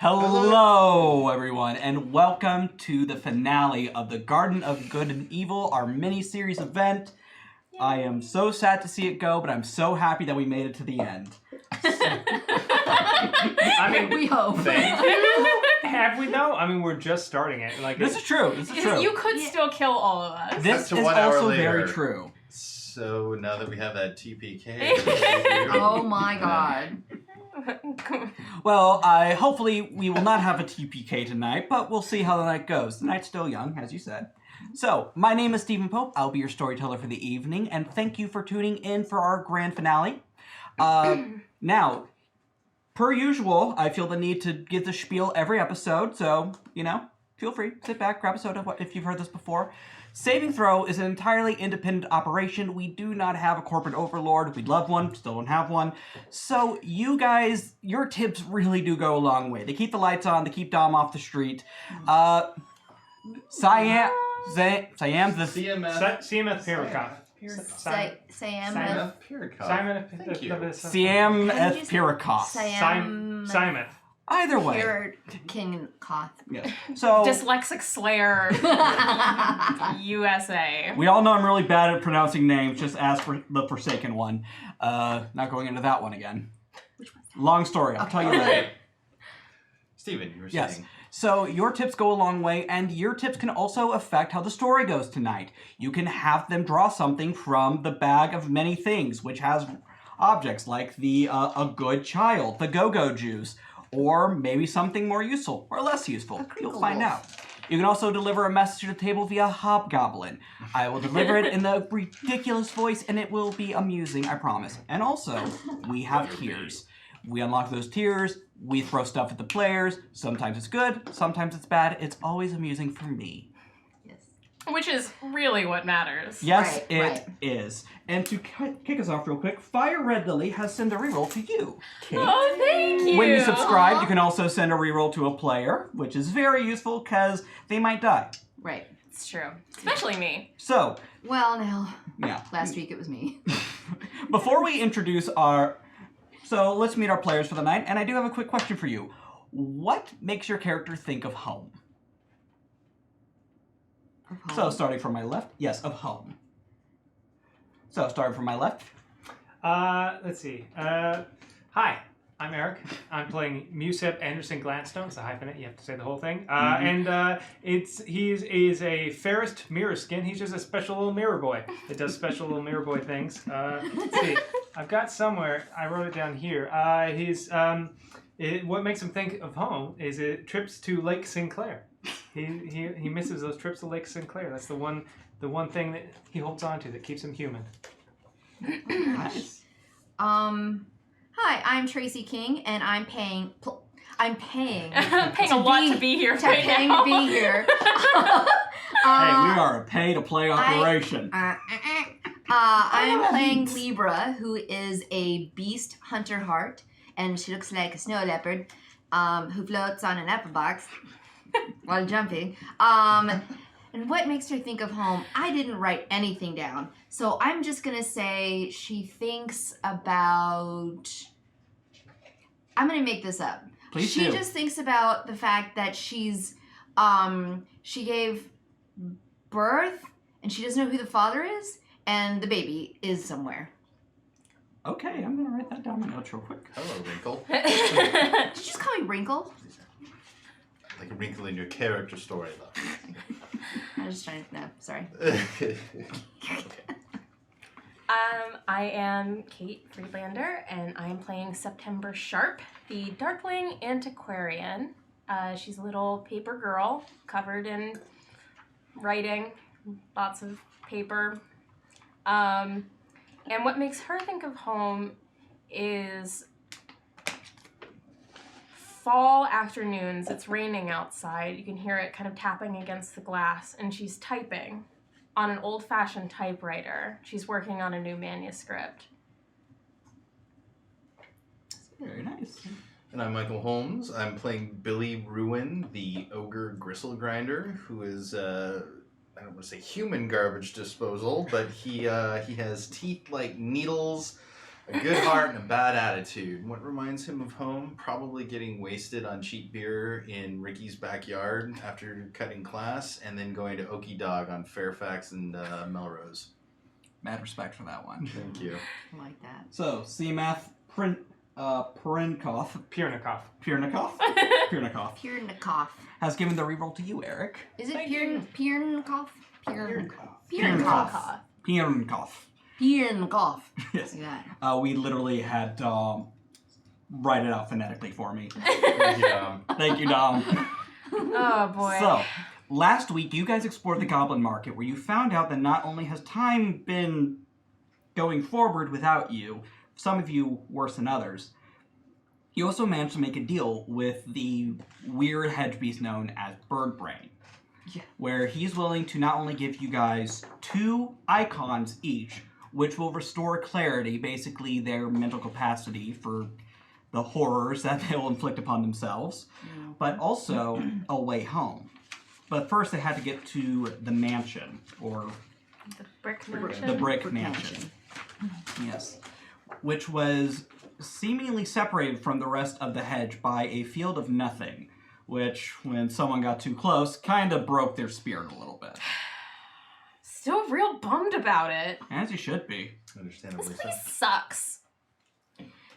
Hello, everyone, and welcome to the finale of the Garden of Good and Evil, our mini-series event. Yay. I am so sad to see it go, but I'm so happy that we made it to the end. I mean, we hope. Have we though? I mean, we're just starting it. This is true. You could still kill all of us. This is also very true. So now that we have that TPK, oh my god. Well, hopefully we will not have a TPK tonight, but we'll see how the night goes. The night's still young, as you said. So, my name is Stephen Pope. I'll be your storyteller for the evening, and thank you for tuning in for our grand finale. Now, per usual, I feel the need to give the spiel every episode, so, feel free, sit back, grab a soda if you've heard this before. Saving Throw is an entirely independent operation. We do not have a corporate overlord. We'd love one, still don't have one. So you guys, your tips really do go a long way. They keep the lights on, they keep Dom off the street. CMF Pirikov. CMF Pirikov. Simon. Either way. King Koth. Yeah. So Dyslexic Slayer. USA. We all know I'm really bad at pronouncing names. Just ask for the Forsaken one. Not going into that one again. Long story. I'll tell you later. Steven, you were saying. Yes. So your tips go a long way, and your tips can also affect how the story goes tonight. You can have them draw something from the bag of many things, which has objects like the a good child, the go-go juice, or maybe something more useful or less useful. You'll find out. You can also deliver a message to the table via Hobgoblin. I will deliver it in a ridiculous voice, and it will be amusing, I promise. And also, we have tiers. We unlock those tiers, we throw stuff at the players. Sometimes it's good, sometimes it's bad. It's always amusing for me. Yes. Which is really what matters. Yes, it is. And to kick us off real quick, Fire Red Lily has sent a reroll to you, Cait. Oh, thank you. When you subscribe, you can also send a reroll to a player, which is very useful because they might die. Right. It's true. Especially me. So. Well, now. Yeah. Last week it was me. Before we introduce our... So let's meet our players for the night, and I do have a quick question for you. What makes your character think of home? Of home? So starting from my left, yes, of home. So starting from my left. Let's see. Hi, I'm Eric. I'm playing Musab Anderson-Gladstone. It's a hyphenate. You have to say the whole thing. And he's a fairest mirror skin. He's just a special little mirror boy that does special little mirror boy things. Let's see. I've got somewhere. I wrote it down here. What makes him think of home is trips to Lake Sinclair. He misses those trips to Lake Sinclair. That's the one thing that he holds on to that keeps him human. Nice. Hi, I'm Traycee King, and I'm paying Paying a lot to be here right paying now. to be here. Hey, we are a pay-to-play operation. I'm playing Libra, who is a beast hunter heart, and she looks like a snow leopard who floats on an apple box while jumping. And what makes her think of home? I didn't write anything down. So I'm just going to say she thinks about... I'm going to make this up. Please She do. just thinks about the fact that she's... she gave birth, and she doesn't know who the father is, and the baby is somewhere. Okay, I'm going to write that down in my notes real quick. Hello, Wrinkle. Did you just call me Wrinkle? Like a wrinkle in your character story, though. I was just trying to... No, sorry. I am Cait Friedlander, and I am playing September Sharp, the Darkling Antiquarian. She's a little paper girl covered in writing, lots of paper. And what makes her think of home is fall afternoons. It's raining outside. You can hear it kind of tapping against the glass, and she's typing on an old-fashioned typewriter. She's working on a new manuscript. Very nice. And I'm Michael Holmes. I'm playing Billy Ruin, the ogre gristle grinder, who is I don't want to say human garbage disposal, but he has teeth like needles, A good heart and a bad attitude. What reminds him of home? Probably getting wasted on cheap beer in Ricky's backyard after cutting class, and then going to Okie Dog on Fairfax and Melrose. Mad respect for that one. Thank you. I like that. So, CMath Pirinkov Piernikov. Piernikov. has given the reroll to you, Eric. Is it Thank you. Piernikov? Pirinkov. Piernikov. Yes. Yeah. We literally had Dom write it out phonetically for me. Thank you, Dom. Thank you, Dom. Oh boy. So, last week you guys explored the Goblin Market, where you found out that not only has time been going forward without you, some of you worse than others, you also managed to make a deal with the weird hedge beast known as Birdbrain. Yeah. Where he's willing to not only give you guys 2 icons each, which will restore clarity, basically their mental capacity for the horrors that they will inflict upon themselves, but also a way home. But first they had to get to the mansion, or The brick mansion. the brick mansion. Yes. Which was seemingly separated from the rest of the hedge by a field of nothing, which, when someone got too close, kind of broke their spirit a little bit. Still real bummed about it. As you should be. Understandably This so. place sucks.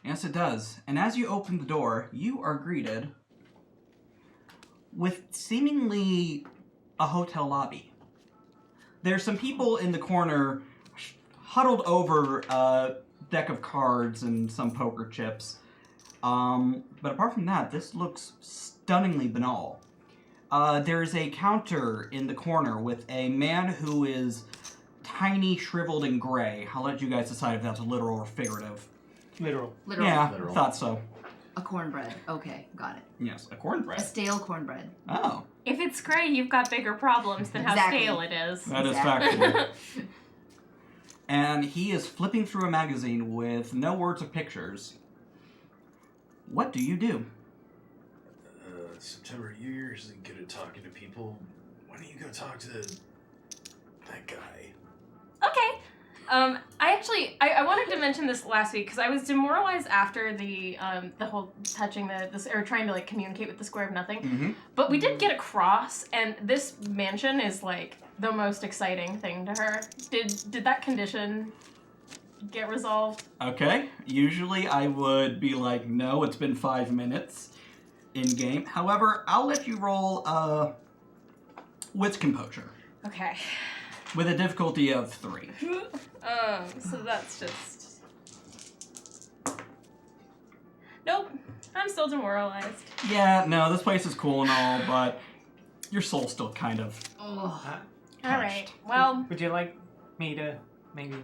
Yes, it does. And as you open the door, you are greeted with seemingly a hotel lobby. There's some people in the corner huddled over a deck of cards and some poker chips. But apart from that, this looks stunningly banal. There's a counter in the corner with a man who is tiny, shriveled, and gray. I'll let you guys decide if that's literal or figurative. Literal. Literal. Yeah, Literal. thought so. A cornbread. Okay, got it. Yes, a A cornbread. stale cornbread. Oh, If it's gray, you've got bigger problems than how Exactly. stale it is. that is Exactly. factual. And he is flipping through a magazine with no words or pictures. What do you do? September, you're usually good at talking to people. Why don't you go talk to that guy? Okay. I wanted to mention this last week because I was demoralized after the whole touching this or trying to like communicate with the square of nothing. Mm-hmm. But we did get across, and this mansion is like the most exciting thing to her. Did that condition get resolved? Okay. Usually I would be like, no, it's been 5 minutes in game. However, I'll let you roll wits composure Okay. with a difficulty of 3. So that's just. Nope. I'm still demoralized. Yeah, no, this place is cool and all, but your soul's still kind of Oh. All right. Well, Would you like me to maybe?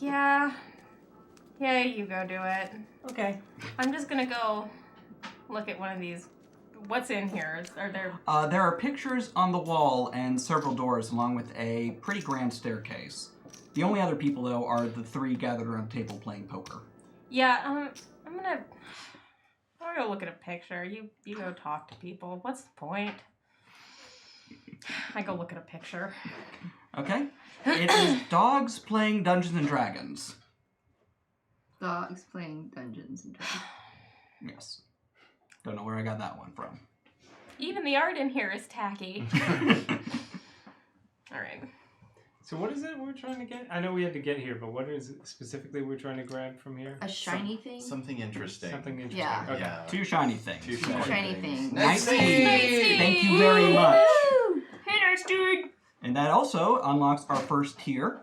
yeah. Yeah, you go do it. Okay. I'm just gonna go look at one of these. What's in here? Are there? there are pictures on the wall and several doors, along with a pretty grand staircase. The only other people, though, are the 3 gathered around a table playing poker. Yeah. I'm gonna go look at a picture. You go talk to people. What's the point? I go look at a picture. Okay? It is dogs playing Dungeons and Dragons. Dogs playing Dungeons and Dragons. Yes. Don't know where I got that one from. Even the art in here is tacky. All right. So what is it we're trying to get? I know we had to get here, but what is it specifically we're trying to grab from here? A shiny thing? Something interesting. Something interesting. Yeah. Okay. Yeah. 2 shiny things. 2 shiny things. Nice Nice. tea. Thank you very much. Hey, nice dude. And that also unlocks our first tier,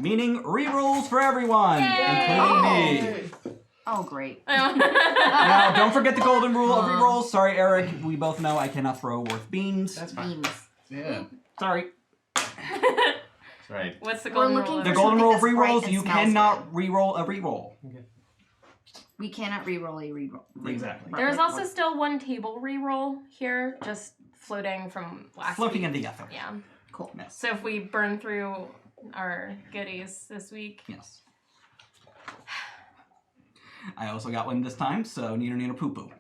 meaning rerolls for everyone, Yay! including me. Oh, great. Now, don't forget the golden rule of rerolls. Sorry, Eric. We both know I cannot throw worth beans. That's fine. Beans. Yeah. Sorry. That's right. What's the We're golden looking rule? The for golden rule of something that's bright rerolls, and you smells cannot reroll a reroll. We cannot re-roll a re-roll. Exactly. There's also still 1 table reroll here, just floating from last Floating week. in the ether. Yeah. Cool. Yes. So if we burn through our goodies this week. Yes. I also got one this time, so neener poo poo.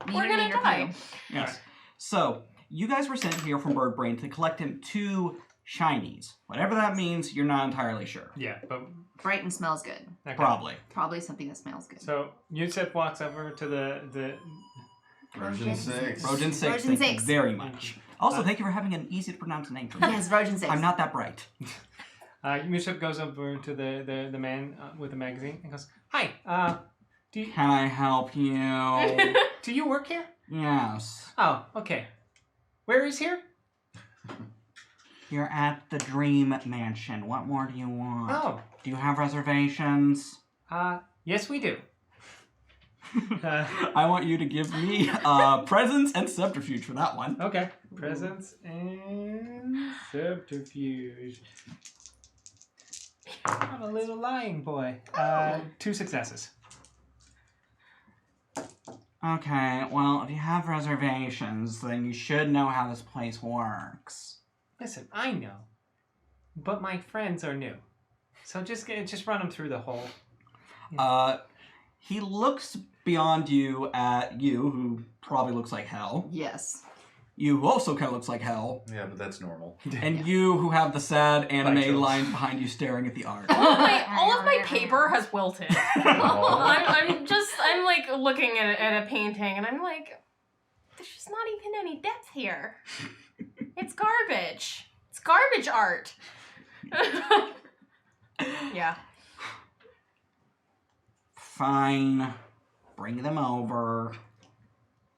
We're gonna die. Yes. So, you guys were sent here from Birdbrain to collect him 2 shinies. Whatever that means, you're not entirely sure. Yeah, but Bright and smells good. okay. Probably. Probably something that smells good. So Musab walks over to the Version 6. Rogen 6, Rogen thank you 6. very much. Also, thank you for having an easy to pronounce name for me. Yes, Virgin 6. I'm not that bright. Musab goes over to the man with the magazine and goes, "Hi, Can I help you? do you work here? Yes. Oh, okay. Where is here? You're at the Dream Mansion. What more do you want? Oh, Do you have reservations? yes, we do. I want you to give me presents and subterfuge for that one. Okay. Presents and subterfuge. I'm a little lying boy. 2 successes. Okay, well, if you have reservations, then you should know how this place works. Listen, I know, but my friends are new, so just run them through the whole. He looks beyond you at you, who probably looks like hell. Yes. You, who also kind of looks like hell. Yeah, but that's normal. And you, who have the sad anime Jokes. lines behind you staring at the art. All of my paper has wilted. I'm like looking at a painting and I'm like, there's just not even any depth here. It's garbage. It's garbage art. Yeah. Fine. Bring them over.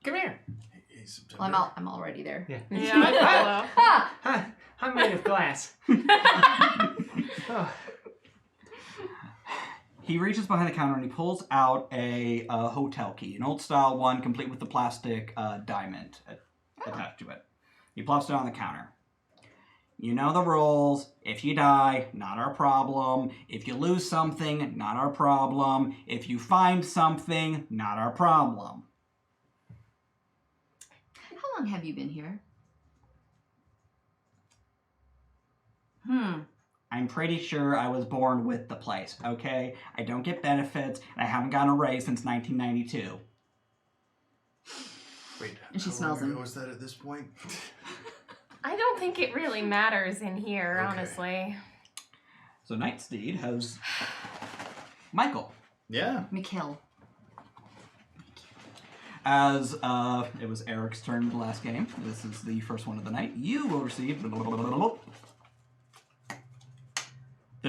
Come here. Hey, September. Well, I'm already there. Yeah. Yeah. Ah! Hi, I'm made of glass. Oh. He reaches behind the counter and he pulls out a hotel key, an old style one, complete with the plastic diamond attached to it. He plops it on the counter. You know the rules. If you die, not our problem. If you lose something, not our problem. If you find something, not our problem. How long have you been here? I'm pretty sure I was born with the place, okay? I don't get benefits, and I haven't gotten a raise since 1992. Wait, And she how smells long him. ago was that at this point? I don't think it really matters in here, Okay. honestly. So Nightsteed has Michael. Yeah. Mikhail. As it was Eric's turn the last game, this is the first one of the night. You will receive the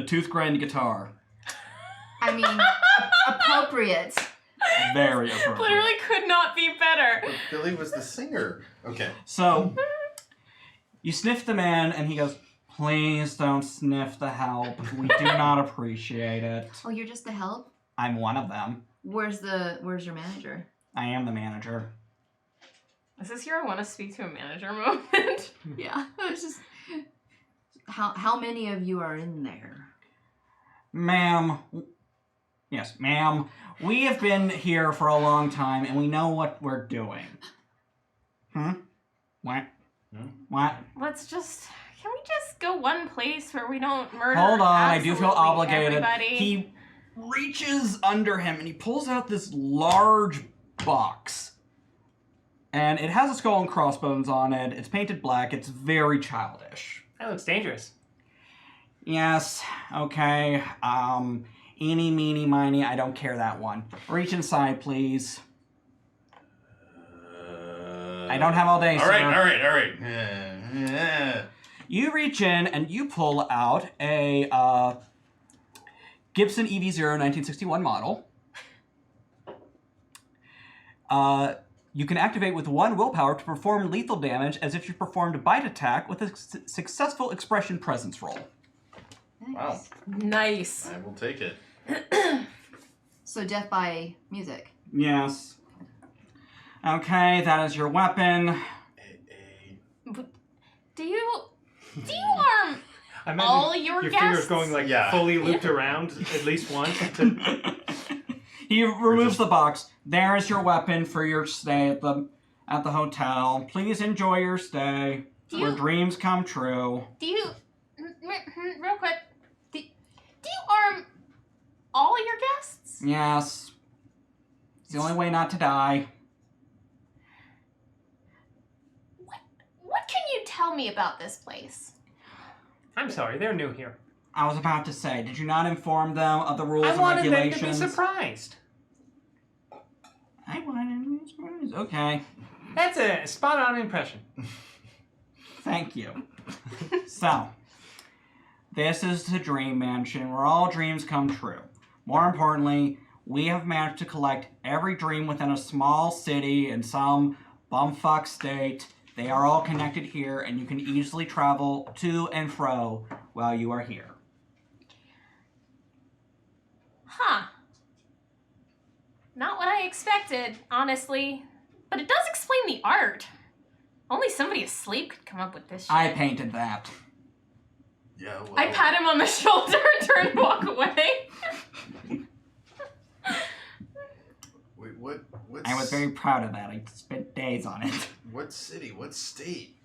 tooth grind guitar. I mean, appropriate. Very appropriate. Literally could not be better. But Billy was the singer. Okay. So you sniff the man, and he goes, "Please don't sniff the help. We do not appreciate it. Oh, you're just the help? I'm one of them. Where's your manager? I am the manager." Is this your I want to speak to a manager moment? Yeah. It's just how many of you are in there? Ma'am. Yes, ma'am. We have been here for a long time, and we know what we're doing. What? What? Can we just go one place where we don't murder Hold on, I do feel absolutely obligated. everybody? He reaches under him and he pulls out this large box. And it has a skull and crossbones on it. It's painted black. It's very childish. That looks dangerous. Yes, okay. Eeny, meeny, miny, I don't care that one. Reach inside, please. I don't have all day, All sir. right. Yeah. You reach in and you pull out a Gibson EV0 1961 model. You can activate with 1 willpower to perform lethal damage as if you performed a bite attack with a successful expression presence roll. Wow. Nice. I will take it. So death by music. Yes. Okay, that is your weapon. Do you arm I imagine all your fingers guests? going like Yeah. fully looped around at least once. He removes the box. There is your weapon for your stay at the hotel. Please enjoy your stay. Where dreams come true. Do you real quick? Do you arm all your guests? Yes. It's the only way not to die. What can you tell me about this place? I'm sorry, they're new here. I was about to say, did you not inform them of the rules I and wanted them regulations? to be surprised. I wanted them to be surprised. Okay. That's a spot-on impression. Thank you. So, this is the Dream Mansion where all dreams come true. More importantly, we have managed to collect every dream within a small city in some bumfuck state. They are all connected here, and you can easily travel to and fro while you are here. Huh. Not what I expected, honestly. But it does explain the art. Only somebody asleep could come up with this shit. I painted that. Yeah, well. I pat him on the shoulder and turn and walk away. Wait, what's... I was very proud of that. I spent days on it. What city? What state?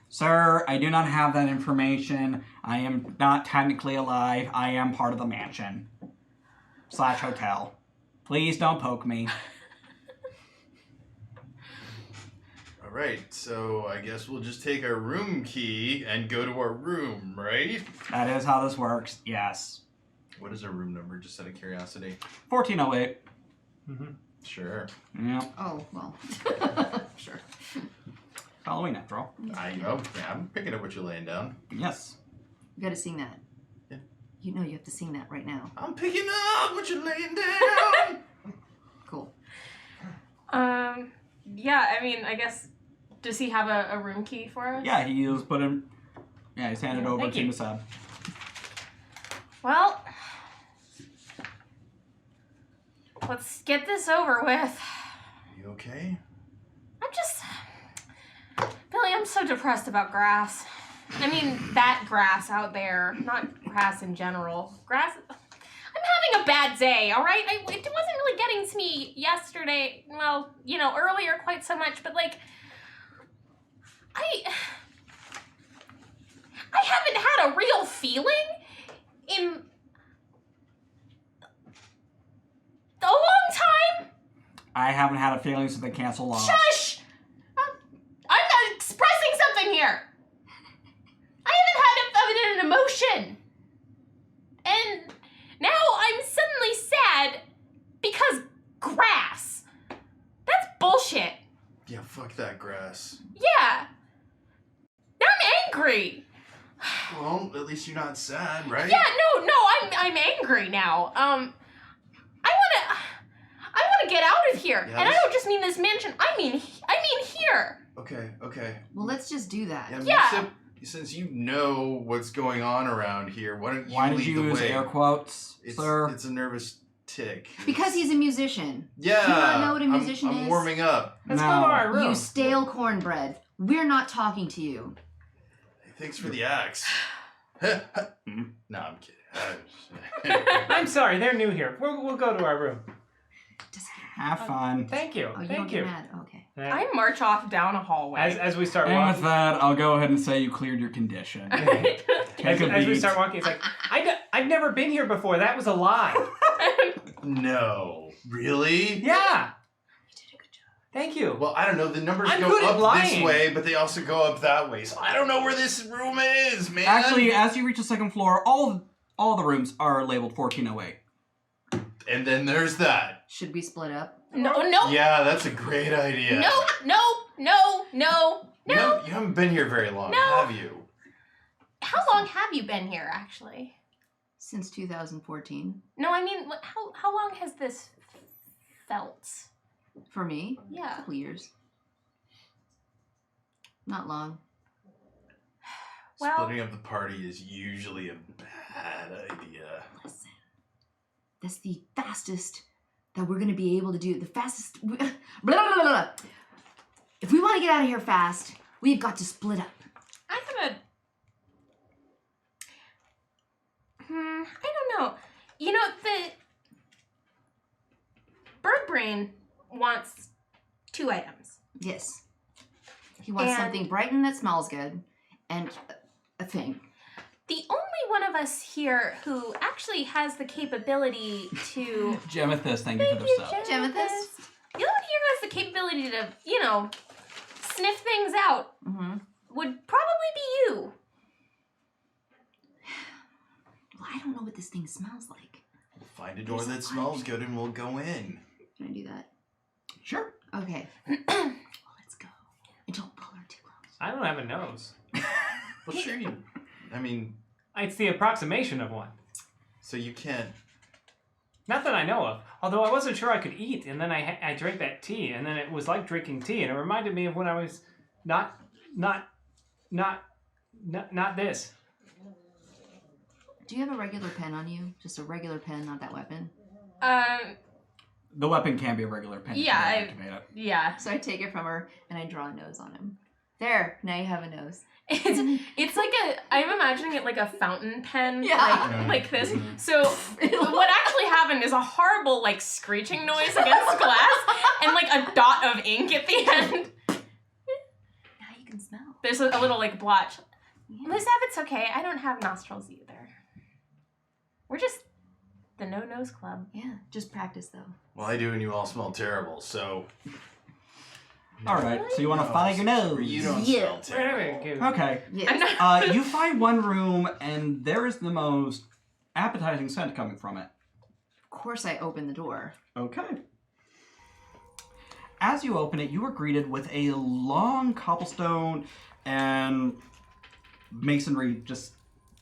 Sir, I do not have that information. I am not technically alive. I am part of the mansion. / hotel. Please don't poke me. All right, so I guess we'll just take our room key and go to our room, right? That is how this works, yes. What is our room number, just out of curiosity? 1408. Mm-hmm. Sure. Yeah. Oh, well. Sure. Halloween after all. I'm picking up what you're laying down. Yes. You gotta sing that. Yeah. You know you have to sing that right now. I'm picking up what you're laying down. Cool. Yeah, I mean, I guess, does he have a room key for us? Yeah, he's handed over Thank to you. Musab. Well, let's get this over with. You okay? Billy, I'm so depressed about grass. I mean, that grass out there, not grass in general. Grass... I'm having a bad day, all right? It wasn't really getting to me yesterday. Well, earlier quite so much, but, I haven't had a real feeling in a long time. I haven't had a feeling since they canceled Lost. Shush! I'm not expressing something here. I haven't had an emotion. And now I'm suddenly sad because grass. That's bullshit. Yeah, fuck that grass. Yeah. Now I'm angry. Well, at least you're not sad, right? Yeah, no, I'm angry now. I wanna get out of here. Yes. And I don't just mean this mansion. I mean here. Okay. Well, let's just do that. Yeah. Since you know what's going on around here, why don't you Why did lead you the use way? air quotes, sir? It's a nervous tick. Because he's a musician. Yeah. Do you not know what a musician I'm is? warming up. Let's go to our room. You stale cornbread. We're not talking to you. Thanks for the axe. No, I'm kidding. I'm sorry, they're new here. We'll go to our room. Just Have fun. Thank you. Oh, you don't Thank get you. mad. Okay. I march off down a hallway. As we start And with walking, that, I'll go ahead and say you cleared your condition. Take as a we beat. start walking, it's like I've never been here before. That was a lie. No. Really? Yeah. Thank you. Well, I don't know. The numbers I'm go good at up lying. this way, but they also go up that way. So I don't know where this room is, man. Actually, as you reach the second floor, all the rooms are labeled 1408. And then there's that. Should we split up? No. Yeah, that's a great idea. No. You haven't been here very long, No. have you? How long have you been here, actually? Since 2014. No, I mean, how long has this felt? For me, a Yeah. couple years. Not long. Well- Splitting up the party is usually a bad idea. Listen, that's the fastest that we're going to be able to do. The fastest. Blah, blah, blah, blah. If we want to get out of here fast, we've got to split up. I have I don't know. The bird brain wants 2 items. Yes. He wants And- something bright and that smells good, and a thing. The only one of us here who actually has the capability to... Gemethus, thank you for the sub. Gemethus? The only one here who has the capability to, sniff things out Mm-hmm. would probably be you. I don't know what this thing smells like. Find a door that smells good and we'll go in. Can I do that? Sure. Okay. Let's go. And don't pull her too close. I don't have a nose. Well, sure you... I mean, It's the approximation of one. so you can't... Not that I know of. Although I wasn't sure I could eat, and then I drank that tea, and then it was like drinking tea, and it reminded me of when I was not this. Do you have a regular pen on you? Just a regular pen, not that weapon? The weapon can be a regular pen. Yeah, Activate it. Yeah. So I take it from her and I draw a nose on him. There, now you have a nose. It's like I'm imagining it like a fountain pen, Yeah. like this. So what actually happened is a horrible like screeching noise against glass and like a dot of ink at the end. Now you can smell. There's a little like blotch. Yeah. Musab, it's okay. I don't have nostrils either. We're just the No Nose Club. Yeah, just practice though. Well, I do, and you all smell terrible, so... All right, so you want to follow your nose. You don't Yeah. smell terrible. Wait. Okay. Yeah. I'm not. You find one room, and there is the most appetizing scent coming from it. Of course I open the door. Okay. As you open it, you are greeted with a long cobblestone and masonry.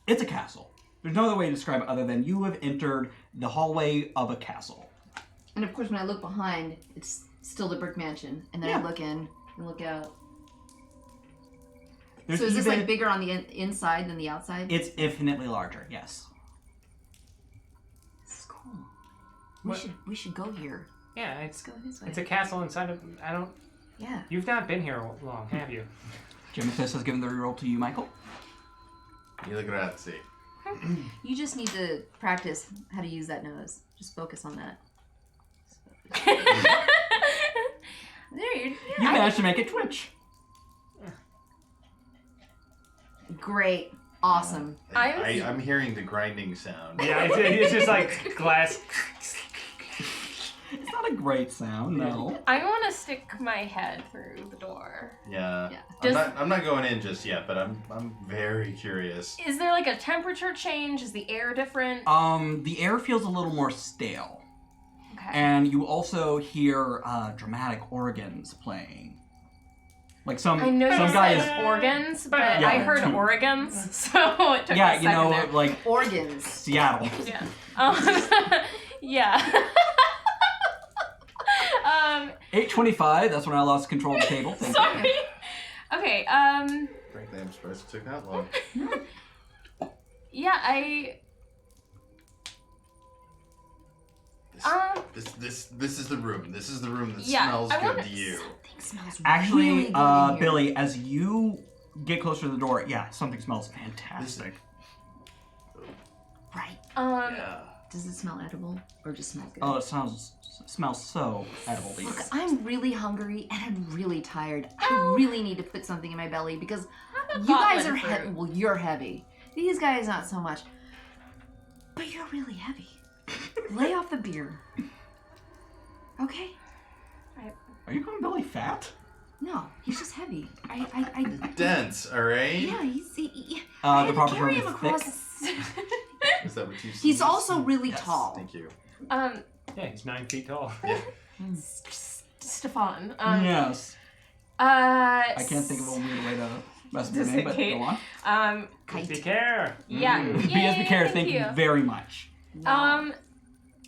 It's a castle. There's no other way to describe it other than you have entered the hallway of a castle. And of course when I look behind, it's still the brick mansion. And then I look in and look out. There's So is this even- like bigger on the inside than the outside? It's infinitely larger, yes. This is cool. What? We should go here. Yeah, Let's go this way. it's a castle inside of... Yeah. You've not been here long, have you? Jimithus has given the reroll to you, Michael. You look around and see. You just need to practice how to use that nose. Just focus on that. There you You managed to make it twitch. Great. Awesome. I'm hearing the grinding sound. Yeah, it's just like glass. It's not a great sound, no. I want to stick my head through the door. Yeah. Yeah. I'm not going in just yet, but I'm very curious. Is there like a temperature change? Is the air different? The air feels a little more stale. Okay. And you also hear dramatic organs playing. Like some I know you guy said is organs, but Yeah. I heard Oregons, so it took a second there. like Organs. Seattle. Yeah. Yeah. 8:25. That's when I lost control of the table. Thank you. Sorry. Okay. Frankly, I'm surprised it took that long. Yeah. This is the room. This is the room that Yeah, smells I good wanna- to you. Something smells Actually, really good in here. Billy, as you get closer to the door, yeah, something smells fantastic. Right. Yeah. Does it smell edible or just smell good? Oh, it smells so edible to you. Look, I'm really hungry and I'm really tired. I really need to put something in my belly because you guys are heavy. Well, you're heavy. These guys not so much. But you're really heavy. Lay off the beer. Okay? Are you calling Billy fat? No, he's just heavy. I Dense, all right? yeah, he's The I proper carry term him is across. thick. Is that what you said? He's also really Yes, tall. Thank you. Yeah, he's 9 feet tall. Stefan. Yes. I can't think of a weird way to mess with your Does name, it but Cait? go on. Be care. Yeah. BSB Care, Yay, thank you very much. No.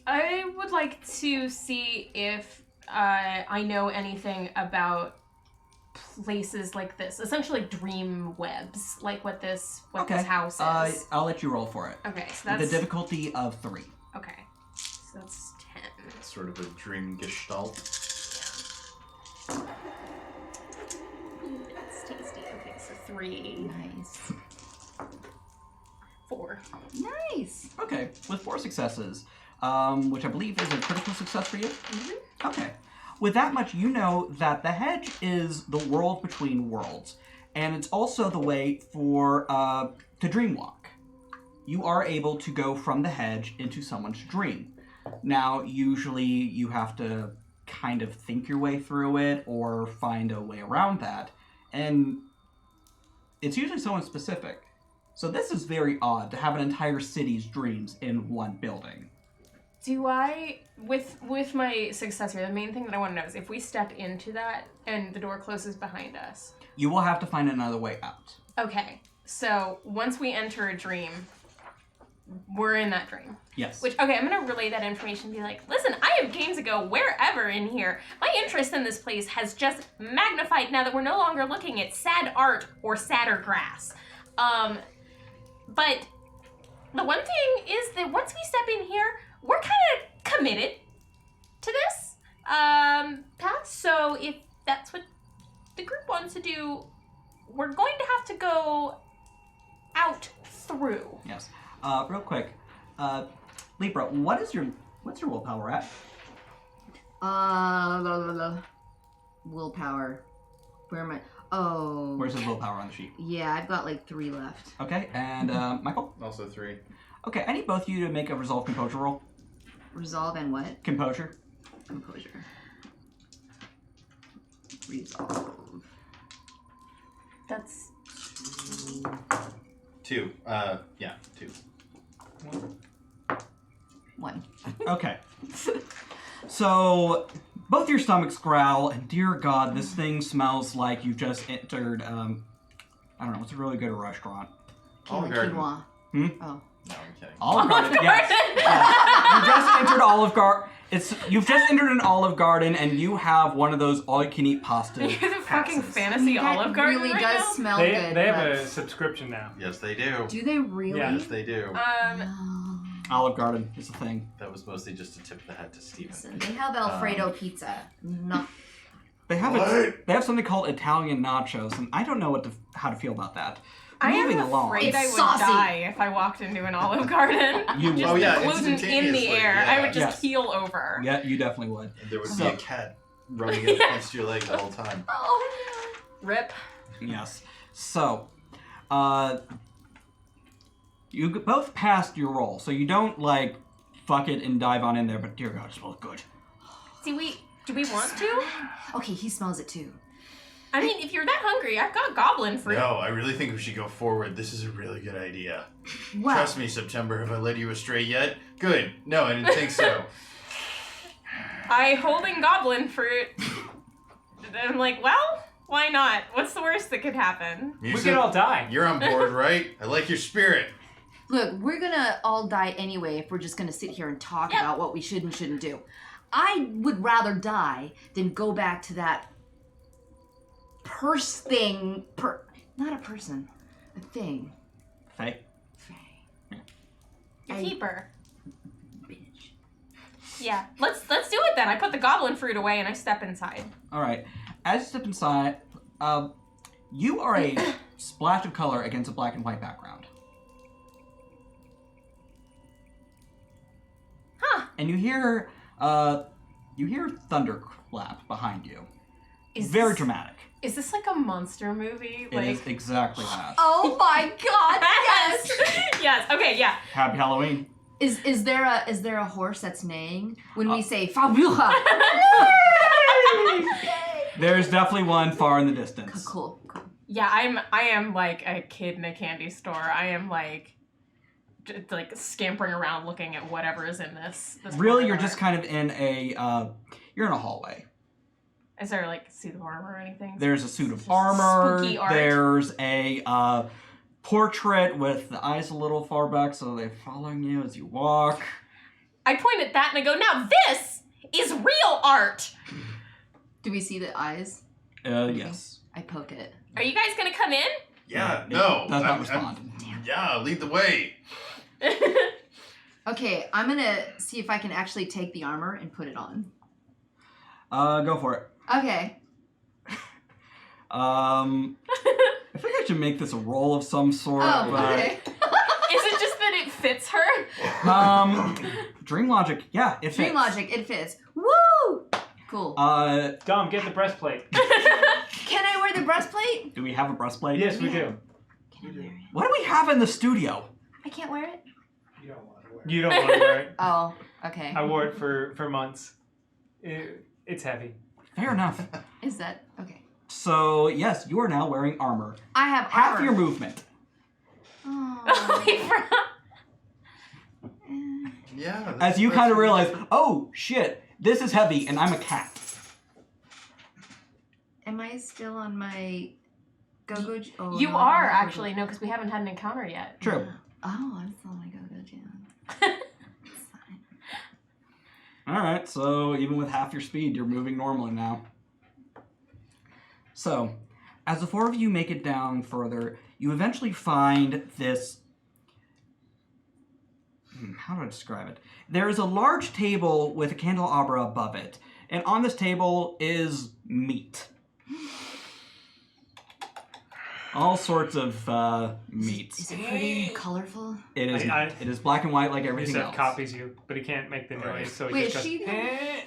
I would like to see if I know anything about places like this, essentially dream webs, like what this house is. I'll let you roll for it. Okay, so With that's a difficulty of 3. okay. So that's 10. Sort of a dream gestalt. It's tasty. Okay, so 3, Nice. 4. Nice. Okay, with 4 successes, which I believe is a critical success for you. Mm-hmm. Okay. With that much, you know that the hedge is the world between worlds, and it's also the way for to dreamwalk. You are able to go from the hedge into someone's dream. Now, usually you have to kind of think your way through it or find a way around that, and it's usually someone specific. So this is very odd to have an entire city's dreams in one building. Do I, with my success here, the main thing that I want to know is if we step into that and the door closes behind us. You will have to find another way out. Okay, so once we enter a dream, we're in that dream. Yes. Which, okay, I'm going to relay that information and be like, listen, I have games ago, wherever in here, my interest in this place has just magnified now that we're no longer looking at sad art or sadder grass. But the one thing is that once we step in here, we're kind of committed to this path. So if that's what the group wants to do, we're going to have to go out through. Yes. Real quick, Libra, what's your willpower at? Willpower. Where am I? Oh. Where's his willpower on the sheet? Yeah, I've got like 3 left. Okay, and Michael? Also 3. Okay, I need both of you to make a resolve composure roll. Resolve and what? Composure. Composure. Resolve. That's 2. Yeah, 2. 1. Okay. So, both your stomachs growl, and dear God, this thing smells like you just entered, I don't know, it's a really good restaurant. Olive Garden. Quinoa. Hmm? Oh. No, I'm kidding. Olive Garden, yes. You just entered Olive Garden. You've just entered an Olive Garden, and you have one of those all-you-can-eat pasta. You're the fucking passes. fantasy That Olive Garden really right does now? smell They good. have but- a subscription now. Yes, they do. Do they really? Yeah. Yes, they do. Oh. Olive Garden is a thing. That was mostly just a tip of the hat to Steven. Listen, they have Alfredo pizza. No. They have What? they have something called Italian nachos, and I don't know how to feel about that. I am Moving along. afraid It's I would saucy. die if I walked into an Olive Garden. You just would. Oh, yeah, the gluten in the instantaneously, air. yeah. I would just Yes. keel over. Yeah, you definitely would. And there would So- be a cat running up against your leg the whole time. Oh Rip. Yes. So, you both passed your roll, so you don't like fuck it and dive on in there. But dear God, it smells good. Do we want to? no. Okay, he smells it too. I mean, if you're that hungry, I've got goblin fruit. No, I really think we should go forward. This is a really good idea. Well, Trust me, September. Have I led you astray yet? Good. No, I didn't think so. I holding goblin fruit. I'm like, well, why not? What's the worst that could happen? We could all die. You're on board, right? I like your spirit. look, we're gonna all die anyway if we're just gonna sit here and talk Yeah. about what we should and shouldn't do. I would rather die than go back to that not a person, a thing. Faye? Your I- keeper. Bitch. Yeah, let's do it then. I put the goblin fruit away and I step inside. All right. As you step inside, you are a splash of color against a black and white background. Huh. And you hear thunderclap behind you. Is Very this, dramatic. Is this like a monster movie? It is exactly that. Oh my God! Yes. Yes. Okay. Yeah. Happy Halloween. Is there a horse that's neighing when we say Fabuha? There's definitely one far in the distance. Cool. Yeah. I am like a kid in a candy store. I am like scampering around looking at whatever is in this Really, you're corridor. just kind of in you're in a hallway. Is there like a suit of armor or anything? There's a suit of Just armor. spooky art. There's a portrait with the eyes a little far back, so they're following you as you walk. I point at that and I go, now this is real art. Do we see the eyes? Yes. I poke it. Are you guys gonna come in? Yeah, It no. does not I'm- respond. yeah, lead the way. Okay, I'm gonna see if I can actually take the armor and put it on. Go for it. Okay. I think I should make this a roll of some sort. Oh, but, okay. Is it just that it fits her? Dream logic. Yeah, it fits. Dream logic, it fits. Woo! Cool. Dom, get the breastplate. Can I wear the breastplate? Do we have a breastplate? Yes, we do. Can I wear it? What do we have in the studio? I can't wear it? You don't want to wear it. Oh, okay. I wore it for months. It's heavy. Fair enough. Is that okay? So yes, you are now wearing armor. I have Half armor. your movement. Oh. Oh. Libra. Yeah. As you kind of realize, oh shit, this is heavy, and I'm a cat. Am I still on my go-go? Oh, You no, I are don't have actually, no, because we haven't had an encounter yet. True. Oh, I'm still on my go-go jam. It's fine. Alright, so even with half your speed, you're moving normally now. So, as the four of you make it down further, you eventually find this... How do I describe it? There is a large table with a candelabra above it, and on this table is meat. All sorts of meats. Is it pretty colorful? It is. It is black and white like everything Musab else. copies you, but he can't make the noise, Right. so he Wait, just is goes, she? "Eh."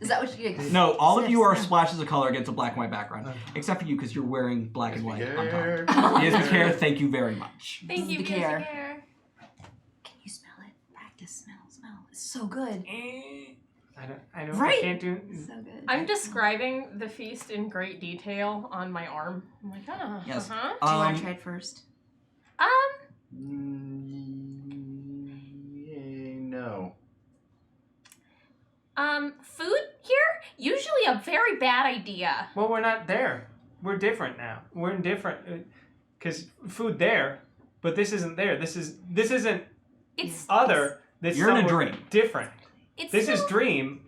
Is that what you get? No, all of you are Sniff. splashes of color against a black and white background, except for you because you're wearing black and white on Care. top. Yes, care. Thank you very much. Thank you, The Music care. Care. Can you smell it? Practice smell. It's so good. Eh. I don't. Right. I can't do. It's so good. I'm describing the feast in great detail on my arm. I'm like, oh, Yes. Do you want to try Um, it first? No. Food here? Usually a very bad idea. Well, we're not there. We're different now. We're in different, because food there, but this isn't there. This isn't It's other. This You're in a somewhere dream. Different. It's This so, is dream,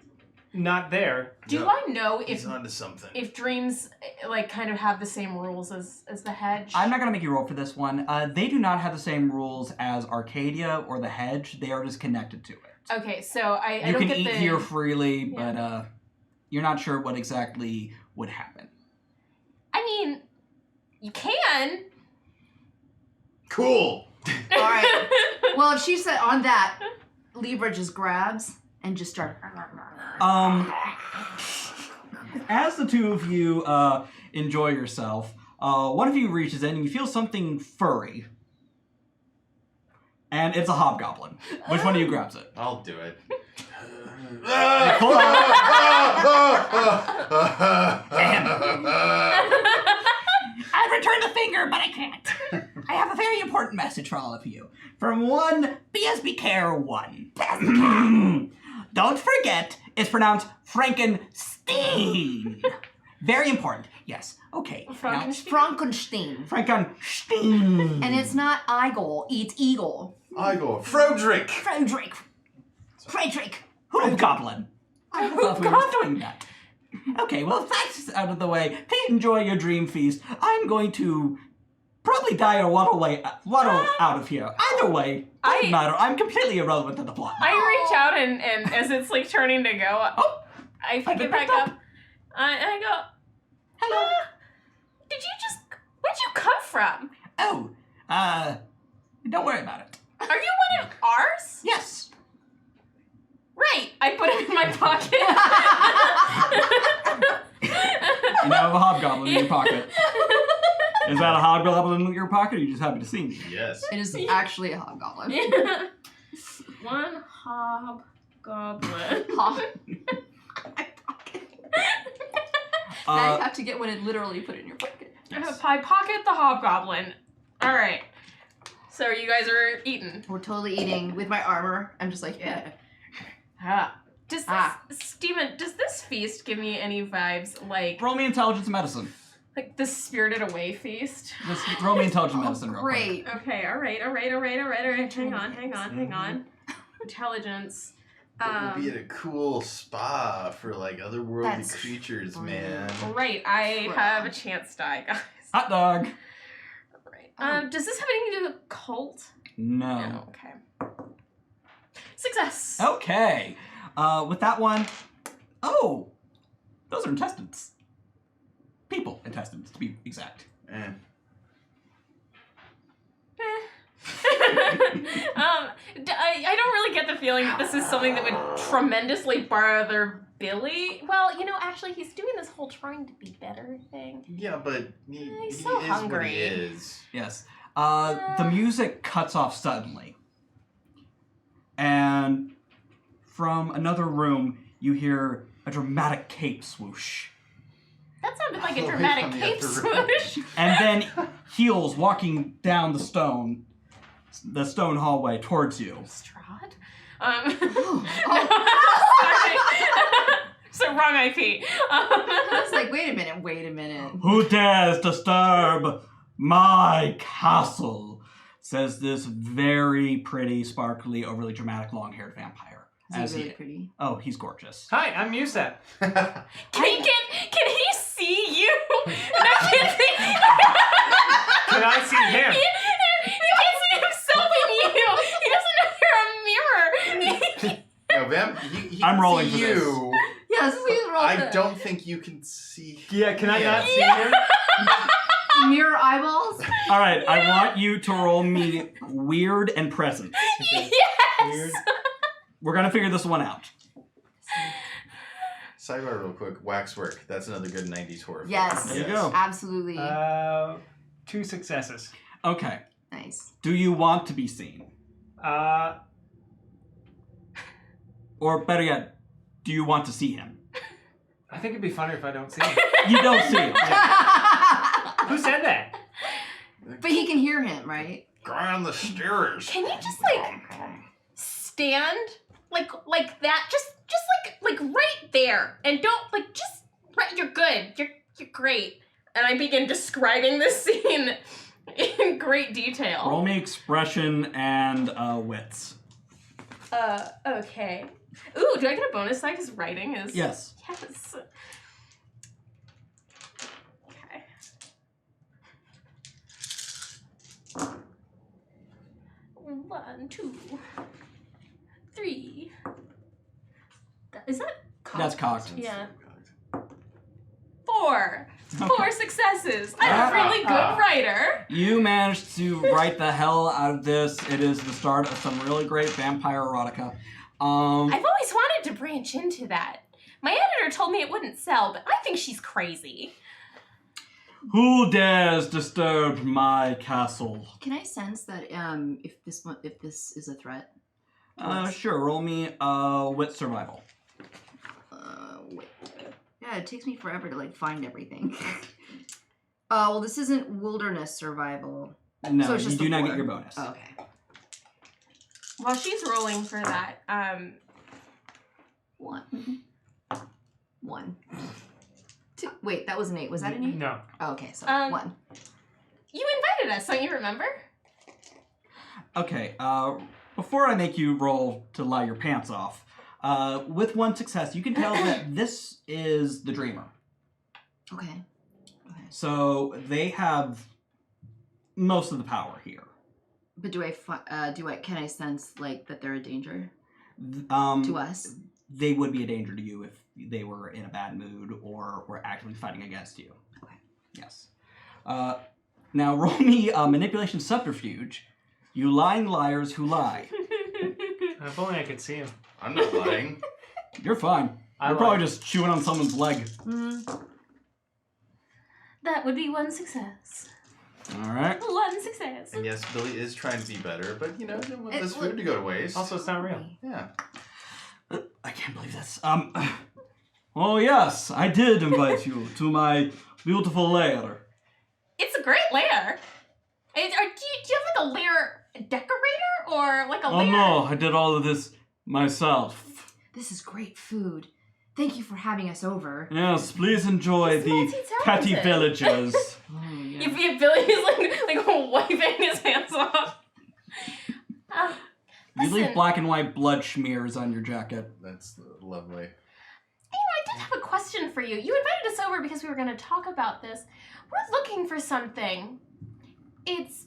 not there. Do No. I know He's if onto something. dreams like kind of have the same rules as the hedge? I'm not going to make you roll for this one. They do not have the same rules as Arcadia or the Hedge. They are just connected to it. Okay, so I You don't can get eat the here freely, Yeah. but you're not sure what exactly would happen. I mean, you can. Cool. All right. Well, if she said on that, Libra just grabs and just starts. As the two of you enjoy yourself, one of you reaches in and you feel something furry. And it's a hobgoblin. Which one of you grabs it? I'll do it. Pull it out. I'd return the finger, but I can't. I have a very important message for all of you. From one BSB Care 1. Don't forget, it's pronounced Frankenstein. Very important. Yes. Okay. Now, Frankenstein. Frankenstein. And it's not Igor, it's Eagle. I go, Frederick. Frederick. Hobgoblin. I thought we were doing that. Okay, well, if that's out of the way, please enjoy your dream feast. I'm going to probably die or waddle out of here. Either way, doesn't matter. I'm completely irrelevant to the plot. I reach out and as it's like turning to go, I pick it back up. And I go, Hello. Where'd you come from? Oh, don't worry about it. Are you one of ours? Yes. Right. I put it in my pocket. You now have a hobgoblin in your pocket. Is that a hobgoblin in your pocket, or are you just happy to see me? Yes. It is actually a hobgoblin. One hobgoblin. Now you have to get one and literally put it in your pocket. Yes. I pocket the hobgoblin. All right. So you guys are eating. We're totally eating with my armor. I'm just like, yeah. Does Steven, does this feast give me any vibes like Roll me intelligence medicine. the Spirited Away feast? Just roll me intelligence medicine real quick. Great. Okay, all right. Hang on. Intelligence. It would be at a cool spa for like otherworldly That's creatures, fun. man. Right, I have a chance die, guys. Hot dog. Right. Does this have anything to do with cult? No. Okay. Success. Okay. With that one, those are intestines. People intestines, to be exact. I don't really get the feeling that this is something that would tremendously bother Billy. Well, actually, he's doing this whole trying to be better thing. Yeah, but he so is hungry. what he is. Yes. The music cuts off suddenly. And from another room, you hear a dramatic cape swoosh. That sounded like a Away dramatic from the cape other room. swoosh. And then heels walking down the stone the stone hallway towards you. Strahd? Oh. Sorry. So wrong IP. I was like, wait a minute. Who dares disturb my castle? Says this very pretty, sparkly, overly dramatic, long-haired vampire. Is he really pretty? Oh, he's gorgeous. Hi, I'm Musab. Can he see you? No, can Can I see him? He can't see himself in you. He doesn't know you're a mirror. No, Vamp, he I'm can rolling see for this. you. Yes, please roll. I don't think you can see. Yeah, can I not see Yeah. him? Mirror eyeballs. All right, I want you to roll me weird and presence. Yes. Weird. We're gonna figure this one out. Sidebar real quick. Waxwork. That's another good 90s horror film. Yes. There you go. Absolutely. 2 successes. Okay. Nice. Do you want to be seen? Or better yet, do you want to see him? I think it'd be funnier if I don't see him. You don't see him. Who said that? But he can hear him, right? Guy on the stairs. Can you just stand like that? Just like right there, and don't just right. You're good. You're great. And I begin describing this scene in great detail. Roll me expression and wits. Okay. Ooh, do I get a bonus side because writing is... Yes. Yes. Okay. One, 2, 3. Is that cocked? That's cocked. Yeah. 4. 4 successes. I'm a really good writer. You managed to write the hell out of this. It is the start of some really great vampire erotica. I've always wanted to branch into that. My editor told me it wouldn't sell, but I think she's crazy. Who dares disturb my castle? Can I sense that if this is a threat? Sure. Roll me wit survival. Wait. Yeah, it takes me forever to find everything. Well, this isn't wilderness survival. No, So it's you just do a not 4. get your bonus. Oh, okay. While she's rolling for that, 1. 2. Wait, that was an 8. Was that an 8? No. Oh, okay, so 1. you invited us, don't you remember? Okay. Before I make you roll to lie your pants off, with 1 success, you can tell that this is the dreamer. Okay. So they have most of the power here. But can I sense that they're a danger To to us? They would be a danger to you if they were in a bad mood or were actively fighting against you. Okay. Yes. Now roll me manipulation subterfuge. You lying liars who lie. If only I could see him. I'm not lying. You're fine. I You're probably just chewing on someone's leg. That would be 1 success. All right. 1 success. And yes, Billy is trying to be better, but don't want this food to go to waste. Also, it's not real. Yeah. I can't believe this. Oh yes, I did invite you to my beautiful lair. It's a great lair. Do you have a lair decorator or a lair? Oh no, I did all of this myself. This is great food. Thank you for having us over. Yes, please enjoy the petty villagers. If Billy's like wiping his hands off. You leave Listen. black and white blood smears on your jacket. That's lovely. I did have a question for you. You invited us over because we were going to talk about this. We're looking for something. It's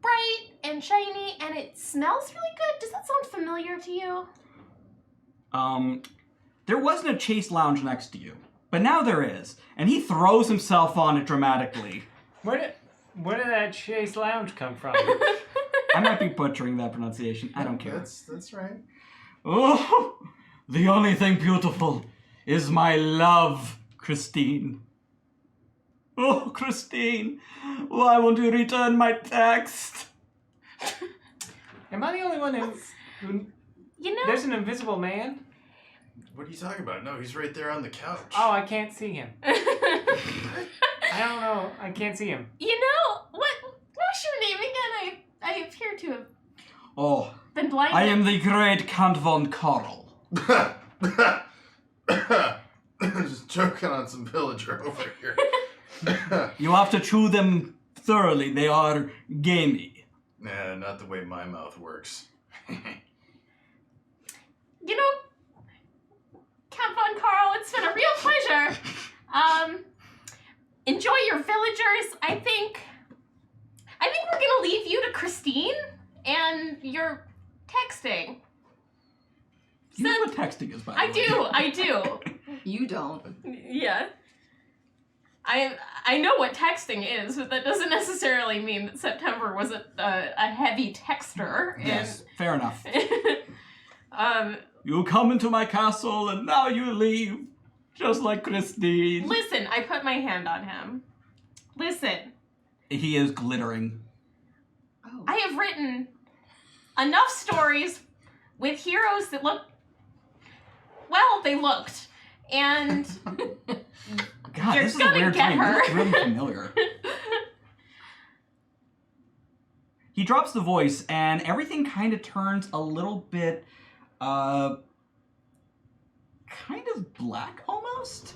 bright and shiny and it smells really good. Does that sound familiar to you? There wasn't a Chase lounge next to you, but now there is, and he throws himself on it dramatically. Where did that Chase Lounge come from? I might be butchering that pronunciation. I don't care. That's right. Oh, the only thing beautiful is my love, Christine. Oh, Christine, why won't you return my text? Am I the only one who You know, there's an invisible man? What are you talking about? No, he's right there on the couch. Oh, I can't see him. I don't know. I can't see him. you know, what's your name again? I appear to Oh, been blinded. I am the great Count von Karl. Just joking on some villager over here. You have to chew them thoroughly. They are gamey. Nah, not the way my mouth works. You know, Count von Karl, it's been a real pleasure. Enjoy your villagers. I think we're gonna leave you to Christine and your texting. You know what texting is, by the way. I do. You don't. Yeah. I know what texting is, but that doesn't necessarily mean that September was a heavy texter. Yes, fair enough. And, You come into my castle and now you leave, just like Christine. listen, I put my hand on him. Listen, He is glittering. Oh. I have written enough stories with heroes that look, well, they looked. And God, You're this is a gonna weird get dream. her. This is really familiar. He drops the voice, and everything kind of turns a little bit, kind of black almost.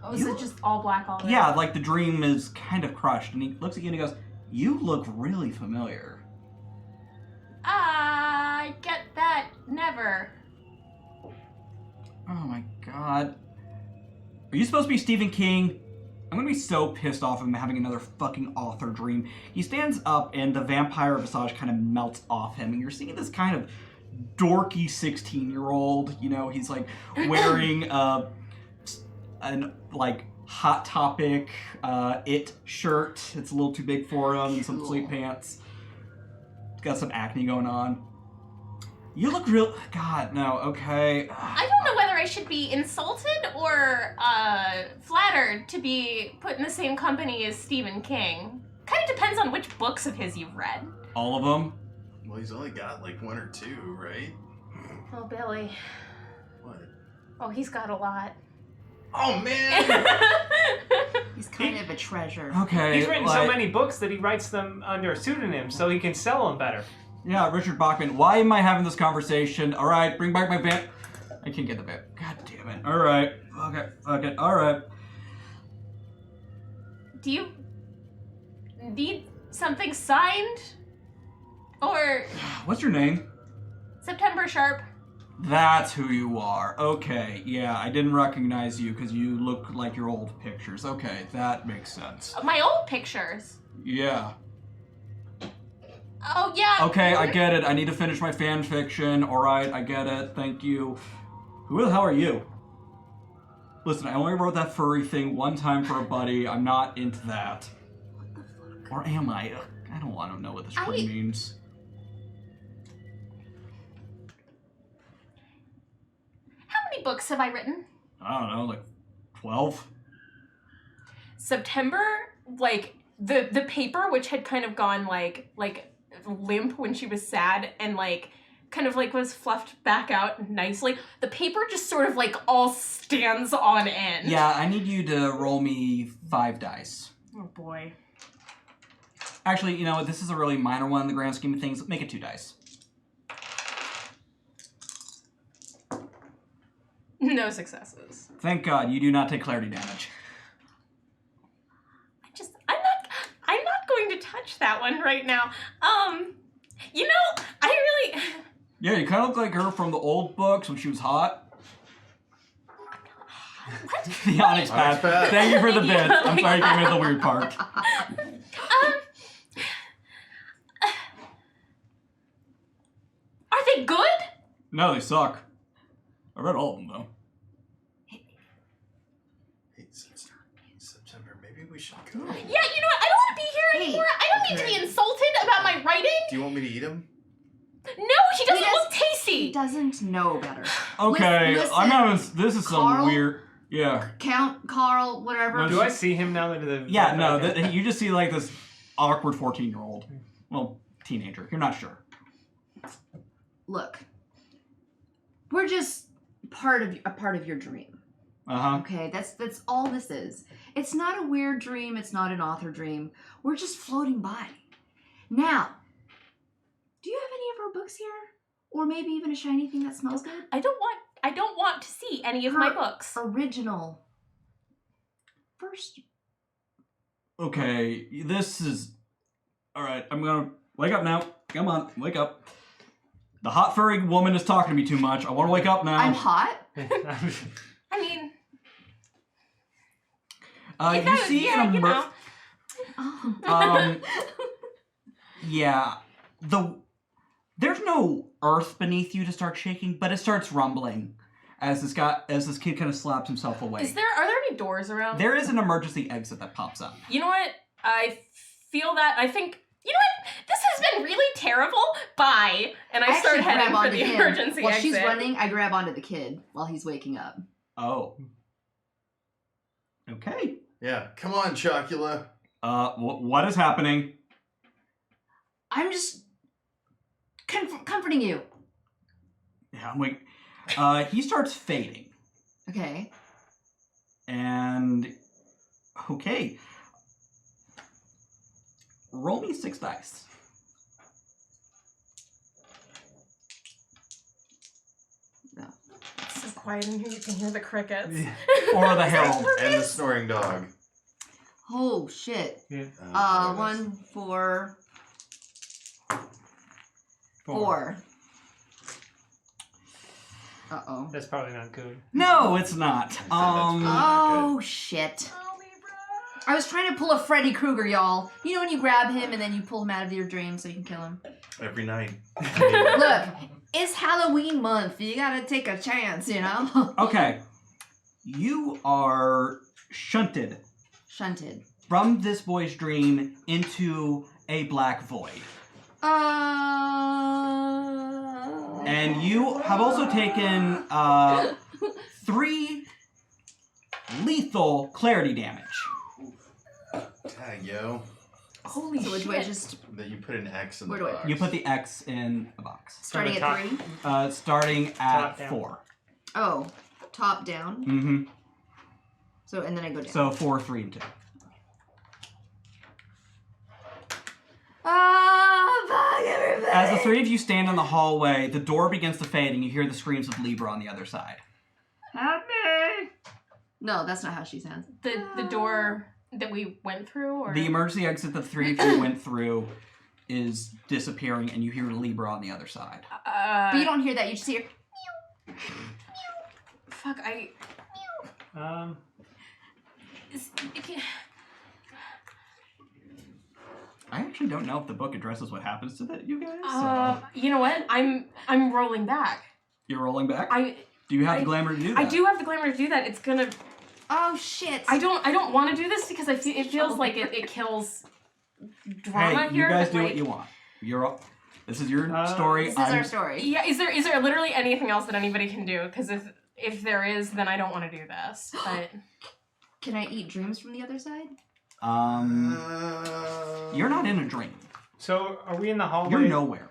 oh, is it just all black all Yeah, like the dream is kind of crushed, and he looks at you and he goes, "You look really familiar." I get that never. Oh my god. Are you supposed to be Stephen King? I'm gonna be so pissed off of him having another fucking author dream. He stands up and the vampire visage kind of melts off him, and you're seeing this kind of dorky 16-year-old. You know, he's like wearing an like Hot Topic It shirt. It's a little too big for him, and some Cool. sleep pants. He's got some acne going on. You look real. God, no. Okay. I don't know whether I should be insulted or flattered to be put in the same company as Stephen King. Kind of depends on which books of his you've read. All of them. Well, he's only got like one or two, right? Oh, Billy. What? Oh, he's got a lot. Oh, man! He's kind of a treasure. Okay. He's written like- so many books that he writes them under a pseudonym so he can sell them better. Yeah, Richard Bachman. Why am I having this conversation? All right, bring back my vamp. I can't get the vamp. God damn it. All right. Okay. All right. Do you need something signed? Or What's your name? September Sharp? That's who you are. Okay. Yeah, I didn't recognize you because you look like your old pictures. Okay, that makes sense. My old pictures. Yeah. Oh, yeah. Okay, I get it. I need to finish my fan fiction. All right, I get it. Thank you. Who the hell are you? Listen, I only wrote that furry thing one time for a buddy. I'm not into that. Or am I? Ugh, I don't want to know what this word means. How many books have I written? I don't know, like 12? September, like the paper, which had kind of gone like limp when she was sad and like kind of like was fluffed back out nicely. The paper just sort of like all stands on end. Yeah, I need you to roll me 5 dice. Oh boy. Actually, you know what? This is a really minor one in the grand scheme of things. Make it 2 dice. No successes. Thank God you do not take clarity damage. I'm not going to touch that one right now. You know, I really Yeah, you kind of look like her from the old books when she was hot. what? The Onyx Path. Path. Thank you for the Yeah, bit. I'm sorry you came in the weird part. Are they good? No, they suck. I read all of them, though. Hey, September, maybe we should go. Yeah, you know what? I don't want to be here Hey, anymore. I don't need to be insulted about my writing. Do you want me to eat him? No, he doesn't look He tasty. doesn't know better. Okay, Listen, I'm having... This is some Carl? weird... Yeah. Count, Carl, whatever. No, Do I see him now that the... Yeah, no, Okay. you just see, like, this awkward 14-year-old. Well, teenager. You're not sure. Look, we're just a part of your dream. Uh-huh. Okay, that's all this is. It's not a weird dream. It's not an author dream. We're just floating by. Now, Do you have any of her books here? Or maybe even a shiny thing that smells good? I don't want to see any of my books. Original. First. Okay, this is... Alright, I'm gonna... Wake up now. Come on, wake up. The hot furry woman is talking to me too much. I want to wake up now. I'm hot? I mean... you see an emergency... Oh. Yeah. There's no earth beneath you to start shaking, but it starts rumbling as this kid kind of slaps himself awake. Are there any doors around? There is an emergency exit that pops up. You know what? I feel that. I think. You know what? This has been really terrible. Bye. And I start heading for the emergency While exit. she's running, I grab onto the kid while he's waking up. Oh. Okay. Yeah, come on, Chocula. What is happening? I'm just comforting you. Yeah, I'm waiting. He starts fading. Okay. And... Okay. Roll me 6 dice. No. It's so quiet in here, you can hear the crickets. Or the herald. And the snoring dog. Oh, shit. Yeah. 1, 4... 4. Uh-oh. That's probably not good. No, it's not. Oh, shit. I was trying to pull a Freddy Krueger, y'all. You know when you grab him and then you pull him out of your dream so you can kill him? Every night. Look, it's Halloween month. You gotta take a chance, you know? Okay. You are shunted Shunted. from this boy's dream into a black void. And you have also taken 3 lethal clarity damage. Tag, yo. Holy So shit. do I just... That you put an X in the Where do I- box. You put the X in the box. Starting Top. at 3? Starting Top at down. 4. Oh, top down. Mm-hmm. So, and then I go down. So 4, 3, and 2. Fuck everybody! As the 3 of you stand in the hallway, the door begins to fade and you hear the screams of Libra on the other side. Help me! No, that's not how she sounds. The door that we went through? Or? The emergency exit that the 3 of you went through is disappearing and you hear Libra on the other side. But you don't hear that, you just hear... Fuck, I actually don't know if the book addresses what happens to you guys. So. You know what? I'm rolling back. You're rolling back? Do you have I- the glamour to do that? I do have the glamour to do that. It's gonna... Oh, shit! I don't want to do this because it feels like it kills drama Hey, here. you guys but, do like, what you want. This is your story. This is our story. Yeah, is there literally anything else that anybody can do? Because if there is, then I don't want to do this. But Can I eat dreams from the other side? You're not in a dream. So, are we in the hallway? You're nowhere.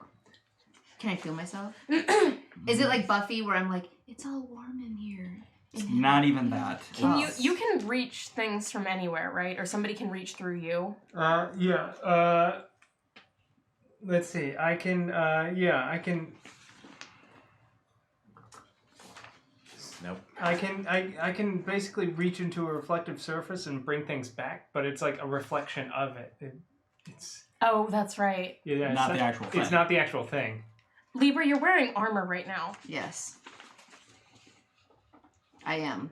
Can I feel myself? Is it like Buffy where I'm like, it's all warm in here? It's not even that. can It's- you can reach things from anywhere, right? Or somebody can reach through you. Yeah. Let's see. I can. I can. Nope. I can basically reach into a reflective surface and bring things back, but it's like a reflection of it. It's Oh, that's right. yeah. Not the actual thing. It's not the actual thing. Libra, you're wearing armor right now. Yes. I am.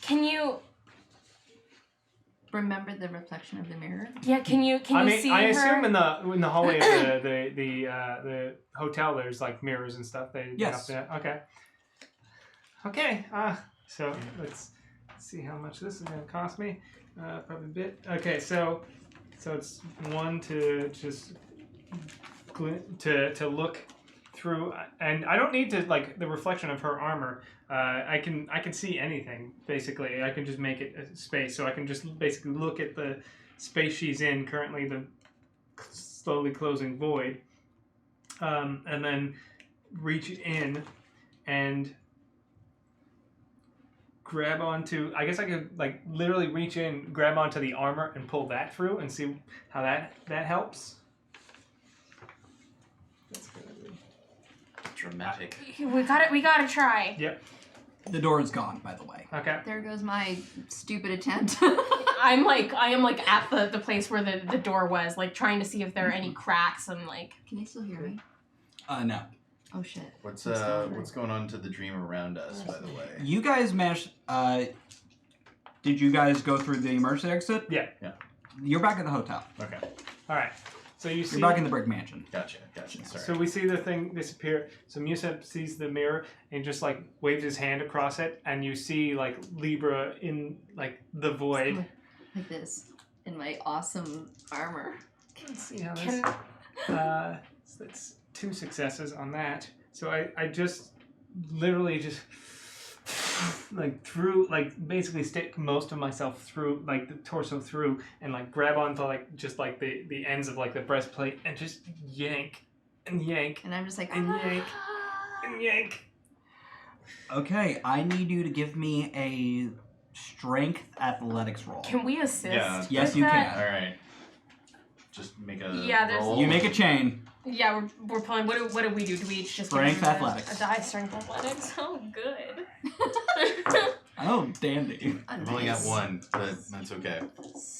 Can you... Remember the reflection of the mirror? Yeah, can you see I her? assume in the hallway of the hotel there's like mirrors and stuff. Yes. Okay. Okay. So let's see how much this is going to cost me. Probably a bit. Okay. So it's 1 to just to look through, and I don't need to like the reflection of her armor. I can see anything basically. I can just make it a space, so I can just basically look at the space she's in currently, the slowly closing void, and then reach in and grab onto. I guess I could like literally reach in, grab onto the armor, and pull that through, and see how that helps. Dramatic. We gotta try. Yep. The door is gone, by the way. Okay. There goes my stupid attempt. I am like at the place where the door was, like trying to see if there are any cracks and like. Can you still hear me? No. Oh shit. What's I'm still here. what's going on to the dream around us, by the way? You guys managed. Did you guys go through the emergency exit? Yeah. You're back at the hotel. Okay. All right. So you see. You're back in the brick mansion. Gotcha. Sorry. So we see the thing disappear. So Musab sees the mirror and just like waves his hand across it, and you see like Libra in like the void. Like this. In my awesome armor. Let's see how this. So that's 2 successes on that. So I just literally just like through like basically stick most of myself through like the torso through and like grab onto like just like the ends of like the breastplate and just yank and yank And I'm just like, and yank and yank. Okay, I need you to give me a strength athletics roll. Can we assist? Yeah. Yes, with you that? can. All right. Just make a Yeah, there's- roll. You make a chain. Yeah, we're pulling. What do we do? Do we each just Strength give him athletics. A die strength athletics. Oh, good. Oh, dandy. I've only got 1, but that's okay.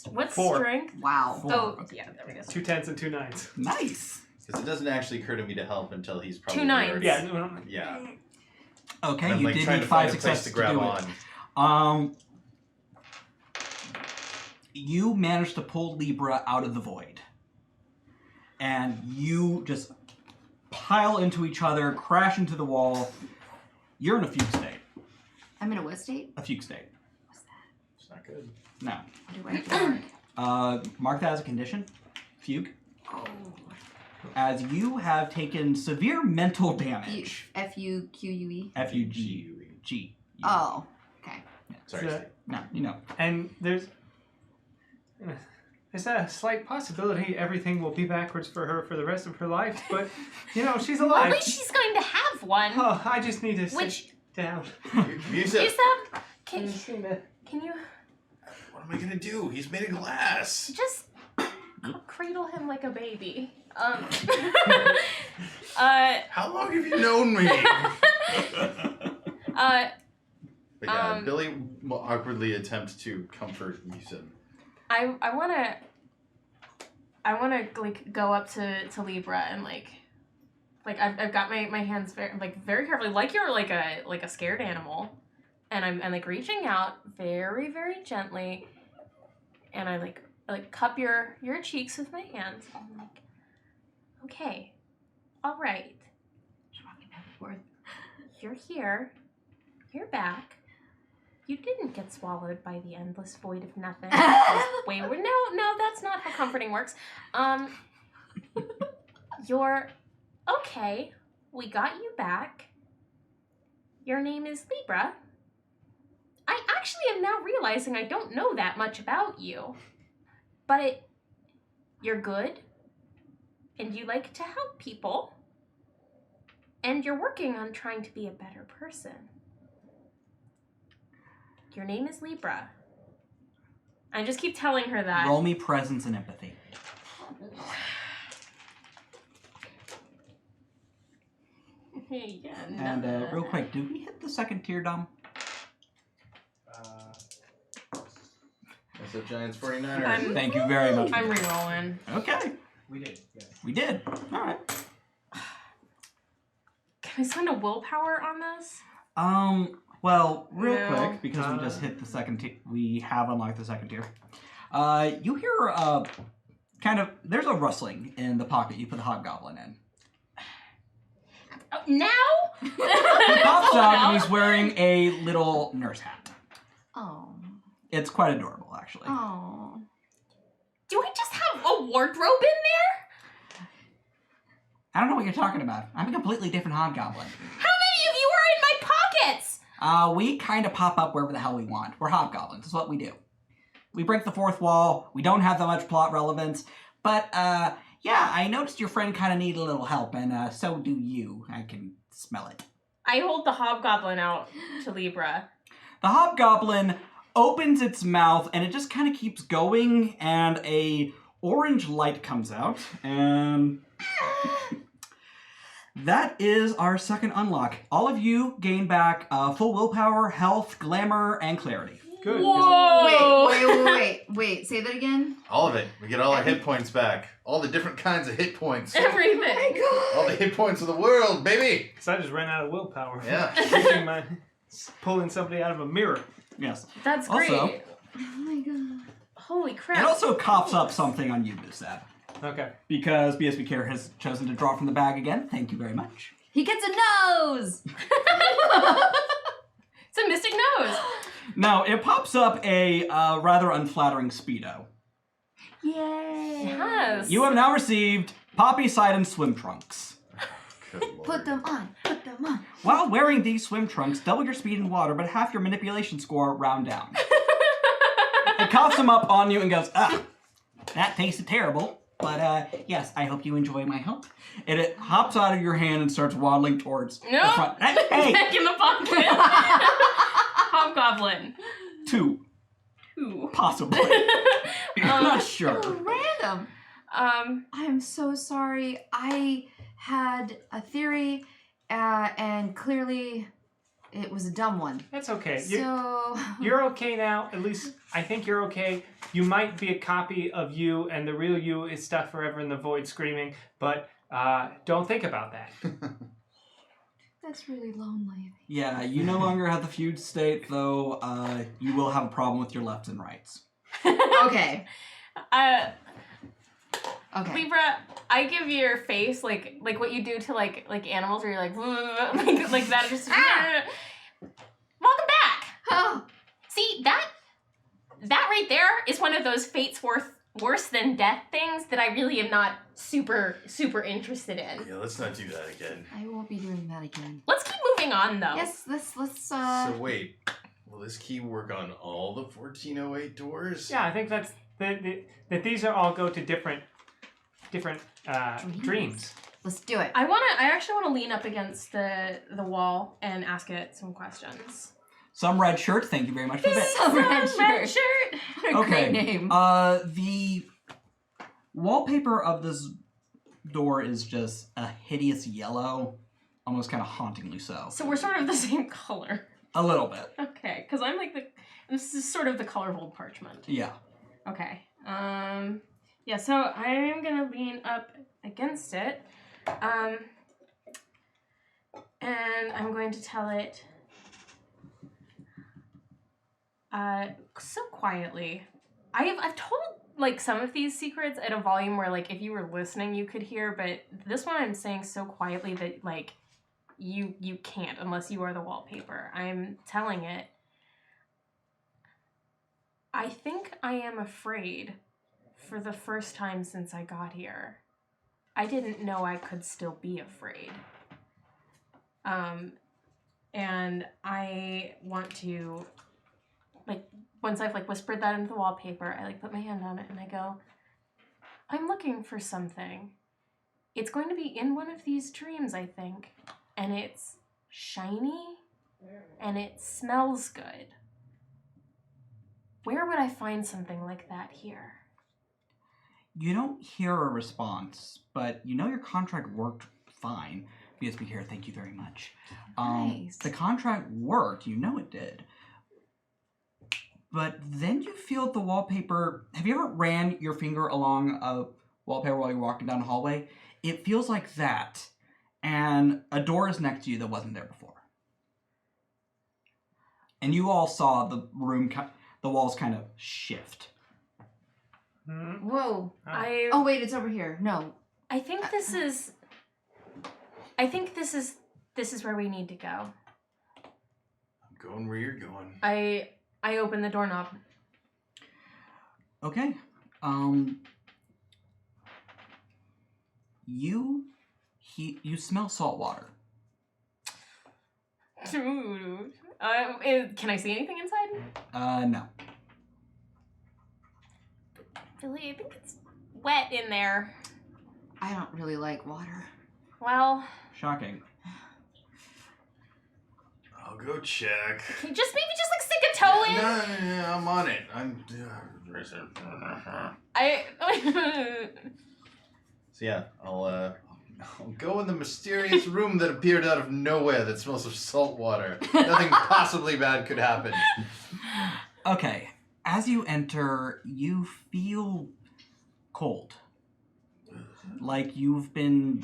What's 4. strength? wow. 4. Oh, Okay. yeah, there we go. 2 10s and 2 9s. Nice. Because it doesn't actually occur to me to help until he's probably 2 9s. already- Yeah. No. Yeah. Okay, And I'm you like did trying need to 5 find a place successes to to grab do on. it. You managed to pull Libra out of the void. And you just pile into each other, crash into the wall. You're in a fugue state. I'm in a what state? A fugue state. What's that? It's not good. No. What do I have to mark? Mark that as a condition. Fugue. Oh. As you have taken severe mental damage. F-U-Q-U-E? F-U-G. Oh. Okay. Sorry. So- No, you know. And there's a slight possibility everything will be backwards for her for the rest of her life, but you know she's At alive. least she's going to have one. Oh, I just need to Which sit down. Musab, is can you what am I gonna do? He's made of glass. just cradle him like a baby? How long have you known me? But yeah, Billy will awkwardly attempt to comfort Musab. I wanna like go up to Libra and like I've got my hands very carefully, like you're like a scared animal, and I'm like reaching out very, very gently, and I like cup your cheeks with my hands. I'm like, okay, all right, She's walking back and forth. you're here, you're back. You didn't get swallowed by the endless void of nothing. Wait, no, that's not how comforting works. You're okay. We got you back. Your name is Libra. I actually am now realizing I don't know that much about you. But you're good. And you like to help people. And you're working on trying to be a better person. Your name is Libra. I just keep telling her that. Roll me presence and empathy. Yeah, And real quick, did we hit the second tier, Dom? What's up, Giants 49ers? I'm Thank you very much. I'm re-rolling. Okay, We did. Yes. we did. All right. Uh, Can I spend a willpower on this? Well, real No. quick, because we just hit the second tier, we have unlocked the second tier. You hear there's a rustling in the pocket you put the hobgoblin in. Now? He pops out and he's wearing a little nurse hat. Oh. It's quite adorable, actually. Oh. Do I just have a wardrobe in there? I don't know what you're talking about. I'm a completely different hobgoblin. How many of you are in my pockets? We kind of pop up wherever the hell we want. We're hobgoblins. That's what we do. We break the fourth wall. We don't have that much plot relevance. But, yeah, I noticed your friend kind of needed a little help, and so do you. I can smell it. I hold the hobgoblin out to Libra. The hobgoblin opens its mouth, and it just kind of keeps going, and a orange light comes out, and... That is our second unlock. All of you gain back full willpower, health, glamour, and clarity. Good. Whoa! Wait. Say that again. All of it. We get all our hit points back. All the different kinds of hit points. Everything. All the hit points of the world, baby. Because I just ran out of willpower. Yeah. Pulling somebody out of a mirror. Yes. That's Also- great. Oh my god. Holy crap. It also coughs up something on you, Musab. Okay. Because BSB Care has chosen to draw from the bag again. Thank you very much. He gets a nose! It's a mystic nose. Now, it pops up a rather unflattering Speedo. Yay! Yes. You have now received Poppy Sidon swim trunks. Good Lord. Put them on. While wearing these swim trunks, double your speed in water, but half your manipulation score round down. It coughs them up on you and goes, that tasted terrible. But yes, I hope you enjoy my help. And it hops out of your hand and starts waddling towards the front. Hey! Back in the pocket. Hobgoblin. Two, possibly. I'm not sure. So random. I am so sorry. I had a theory, and clearly it was a dumb one. That's okay. So You're okay now. At least I think you're okay. You might be a copy of you, and the real you is stuck forever in the void screaming, but don't think about that. that's really lonely. Yeah, you no longer have the feud state, though you will have a problem with your lefts and rights. Okay. Okay. Libra, I give your face like what you do to like animals where you're like like that. Just welcome back. Oh. See that right there is one of those fates worse than death things that I really am not super interested in. Yeah, let's not do that again. I won't be doing that again. Let's keep moving on though. Yes, let's So wait, will this key work on all the 1408 doors? Yeah, I think that's that these are all go to different dreams. Let's do it. I actually want to lean up against the wall and ask it some questions. Some red shirt, thank you very much for that. Some red shirt. What a Okay. great name. The wallpaper of this door is just a hideous yellow, almost kind of hauntingly so. So we're sort of the same color. A little bit. Okay, because I'm like this is sort of the color of old parchment. Yeah. Okay. Yeah, so I'm gonna lean up against it. And I'm going to tell it so quietly. I've told like some of these secrets at a volume where like if you were listening you could hear, but this one I'm saying so quietly that like you can't unless you are the wallpaper. I'm telling it. I think I am afraid for the first time since I got here. I didn't know I could still be afraid. And I want to, like, once I've, like, whispered that into the wallpaper, I, like, put my hand on it and I go, I'm looking for something. It's going to be in one of these dreams, I think. And it's shiny and it smells good. Where would I find something like that here? You don't hear a response, but you know your contract worked fine. BSB here, thank you very much. Nice. The contract worked, you know it did. But then you feel the wallpaper. Have you ever ran your finger along a wallpaper while you're walking down the hallway? It feels like that. And a door is next to you that wasn't there before. And you all saw the room, the walls kind of shift. Whoa. I Oh wait, it's over here. No. I think this is where we need to go. I'm going where you're going. I open the doorknob. Okay. You smell salt water. Can I see anything inside? No. Billy, I think it's wet in there. I don't really like water. Well, Shocking. I'll go check. can you just like stick a toe in? No, I'm on it. So yeah, I'll Go in the mysterious room that appeared out of nowhere that smells of salt water. Nothing possibly bad could happen. Okay, as you enter, you feel cold. Like you've been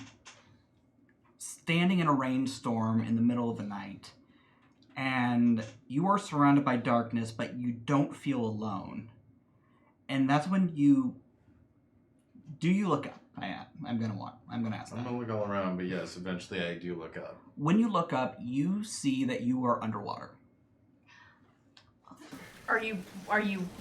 standing in a rainstorm in the middle of the night, and you are surrounded by darkness, but you don't feel alone. And that's when you... Do you look up? I'm gonna ask that. I'm gonna look all around, but yes, eventually I do look up. When you look up, you see that you are underwater. Are you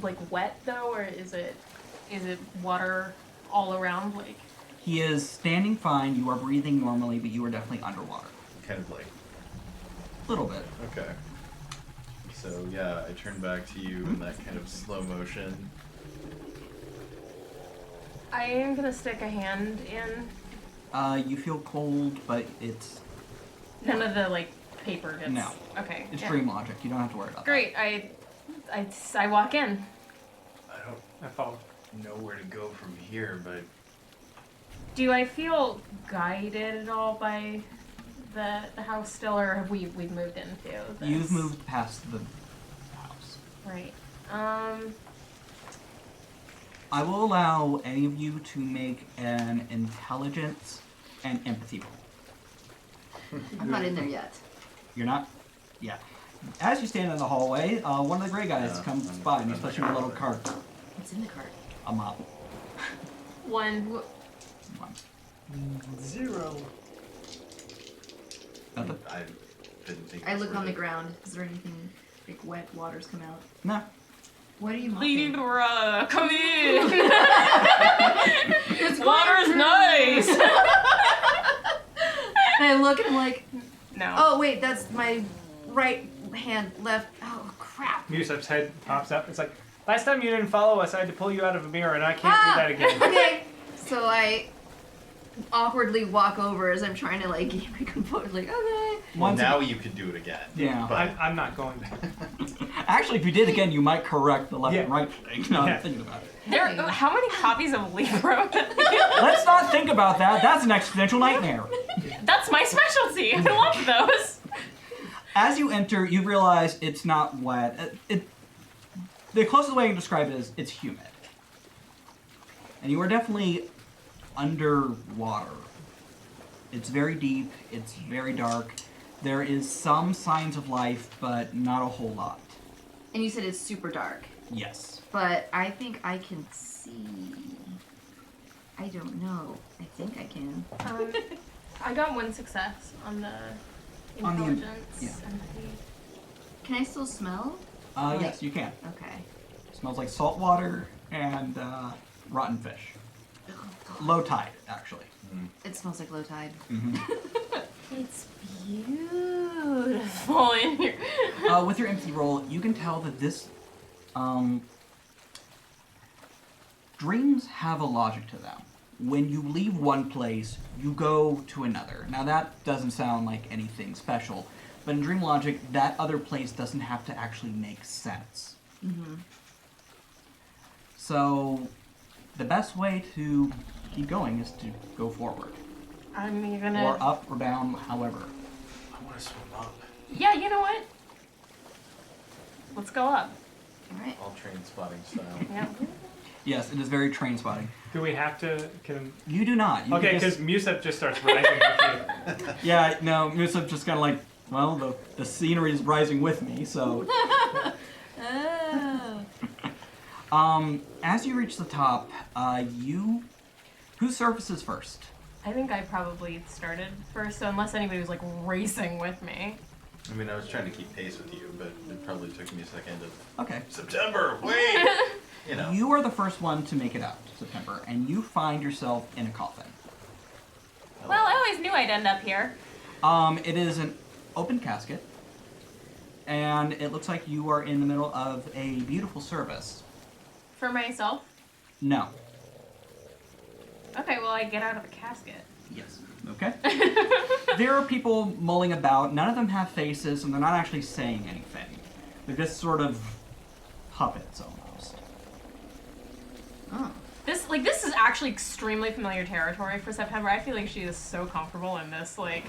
like wet though, or is it water all around? Like He is standing fine. You are breathing normally, but you are definitely underwater. Kind of like. A little bit. Okay. So yeah, I turn back to you in that kind of slow motion. I am gonna stick a hand in. You feel cold, but it's... None of the like paper gets. No. Okay. It's yeah. dream logic. You don't have to worry about Great. I walk in. I follow. know where to go from here, but Do I feel guided at all by the house still, or have we've moved into that. this? You've moved past the house. Right. I will allow any of you to make an intelligence and empathy roll. I'm not in there yet. You're not? Yeah. As you stand in the hallway, one of the gray guys comes by and he's pushing a little cart. What's in the cart? A mop. One. 0. Nothing? I didn't think. I it was look on the really- ground. Is there anything like wet waters come out? No. What are you mopping? Libra, come in. It's Water's nice. And I look and I'm like, No. oh wait, that's my right hand, left. Oh crap. Musab's head pops up. It's like, last time you didn't follow us, I had to pull you out of a mirror, and I can't do that again. Okay. So I awkwardly walk over as I'm trying to like gain my composure. Like, okay. Well, Once now you could do it again. Yeah. But I'm not going back. Actually, if you did again, you might correct the left and Yeah. right thing. No, Yeah. I'm thinking about it. How many copies of Libra? Let's not think about that. That's an existential nightmare. That's my specialty. I love those. As you enter, you realize it's not wet. The closest way I can describe it is it's humid. And you are definitely underwater. It's very deep. It's very dark. There is some signs of life, but not a whole lot. And you said it's super dark, Yes. but I think I can see. I don't know. I think I can. I got one success on the On the intelligence. yeah. Empathy. Can I still smell? Yes, you can. Okay. Smells like salt water and rotten fish. Low tide, actually. It smells like low tide. It's beautiful in here. With your empathy roll, you can tell that this dreams have a logic to them. When you leave one place, you go to another. Now that doesn't sound like anything special, but in dream logic, that other place doesn't have to actually make sense. So, the best way to keep going is to go forward. I'm gonna. Or up or down, however. I want to swim up. Yeah, you know what? Let's go up. All right. All train spotting style. Yeah. Yes, it is very train spotting. Do we have to? Can You do not. You okay, can because just, Musab just starts rising with you. yeah, no, Musab just kind of like, well, the scenery is rising with me, so. Oh. As you reach the top, who surfaces first? I think I probably started first, so unless anybody was like racing with me. I mean, I was trying to keep pace with you, but it probably took me a second of Okay. September. Wait. You know. You are the first one to make it out, September, and you find yourself in a coffin. Well, I always knew I'd end up here. It is an open casket, and it looks like you are in the middle of a beautiful service. For myself? No. Okay, well, I get out of the casket. Yes. Okay. There are people mulling about. None of them have faces, and they're not actually saying anything. They're just sort of puppets, almost. Oh. This is actually extremely familiar territory for September. I feel like she is so comfortable in this, like,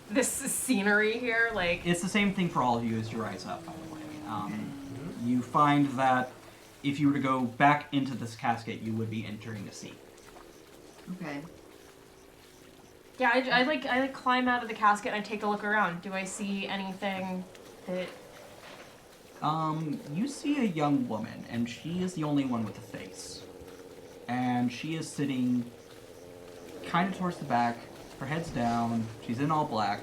this scenery here. Like, It's the same thing for all of you as you rise up, by the way. You find that if you were to go back into this casket, you would be entering a sea. Okay. yeah, I like climb out of the casket and I take a look around. Do I see anything that... You see a young woman, and she is the only one with a face. And she is sitting kind of towards the back, her head's down, she's in all black,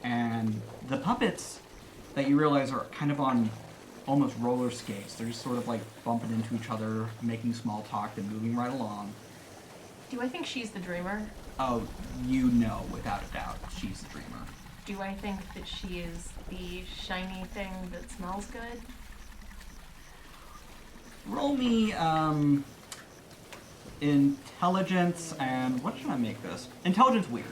and the puppets that you realize are kind of on almost roller skates. They're just sort of like bumping into each other, making small talk, and moving right along. Do I think she's the dreamer? Oh, you know without a doubt she's the dreamer. Do I think that she is the shiny thing that smells good? Roll me, intelligence, and what should I make this? Intelligence weird.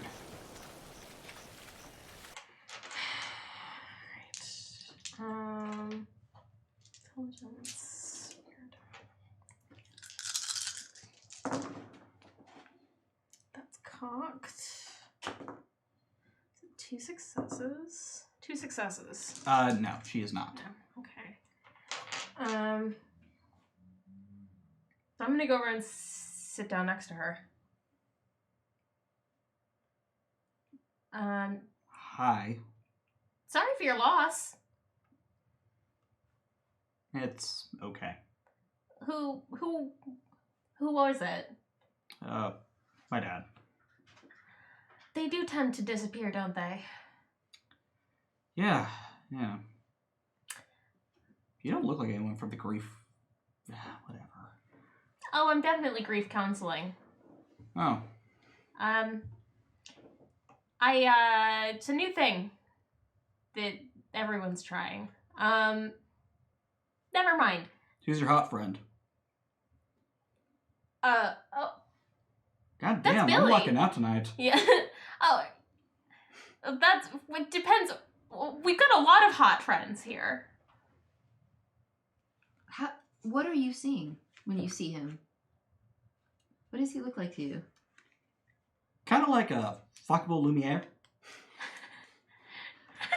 Intelligence weird. That's cocked. Two successes. Two successes. No, she is not. No. Okay. I'm gonna go over and sit down next to her. Hi. Sorry for your loss. It's okay. Who was it? My dad. They do tend to disappear, don't they? Yeah. You don't look like anyone from the grief... whatever. Oh, I'm definitely grief counseling. Oh. It's a new thing that everyone's trying. Never mind. Who's your hot friend? Oh, God That's damn, I'm Billy. lucking out tonight. yeah. Oh, it depends. We've got a lot of hot friends here. What are you seeing when you see him? What does he look like to you? Kind of like a fuckable Lumiere.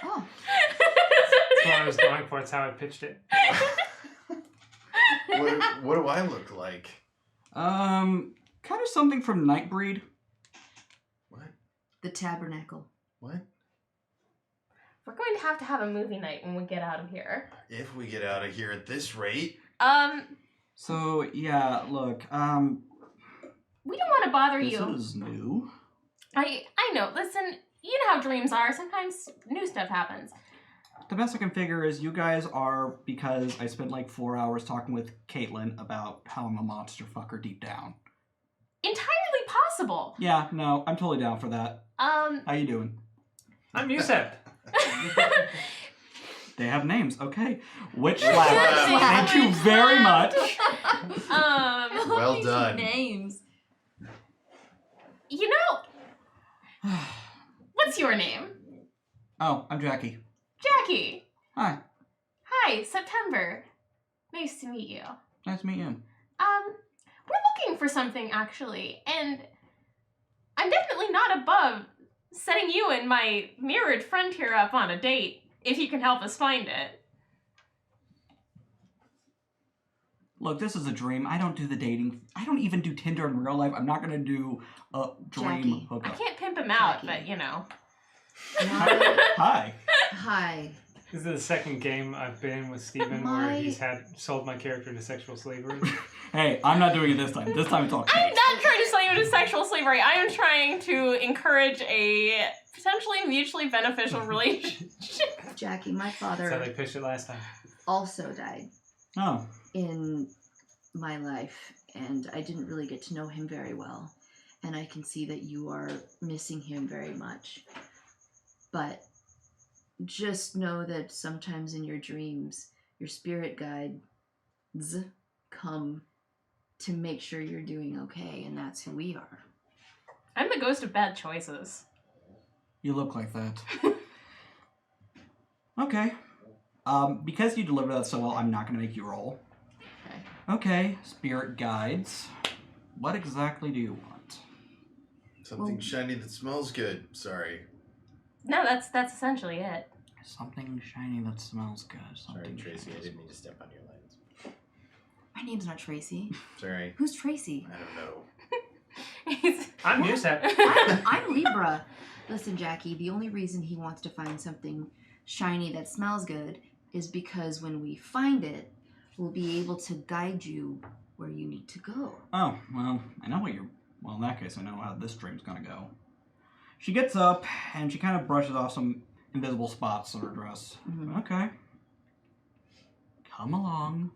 Oh. That's what I was going for. It's how I pitched it. What do I look like? Kind of something from Nightbreed. What? The Tabernacle. What? We're going to have a movie night when we get out of here. If we get out of here at this rate. So, yeah, look, We don't want to bother this you. is new. I know. Listen, you know how dreams are. Sometimes new stuff happens. The best I can figure is you guys are because I spent like 4 hours talking with Caitlin about how I'm a monster fucker deep down. Entirely possible. Yeah, no, I'm totally down for that. How you doing? I'm Musab. They have names, okay. Witch Witch Slap. Slap. Thank you very much. Well done. Names. You know, what's your name? Oh, I'm Jackie. Jackie. Hi. Hi, September. Nice to meet you. Nice to meet you. We're looking for something actually, and I'm definitely not above setting you and my mirrored friend here up on a date, if you can help us find it. Look, this is a dream. I don't do the dating. I don't even do Tinder in real life. I'm not gonna do a dream Jackie. I hookup. can't pimp him out, Jackie. but you know. Hi. Hi. This is the second game I've been in with Steven where he's sold my character into sexual slavery. Hey, I'm not doing it this time. This time it's all I'm Kate. not trying to sell you into sexual slavery. I am trying to encourage a potentially mutually beneficial relationship. Jackie, my That's how they father pitched it last time. also died Oh. in my life, and I didn't really get to know him very well. And I can see that you are missing him very much. But just know that sometimes in your dreams, your spirit guides come to make sure you're doing okay, and that's who we are. I'm the ghost of bad choices. You look like that. Okay. Because you delivered that so well, I'm not gonna make you roll. Okay. Okay, spirit guides. What exactly do you want? Something shiny that smells good. Sorry. No, that's essentially it. Something shiny that smells good. Sorry, Something Traycee. shiny I didn't mean to step on your lines. My name's not Traycee. Sorry. Who's Traycee? I don't know. I'm Musab. I'm Libra. Listen, Jackie, the only reason he wants to find something shiny that smells good is because when we find it, we'll be able to guide you where you need to go. Oh, well, I know what you're... Well, in that case, I know how this dream's gonna go. She gets up, and she kind of brushes off some invisible spots on her dress. Mhm. Okay. Come along.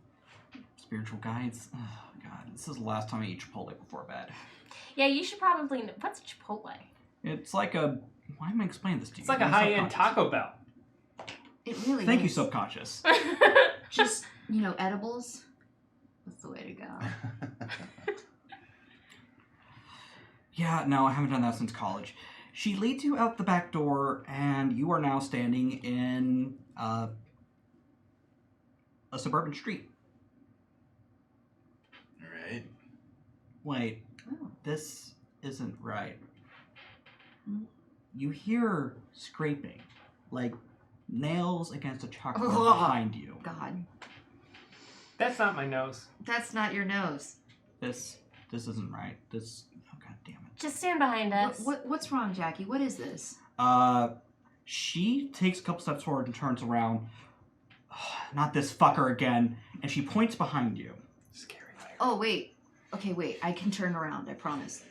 Spiritual guides. Oh, God, this is the last time I eat Chipotle before bed. Yeah, you should probably know. What's Chipotle? It's like a... Why am I explaining this to you? It's like a I'm high-end subconscious. Taco Bell. It really Thank you, is. subconscious. Just, edibles. That's the way to go. Yeah, no, I haven't done that since college. She leads you out the back door, and you are now standing in a suburban street. Alright. Wait, Oh. this isn't right. Hmm? You hear scraping, like nails against a chalkboard Ugh. behind you. God. That's not my nose. That's not your nose. This isn't right. This, oh god damn it. Just stand behind us. What's wrong, Jackie? What is this? She takes a couple steps forward and turns around. Not this fucker again. And she points behind you. Scary. Oh, wait. Okay, wait. I can turn around. I promise.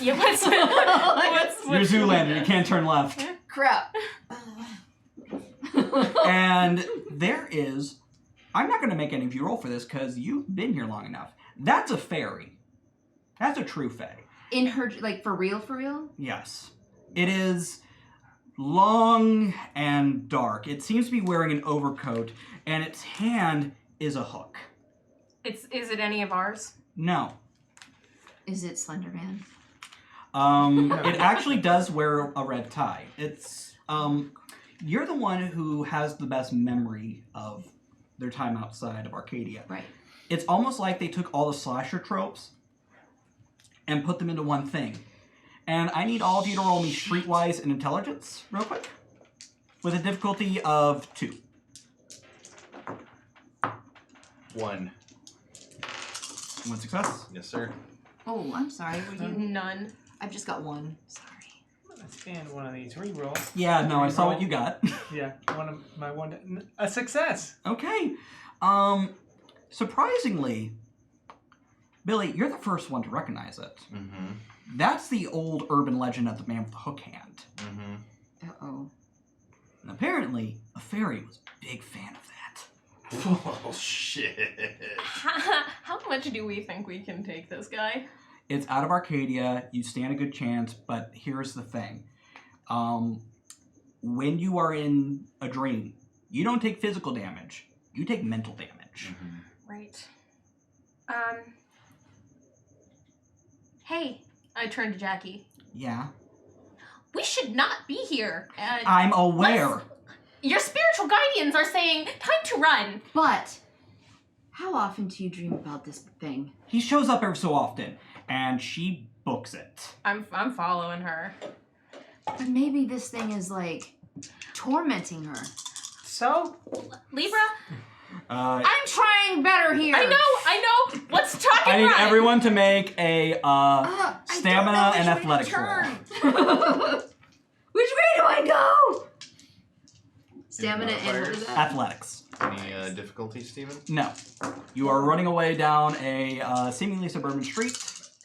Yeah, what's You're Zoolander. You can't turn left. Crap. And there is... I'm not going to make any of you roll for this because you've been here long enough. That's a fairy. That's a true fae. In her, like, for real, for real? Yes. It is long and dark. It seems to be wearing an overcoat, and its hand is a hook. Is it any of ours? No. Is it Slender Man? It actually does wear a red tie. It's, you're the one who has the best memory of their time outside of Arcadia. Right. It's almost like they took all the slasher tropes and put them into one thing. And I need all of you to roll me streetwise and intelligence real quick with a difficulty of 2. 1. 1 success. Yes, sir. Oh, I'm sorry. Were you? None. I've just got 1. Sorry. Let's stand one of these. Reroll. Yeah, no, I saw what you got. Yeah, a success. Okay. Surprisingly, Billy, you're the first one to recognize it. Mm-hmm. That's the old urban legend of the man with the hook hand. Mm-hmm. Uh-oh. And apparently, a fairy was a big fan of that. Oh, shit. How much do we think we can take this guy? It's out of Arcadia. You stand a good chance, but here's the thing. When you are in a dream, you don't take physical damage. You take mental damage. Mm-hmm. Right. Hey, I turned to Jackie. Yeah. We should not be here. I'm aware. Your spiritual guardians are saying, time to run. But how often do you dream about this thing? He shows up every so often, and she books it. I'm following her. But maybe this thing is, like, tormenting her. So? Libra, I'm trying better here. I know. Let's talk I and need run. everyone to make a stamina and athletics roll. Which way do I go? Stamina and what modifiers? is that? Athletics. Any difficulty, Steven? No. You are running away down a seemingly suburban street.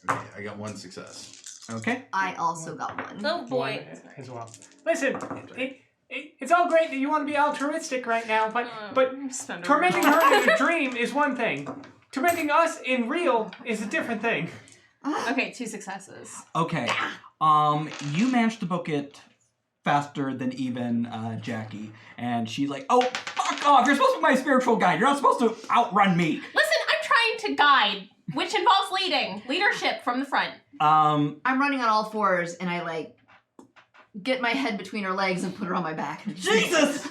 Okay, I got 1 success. Okay. I also got 1. Oh boy. One as well. Listen, it's all great that you want to be altruistic right now, but tormenting her in a dream is one thing. Tormenting us in real is a different thing. Okay, 2 successes. Okay. You managed to book it faster than even Jackie, and she's like, "Oh, fuck off! You're supposed to be my spiritual guide. You're not supposed to outrun me." Listen, I'm trying to guide, which involves leadership from the front. I'm running on all 4s, and I, like, get my head between her legs and put her on my back. Jesus!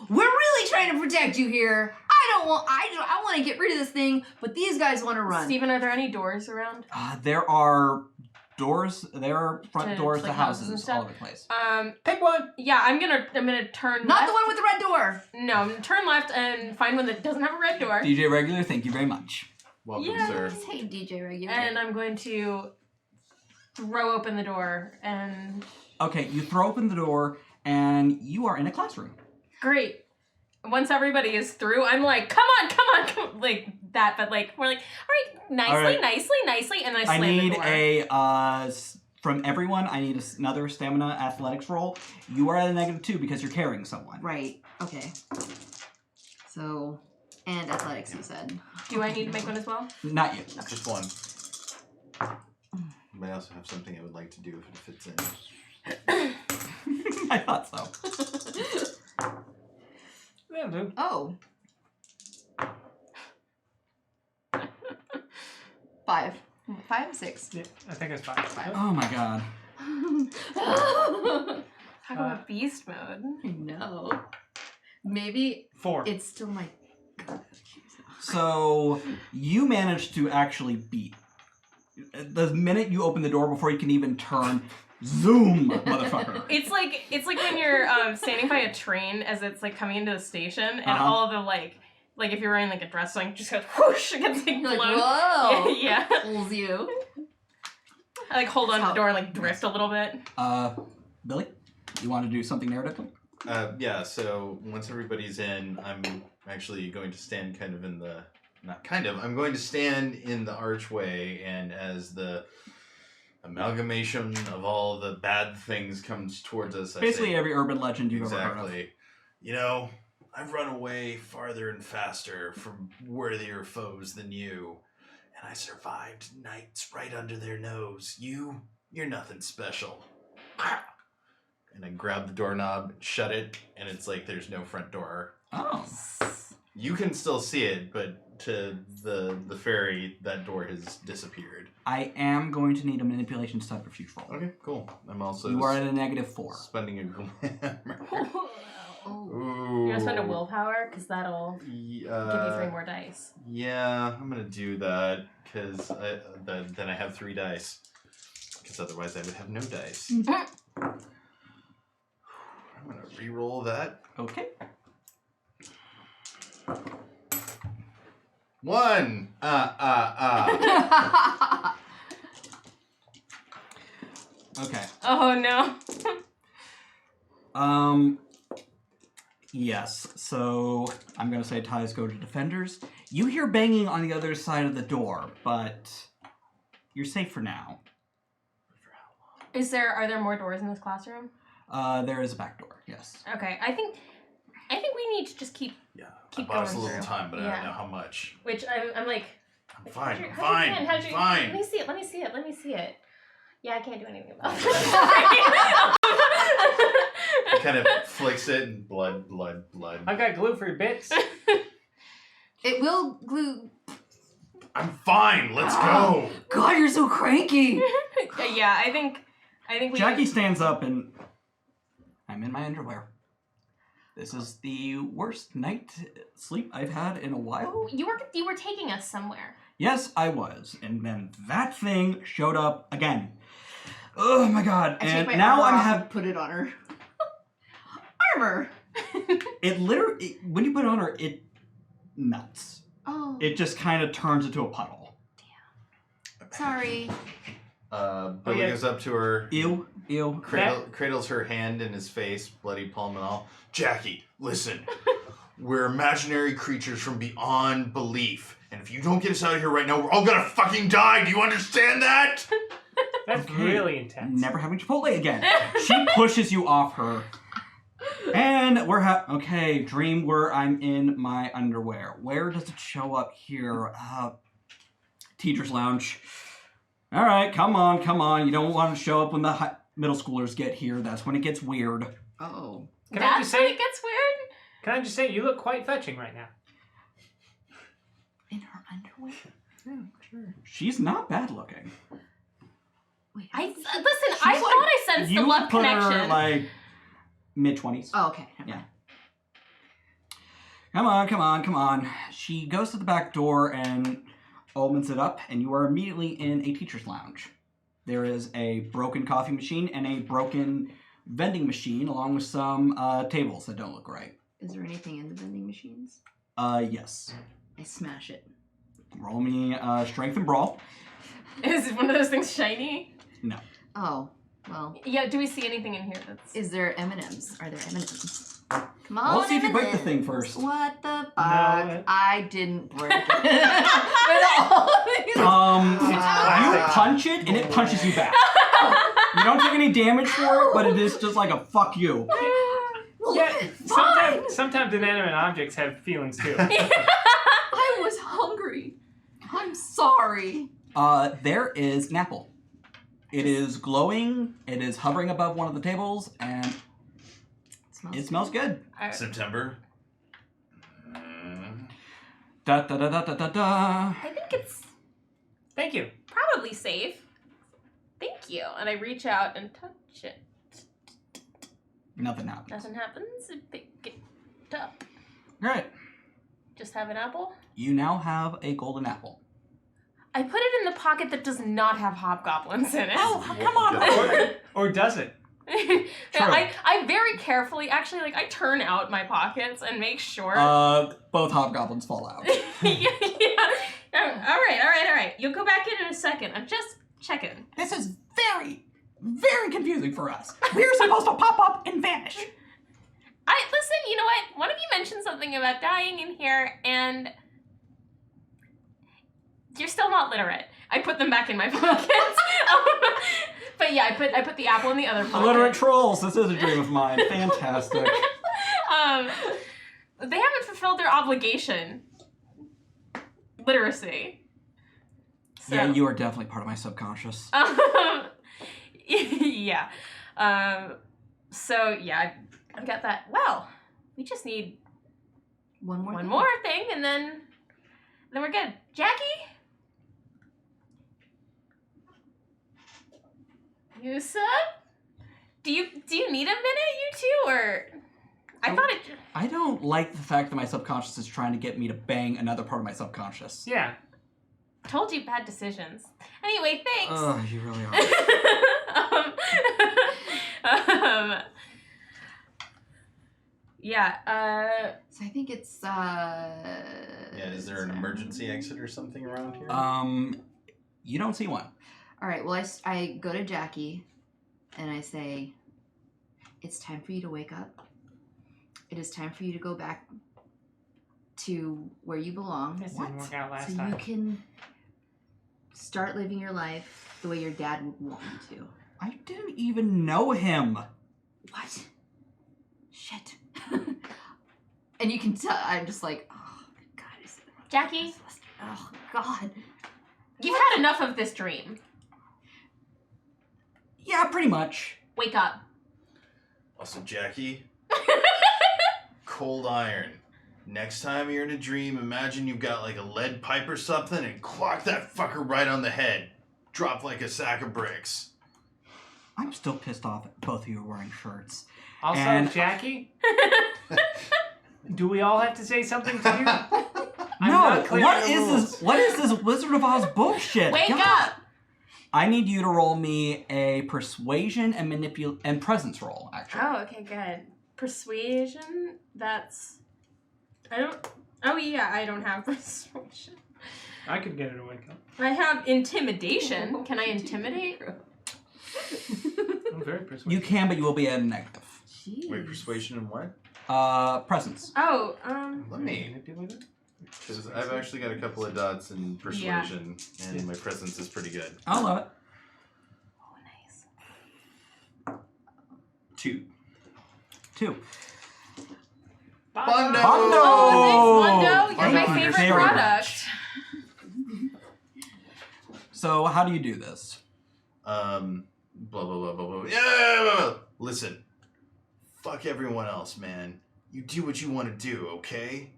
We're really trying to protect you here. I want to get rid of this thing, but these guys want to run. Steven, are there any doors around? There are doors. There are front To, doors to like, houses and houses stuff? all over the place. Take one. Yeah, I'm gonna turn Not left. the one with the red door. No, I'm gonna turn left and find one that doesn't have a red door. DJ Regular, thank you very much. Welcome, Yeah. sir. Hey, DJ Regular. And I'm going to throw open the door and Okay, you throw open the door and you are in a classroom. great. Once everybody is through, I'm like, come on, like that, but like we're like, all right, nicely, and I slam I need the door. from everyone, I need another stamina athletics roll. You are at a -2 because you're carrying someone. Right. Okay. So, and athletics, you said. Do I need to make one as well? Not you. Just one. I also have something I would like to do if it fits in. I thought so. That'll do. Oh. 5. 5, 6. Yeah, I think it's 5. Oh my god. Talk about beast mode. No. Maybe 4. it's still my. So you managed to actually beat. The minute you open the door before you can even turn, zoom, motherfucker. It's like when you're standing by a train as it's like coming into the station, and all of the like if you're wearing like a dress, like just goes whoosh, it gets like You're blown. like, whoa! Yeah. Pulls you. I like hold on to the door and like drift a little bit. Billy, you want to do something narratively? Yeah, so once everybody's in, I'm actually going to stand kind of in the... I'm going to stand in the archway, and as the amalgamation of all the bad things comes towards us, Basically I say, every urban legend you've ever heard of. exactly. You know, I've run away farther and faster from worthier foes than you, and I survived nights right under their nose. You're nothing special. And I grab the doorknob, shut it, and it's like there's no front door. Oh. You can still see it, but to the fairy, that door has disappeared. I am going to need a manipulation subterfuge roll. Okay, cool. I'm also You are at a -4. spending a glamour. Oh. Ooh. You're gonna spend a willpower because that'll give you 3 more dice. Yeah, I'm gonna do that because then I have 3 dice. Because otherwise I would have no dice. I'm gonna re-roll that. Okay. 1. Okay. Oh no. Yes, so I'm gonna say ties go to defenders. You hear banging on the other side of the door, but you're safe for now. Are there more doors in this classroom? There is a back door, yes. Okay, I think we need to just keep Yeah, Keep I bought us a going little through. time, but I Yeah. don't know how much. which I'm like I'm fine. how's your I'm fine. hand? How's your- Fine. Let me see it. Yeah, I can't do anything about it. He kind of flicks it and blood. I've got glue for your bits. It will glue. I'm fine. Let's go. God, you're so cranky. Yeah, I think we Jackie stands up and I'm in my underwear. This is the worst night sleep I've had in a while. You were taking us somewhere. Yes, I was. And then that thing showed up again. Oh my god. I And take my now armor I'm off having... and put it on her. Armor. It literally... when you put it on her, it melts. Oh. It just kind of turns into a puddle. Sorry. Billy yeah. goes up to her, Ew. cradles her hand in his face, bloody palm and all. Jackie, listen. We're imaginary creatures from beyond belief. And if you don't get us out of here right now, we're all gonna fucking die. Do you understand that? That's Okay. really intense. Never having Chipotle again. She pushes you off her. And we're okay, dream where I'm in my underwear. Where does it show up here? Teacher's lounge. All right, come on. You don't want to show up when the middle schoolers get here. That's when it gets weird. Oh. Can I That's just when say? it gets weird. Can I just say you look quite fetching right now? In her underwear? Yeah, sure. She's not bad looking. Wait. I thought I sensed the You love would put connection. her like mid-20s. Oh, okay. Yeah. Come on. She goes to the back door and opens it up, and you are immediately in a teacher's lounge. There is a broken coffee machine and a broken vending machine, along with some tables that don't look right. Is there anything in the vending machines? Yes. I smash it. Roll me strength and brawl. Is one of those things shiny? No. Oh, well. Yeah, do we see anything in here that's... Is there M&Ms? Are there M&Ms? Come on, We'll see if you break the M&Ms. thing first. What the fuck? No. I didn't break it. With all these- You punch it, and it punches you back. You don't take any damage for it, but it is just like a fuck you. Yeah, sometimes inanimate objects have feelings too. I was hungry. I'm sorry. There is an apple. It is glowing. It is hovering above one of the tables, and it smells good. September. Da da da da da da da. I think it's Thank you. probably safe. Thank you. And I reach out and touch it. Nothing happens. Nothing happens. I pick it up. Great. Just have an apple. You now have a golden apple. I put it in the pocket that does not have hobgoblins in it. Oh, come on. Or does it? I very carefully, actually, I turn out my pockets and make sure. Both hobgoblins fall out. yeah. All right. You'll go back in a second. I'm just checking. This is very, very confusing for us. We're supposed to pop up and vanish. Listen, you know what? One of you mentioned something about dying in here, and you're still not literate. I put them back in my pockets. But yeah, I put the apple in the other pocket. Illiterate trolls. This is a dream of mine. Fantastic. They haven't fulfilled their obligation. Literacy. So. Yeah, you are definitely part of my subconscious. Yeah. So yeah, I've got that. Well, we just need One one more thing, and then we're good. Jackie? Musab? Do you need a minute, you two, or I thought it. I don't like the fact that my subconscious is trying to get me to bang another part of my subconscious. Yeah. Told you bad decisions. Anyway, thanks. Ugh, you really are. Yeah. So I think it's Yeah, is there an emergency exit or something around here? You don't see one. All right. Well, I go to Jackie, and I say, "It's time for you to wake up. It is time for you to go back to where you belong, This didn't work out last so time. you can start living your life the way your dad would want you to." I didn't even know him. What? Shit. And you can tell. I'm just like, oh God, Jackie, oh God. you've had enough of this dream. Yeah, pretty much. Wake up. Also, Jackie, cold iron. Next time you're in a dream, imagine you've got like a lead pipe or something and clock that fucker right on the head. Drop like a sack of bricks. I'm still pissed off at both of you wearing shirts. Also, And- Jackie, do we all have to say something to you? I'm No, not clear on the rules. what is this Wizard of Oz bullshit? Wake God. up. I need you to roll me a persuasion and presence roll, actually. Oh, okay, good. Persuasion, that's... I don't have persuasion. I could get it to wake up. I have intimidation. Can I intimidate? I'm very persuasive. You can, but you will be at a negative. Jeez. Wait, persuasion and what? Presence. Oh, Let me. Manipulate it? Because I've actually got a couple of dots in persuasion, and my presence is pretty good. I love it. Oh, nice. 2. Bundo! Oh, thanks, Lundo. You're my Bundo, favorite favorite. product. So, how do you do this? Blah, blah, blah, blah, blah. Yeah! Listen. Fuck everyone else, man. You do what you want to do, okay?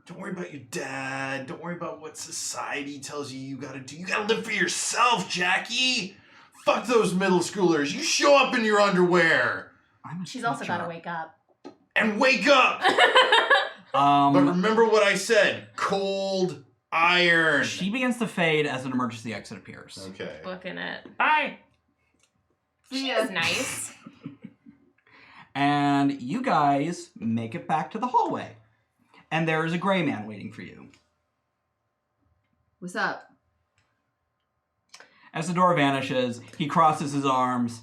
Don't worry about your dad. Don't worry about what society tells you gotta do. You gotta live for yourself, Jackie! Fuck those middle schoolers. You show up in your underwear! I'm a She's also teacher. got to wake up. And wake up! But remember what I said. Cold iron. She begins to fade as an emergency exit appears. Okay. Booking it. Bye. She is nice. And you guys make it back to the hallway. And there is a gray man waiting for you. What's up? As the door vanishes, he crosses his arms.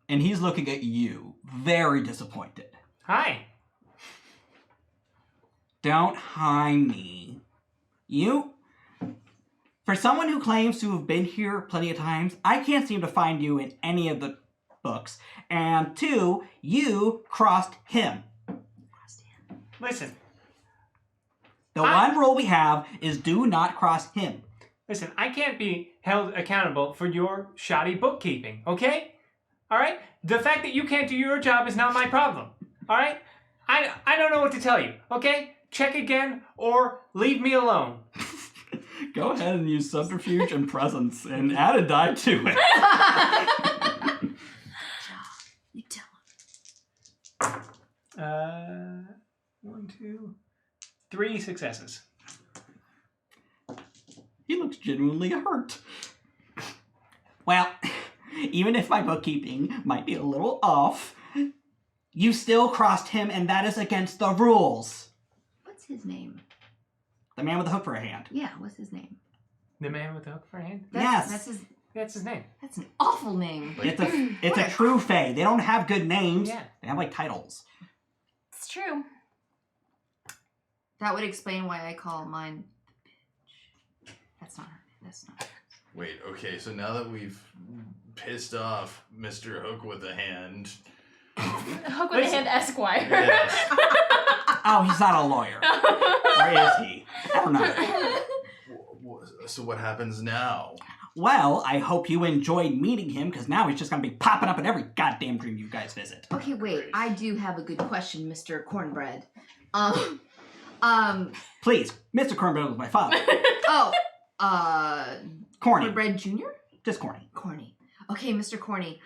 And he's looking at you, very disappointed. Hi. Don't hi me. You, for someone who claims to have been here plenty of times, I can't seem to find you in any of the books. And 2, you crossed him. Listen. The one rule we have is do not cross him. Listen, I can't be held accountable for your shoddy bookkeeping, okay? All right? The fact that you can't do your job is not my problem, all right? I don't know what to tell you, okay? Check again or leave me alone. Go ahead and use subterfuge and presence and add a die to it. You tell him. 1, 2, 3 successes. He looks genuinely hurt. Well, even if my bookkeeping might be a little off, you still crossed him, and that is against the rules. What's his name? The man with the hook for a hand. Yeah, what's his name? The man with the hook for a hand? Yes. That's his name. That's an awful name. It's a true fae. They don't have good names. Yeah. They have, like, titles. It's true. That would explain why I call mine bitch. That's not her. That's not her. Wait, okay, so now that we've pissed off Mr. Hook with a hand. Hook with a hand, Esquire. Yes. Oh, he's not a lawyer. Or is he? I don't know. So what happens now? Well, I hope you enjoyed meeting him, because now he's just going to be popping up in every goddamn dream you guys visit. Okay, wait. I do have a good question, Mr. Cornbread. Please, Mr. Cornbread was my father. Corny. Cornbread Jr.? Just corny. Corny. Okay, Mr. Corny.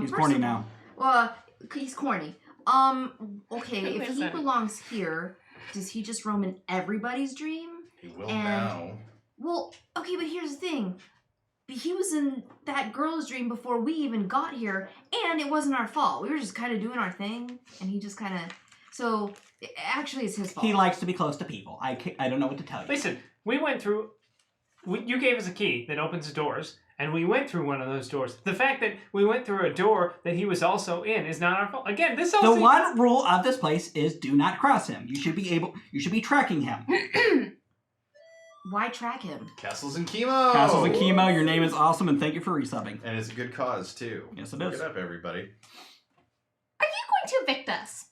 He's corny now. Well, he's corny. Okay, if he Listen. belongs here, does he just roam in everybody's dream? He will And- now. Well, okay, but here's the thing. He was in that girl's dream before we even got here, and it wasn't our fault. We were just kind of doing our thing, and he just kind of... So, actually, it's his fault. He likes to be close to people. I don't know what to tell you. Listen, we went through... you gave us a key that opens doors, and we went through one of those doors. The fact that we went through a door that he was also in is not our fault. Again, this also... The one rule of this place is do not cross him. You should be tracking him. Why track him? Castles and Chemo! Castles and Chemo, your name is awesome, and thank you for resubbing. And it's a good cause, too. Yes, it Look is. it up, everybody. Are you going to evict us?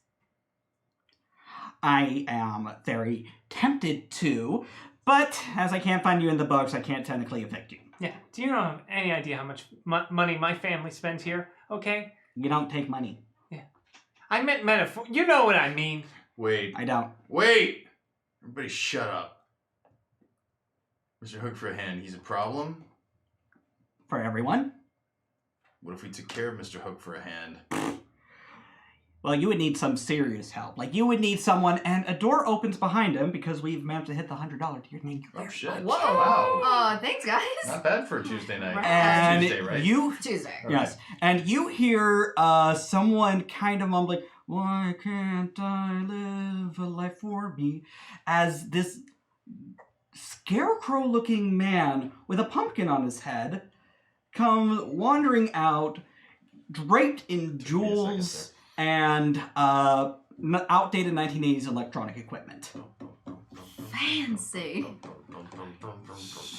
I am very tempted to, but as I can't find you in the books, I can't technically evict you. Yeah, do you have any idea how much money my family spends here? Okay? You don't take money. Yeah. I meant metaphor. You know what I mean. Wait. I don't. Wait! Everybody shut up. Mr. Hook for a hand, he's a problem? For everyone? What if we took care of Mr. Hook for a hand? Well, you would need some serious help. Like, you would need someone, and a door opens behind him because we've managed to hit the $100 tier. Thank you. Oh, shit. Whoa! Wow. Thanks, guys. Not bad for a Tuesday night. Right. And Tuesday, right? you... Tuesday. Okay. Yes. And you hear someone kind of mumbling, "Why can't I live a life for me?" As this scarecrow-looking man with a pumpkin on his head comes wandering out, draped in jewels and outdated 1980s electronic equipment. Fancy.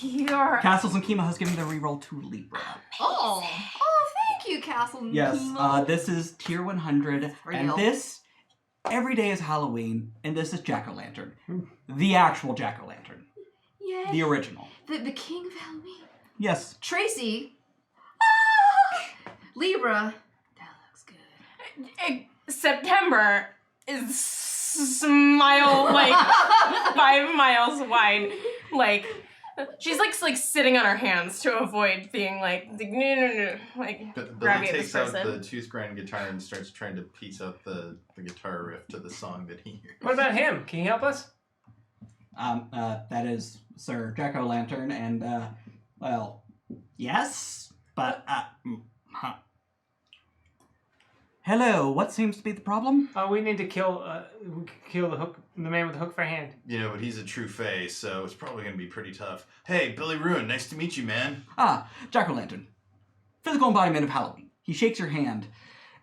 You're... Castles and Chemo has given the reroll to Libra. Oh, thank you, Castle. Yes, Chemo. this is tier 100, and Real. this, every day is Halloween, and this is Jack-O-Lantern. The actual Jack-O-Lantern. Yay. The original. The king of Halloween. Yes. Traycee. Libra. That looks good. September is like 5 miles wide. Like, She's like sitting on her hands to avoid being like no, like Billy grabbing at this takes out person. the tooth grind guitar and starts trying to piece out the guitar riff to the song that he hears. What about him? Can you help us? That is Sir Jack-o'-lantern, and, well, yes, but, Hello, what seems to be the problem? Oh, we need to kill the man with the hook for a hand. You know, but he's a true fae, so it's probably going to be pretty tough. Hey, Billy Ruin, nice to meet you, man. Jack-o'-lantern. Physical embodiment of Halloween. He shakes your hand,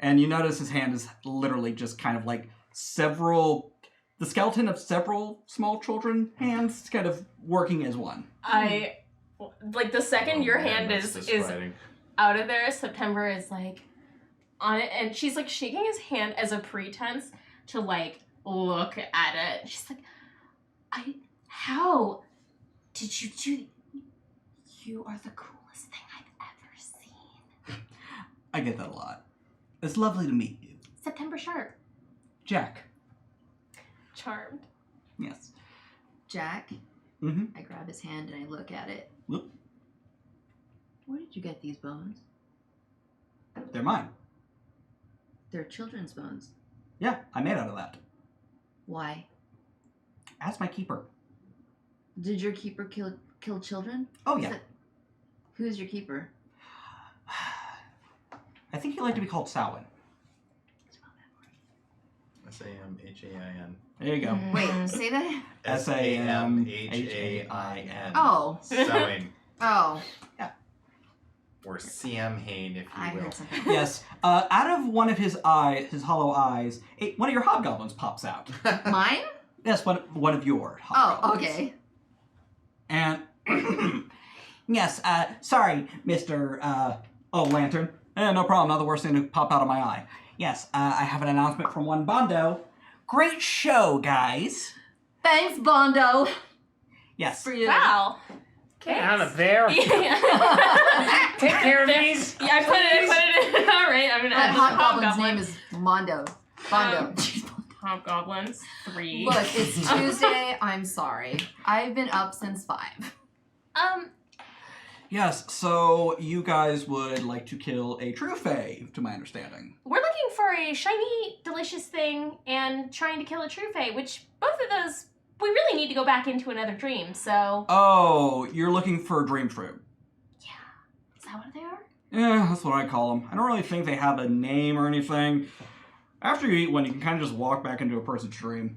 and you notice his hand is literally just kind of like the skeleton of several small children hands kind of working as one. Like the second your hand is out of there, September is like on it, and she's like shaking his hand as a pretense to like look at it. She's like, how did you do? You are the coolest thing I've ever seen. I get that a lot. It's lovely to meet you. September Sharp. Jack. Charmed. Yes. Jack, Mm-hmm. I grab his hand and I look at it. Whoop. Where did you get these bones? They're mine. They're children's bones. Yeah, I made out of that. Why? Ask my keeper. Did your keeper kill children? Oh, yeah. Who's your keeper? I think he'd like to be called Samhain. S-A-M-H-A-I-N. There you go. Wait, say that? S-A-M-H-A-I-N. Oh. Samhain. Oh. Or Samhain, if you I will. heard something. Yes. Out of one of his eyes, his hollow eyes, one of your hobgoblins pops out. Mine? Yes, one of your Oh, hobgoblins. okay. And yes, sorry, Mr. Lantern. No problem, not the worst thing to pop out of my eye. Yes, I have an announcement from one Bondo. Great show, guys. Thanks, Bondo. Yes. For you. Wow. Get out of there. Yeah. Take care of these. Yeah, I put it in. All right, I'm gonna That add hobgoblin's name is Mondo. Bondo. Hobgoblins 3. Look, it's Tuesday. I'm sorry. I've been up since 5. Yes, so you guys would like to kill a true fae, to my understanding. We're looking for a shiny, delicious thing and trying to kill a true fae, which both of those, we really need to go back into another dream, so... Oh, you're looking for a dream fruit. Yeah. Is that what they are? Yeah, that's what I call them. I don't really think they have a name or anything. After you eat one, you can kind of just walk back into a person's dream.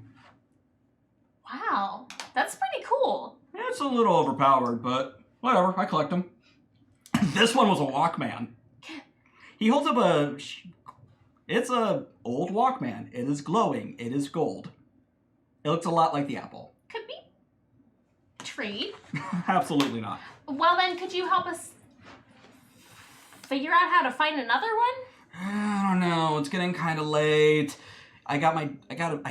Wow. That's pretty cool. Yeah, it's a little overpowered, but whatever, I collect them. This one was a Walkman. He holds up it's a old Walkman. It is glowing. It is gold. It looks a lot like the Apple. Could we trade? Absolutely not. Well then, could you help us figure out how to find another one? I don't know. It's getting kind of late. I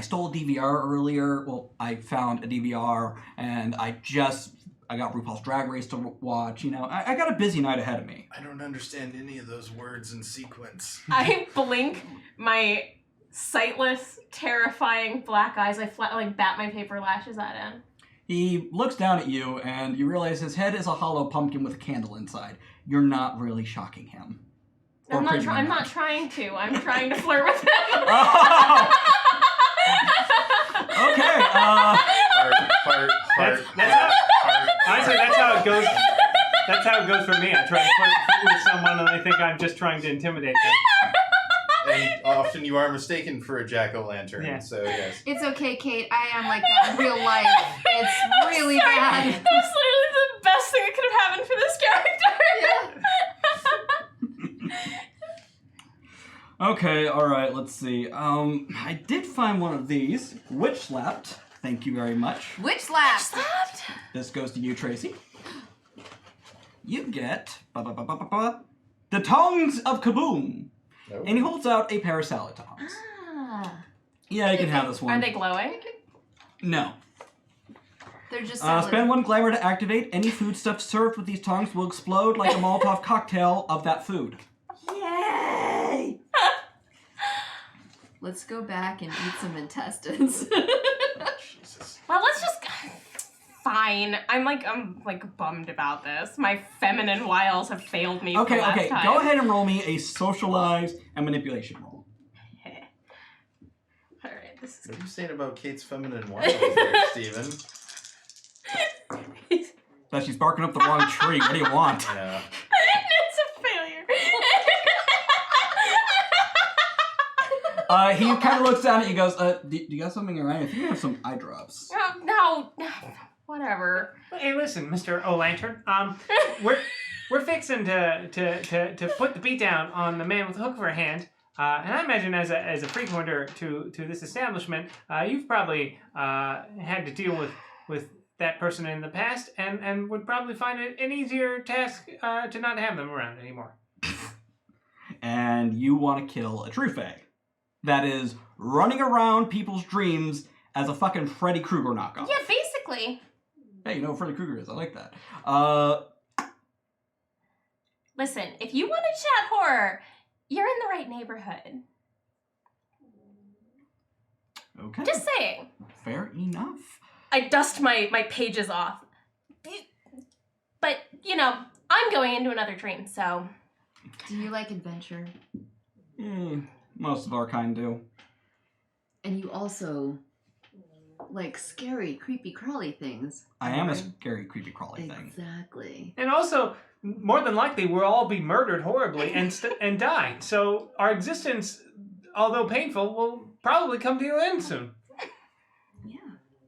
stole a DVR earlier. Well, I found a DVR, and I got RuPaul's Drag Race to watch. You know, I got a busy night ahead of me. I don't understand any of those words in sequence. I blink my sightless, terrifying black eyes. I bat my paper lashes at him. He looks down at you, and you realize his head is a hollow pumpkin with a candle inside. You're not really shocking him. I'm not trying to. I'm trying to flirt with him. Oh! Okay. Heart. Honestly, that's how it goes. That's how it goes for me. I try to flirt with someone, and they think I'm just trying to intimidate them. And often you are mistaken for a jack-o'-lantern, Yeah. so yes. It's okay, Cait. I am like that in real life. It's really bad. That was literally the best thing that could have happened for this character. Okay, alright, let's see. I did find one of these. Witch slapped. Thank you very much. Witch slapped. This goes to you, Traycee. You get the tongs of Kaboom. Nope. And he holds out a pair of salad tongs. Ah. Yeah, you can have this one. Are they glowing? No. They're just salad. Spend 1 glamour to activate. Any foodstuff served with these tongs will explode like a Molotov cocktail of that food. Yay! Let's go back and eat some intestines. Jesus. Well, let's just... Fine. fine. I'm bummed about this. My feminine wiles have failed me. Okay, for last okay. time. Go ahead and roll me a socialize and manipulation roll. All right, this What are you saying about Cait's feminine wiles there, Steven? is. That she's barking up the wrong tree. What do you want? Yeah. It's a failure. He kind of looks down at you and goes, do you got something in your eye? I think you have some eye drops. No, whatever. Hey, listen, Mr. O'Lantern. We're fixing to put the beat down on the man with the hook for a hand. And I imagine as a frequenter to this establishment, you've probably had to deal with that person in the past, and would probably find it an easier task to not have them around anymore. And you want to kill a true fae that is running around people's dreams as a fucking Freddy Krueger knockoff. Yeah, basically. Hey, you know what Freddy Krueger is. I like that. Listen, if you want to chat horror, you're in the right neighborhood. Okay. Just saying. Fair enough. I dust my pages off. But, I'm going into another dream, so... Do you like adventure? Most of our kind do. And you also like scary, creepy, crawly things. I am a scary, creepy, crawly thing. Exactly. And also, more than likely, we'll all be murdered horribly and die. So our existence, although painful, will probably come to an end soon. Yeah.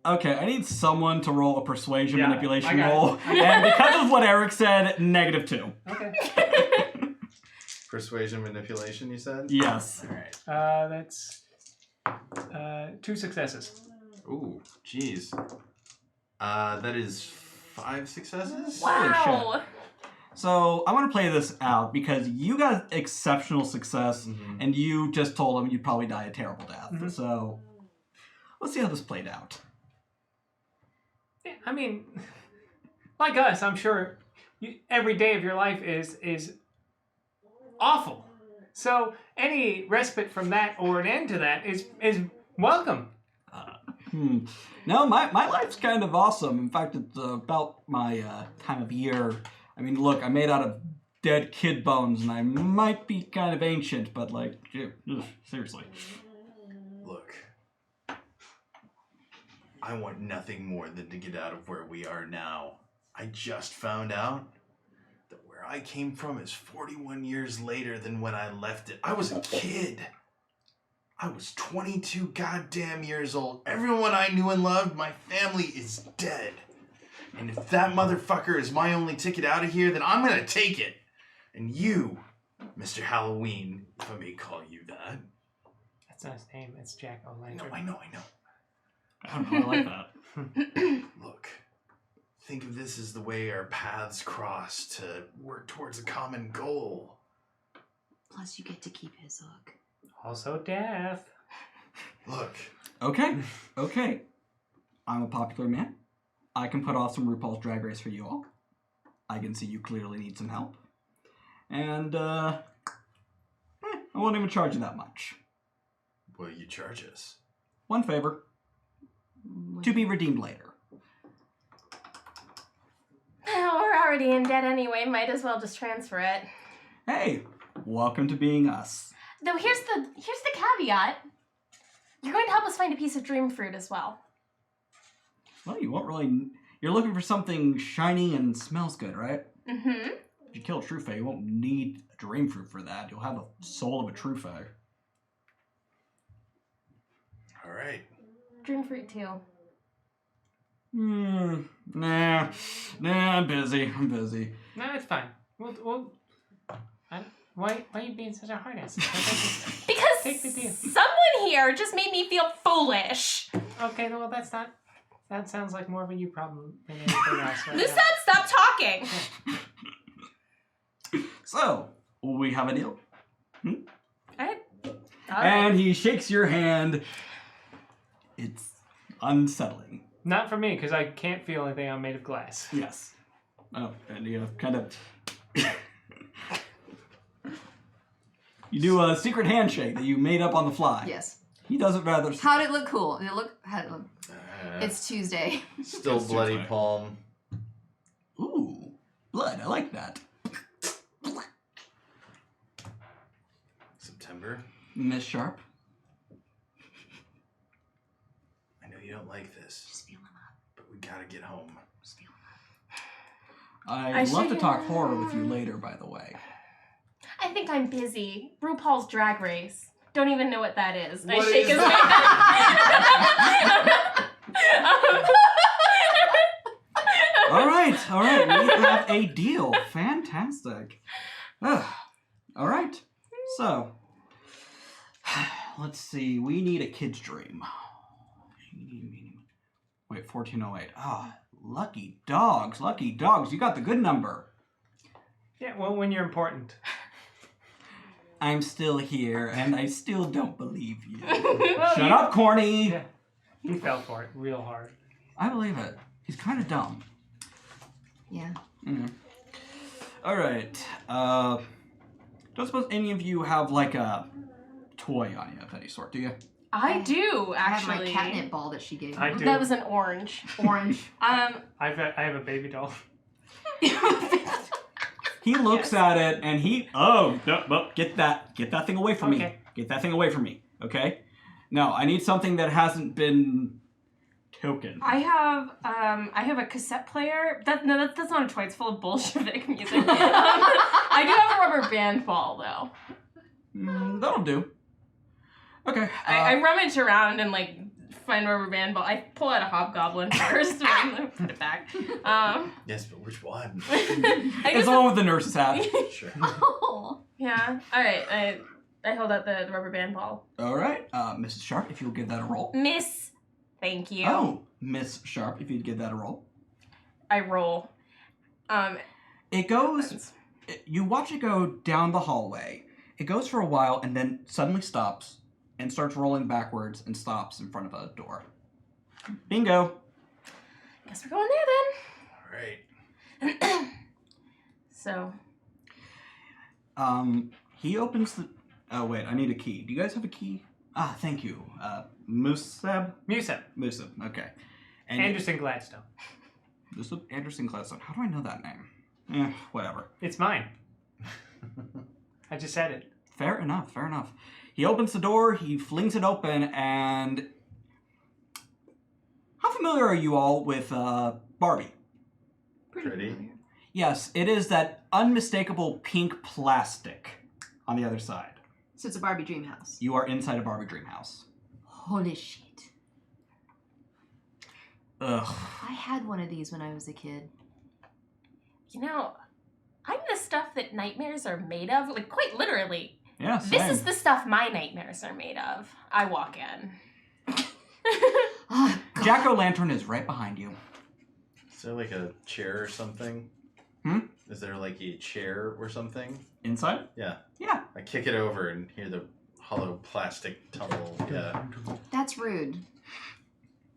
Okay, I need someone to roll a persuasion Yeah, manipulation I got roll. And because of what Eric said, -2. Okay. Persuasion manipulation, you said? Yes. All right. That's 2 successes. Ooh, jeez. That is 5 successes? Wow. So I want to play this out because you got exceptional success, Mm-hmm. and you just told him you'd probably die a terrible death. Mhm. So let's see how this played out. Yeah, I mean, like us, I'm sure every day of your life is awful. So any respite from that or an end to that is welcome. No, my life's kind of awesome. In fact, it's about my time of year. I mean, look, I'm made out of dead kid bones, and I might be kind of ancient, but like, seriously. Look, I want nothing more than to get out of where we are now. I just found out that where I came from is 41 years later than when I left it. I was a kid. I was 22 goddamn years old. Everyone I knew and loved, my family is dead. And if that motherfucker is my only ticket out of here, then I'm gonna take it. And you, Mr. Halloween, if I may call you that. That's not his name. It's Jack O'Lantern. I know. I don't know, I like that. Look, think of this as the way our paths cross to work towards a common goal. Plus, you get to keep his hook. Also death. Look, Okay. I'm a popular man. I can put off some RuPaul's Drag Race for you all. I can see you clearly need some help. And, I won't even charge you that much. will you charge us? One favor. To be redeemed later. Well, we're already in debt anyway. Might as well just transfer it. Hey, welcome to being us. Though here's the caveat. You're going to help us find a piece of dream fruit as well. Well, you won't really... You're looking for something shiny and smells good, right? Mm-hmm. If you kill a true fae, you won't need a dream fruit for that. You'll have the soul of a true fae. All right. Dream fruit too. Nah, I'm busy. No, it's fine. Why are you being such a hard ass? Because Take the deal. someone here just made me feel foolish. Okay, no, well, that sounds like more of a you problem than anything else. Right now. Musab, stop talking. So, we have a deal. All right. And he shakes your hand. It's unsettling. Not for me, because I can't feel anything. I'm made of glass. Yes. Oh, and you kind of... You do a secret handshake that you made up on the fly. Yes. He does it rather... How'd it look cool? How'd it look? It's Tuesday. Still It's bloody Tuesday. palm. Ooh, blood. I like that. September. Miss Sharp. I know you don't like this, Just feel him up. but we gotta get home. Just feel him I'd love to should- talk horror with you later, by the way. I think I'm busy. RuPaul's Drag Race. Don't even know what that is. I What shake is his All right. We have a deal. Fantastic. Ugh. All right. So, let's see. We need a kid's dream. Wait, 1408. Ah, lucky dogs. Lucky dogs. You got the good number. Yeah, well, when you're important. I'm still here, and I still don't believe you. Well, Shut up, corny. Yeah. He fell for it real hard. I believe it. He's kind of dumb. Yeah. All right. Don't suppose any of you have like a toy on you of any sort, do you? I do, I have actually. my catnip ball that she gave me. I do. That was an orange. Orange. I have a baby doll. He looks at it and he get that thing away from me. Okay. Get that thing away from me. Okay? No, I need something that hasn't been token. I have a cassette player. That's not a toy. It's full of Bolshevik music. I do have a rubber band ball though. That'll do. Okay. I rummage around and like find a rubber band ball. I pull out a hobgoblin first and then put it back. Yes, but which one? I it's guess the one with the nurse's hat. Sure. Oh. yeah. All right. I hold out the rubber band ball. All right. Mrs. Sharp, if you'll give that a roll. Miss, thank you. Oh, Miss Sharp, if you'd give that a roll. I roll. It goes. You watch it go down the hallway. It goes for a while and then suddenly stops and starts rolling backwards and stops in front of a door. Bingo. Guess we're going there All right. then. So, He opens the. Oh wait, I need a key. Do you guys have a key? Ah, thank you. Musab. Musab. Okay. And Anderson-Gladstone. Musab Anderson-Gladstone. How do I know that name? Whatever. It's mine. I just said it. Fair enough. He opens the door. He flings it open, and how familiar are you all with Barbie? Pretty. Yes, it is that unmistakable pink plastic on the other side. So it's a Barbie dream house. You are inside a Barbie dream house. Holy shit. Ugh. I had one of these when I was a kid. you know, I'm the stuff that nightmares are made of. Like, quite literally. Yeah, same. This is the stuff my nightmares are made of. I walk in. Oh, God. Jack-o'-lantern is right behind you. Is there like a chair or something? Is there like a chair or something? Inside? Yeah. Yeah. I kick it over and hear the hollow plastic tumble. Yeah. That's rude.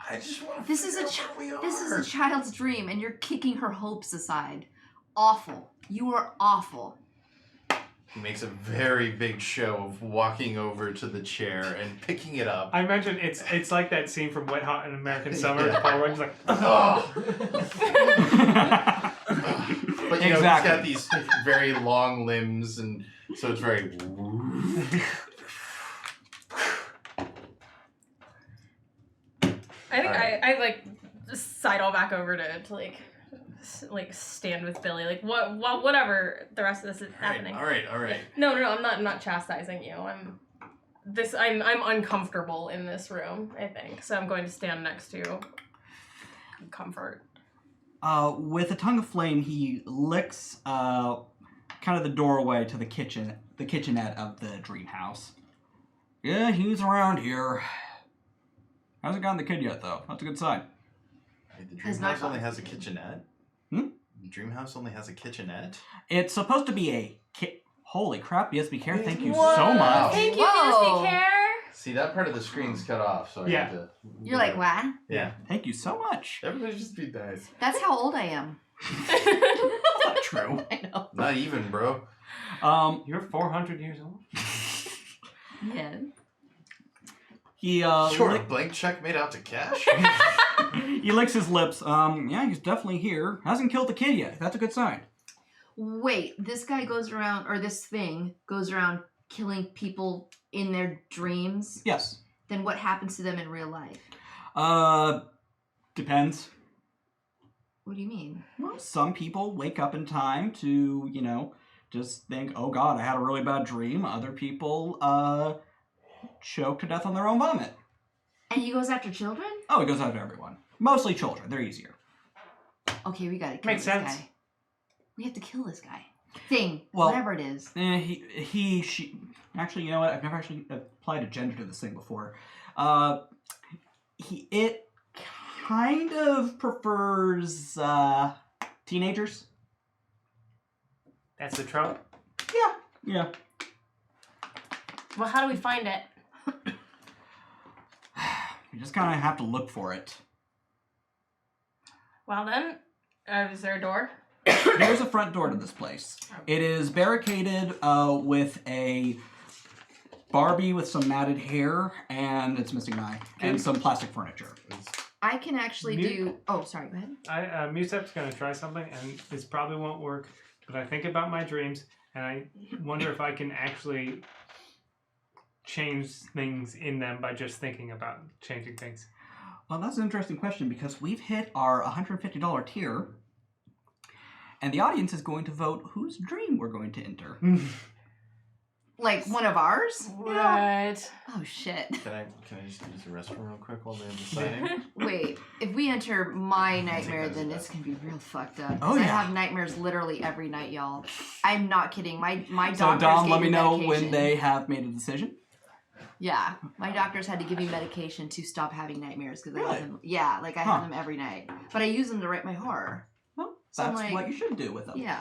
I just want to. This is a child's dream, and you're kicking her hopes aside. Awful. You are awful. He makes a very big show of walking over to the chair and picking it up. I imagine it's like that scene from Wet Hot in American Summer. Yeah. Paul Rudd's like, Oh. But you know, Exactly. he's got these very long limbs, and so it's very. I think I like just sidle back over to like stand with Billy. Like whatever the rest of this is happening. All right. No, I'm not chastising you. I'm uncomfortable in this room, I think. So I'm going to stand next to Comfort. With a tongue of flame, he licks kind of the doorway to the kitchenette of the dream house. Yeah, he's around here. Hasn't gotten the kid yet, though. That's a good sign. Wait, the Has dream not house only gone. has a kitchenette? Hmm? The dream house only has a kitchenette? It's supposed to be a Holy crap, BSB Care, thank you Whoa. so much. Thank you, Whoa. BSB Care. See, that part of the screen's cut off, so I Yeah. need to. You're like, what? Yeah. Thank you so much. Everybody just be nice. That's how old I am. That's not true. I know. Not even, bro. You're 400 years old. Yeah. He Sure, a blank check made out to cash? he licks his lips. Yeah, he's definitely here. Hasn't killed the kid yet. That's a good sign. Wait, this guy goes around, or this thing goes around killing people in their dreams? Yes. Then what happens to them in real life? Depends. What do you mean? Well, some people wake up in time to, just think, oh God, I had a really bad dream. Other people, choke to death on their own vomit. And he goes after children? Oh, it goes after everyone. Mostly children. They're easier. Okay, we gotta kill Makes this sense. guy. We have to kill this guy. Thing. Well, whatever it is. She. Actually, you know what? I've never actually applied a gender to this thing before. It kind of prefers, teenagers. That's the trope. Yeah. Well, how do we find it? You just kind of have to look for it. Well then, is there a door? There's a front door to this place. It is barricaded with a Barbie with some matted hair, and it's missing an eye, and some plastic furniture. I can actually do... Oh, sorry, go ahead. Musab's going to try something, and this probably won't work, but I think about my dreams, and I wonder if I can actually change things in them by just thinking about changing things. Well, that's an interesting question, because we've hit our $150 tier, and the audience is going to vote whose dream we're going to enter. Like one of ours? What? Oh, shit. Can I just use the restroom real quick while they're deciding? Wait, if we enter my nightmare, then it's gonna be real fucked up. Oh, yeah. I have nightmares literally every night, y'all. I'm not kidding. My doctors So, Dom, gave let me know medication. when they have made a decision. Yeah, my doctors had to give me medication to stop having nightmares because I Really? have them. Yeah, like I have them every night, but I use them to write my horror. Well, So, that's like- what you should do with them. Yeah.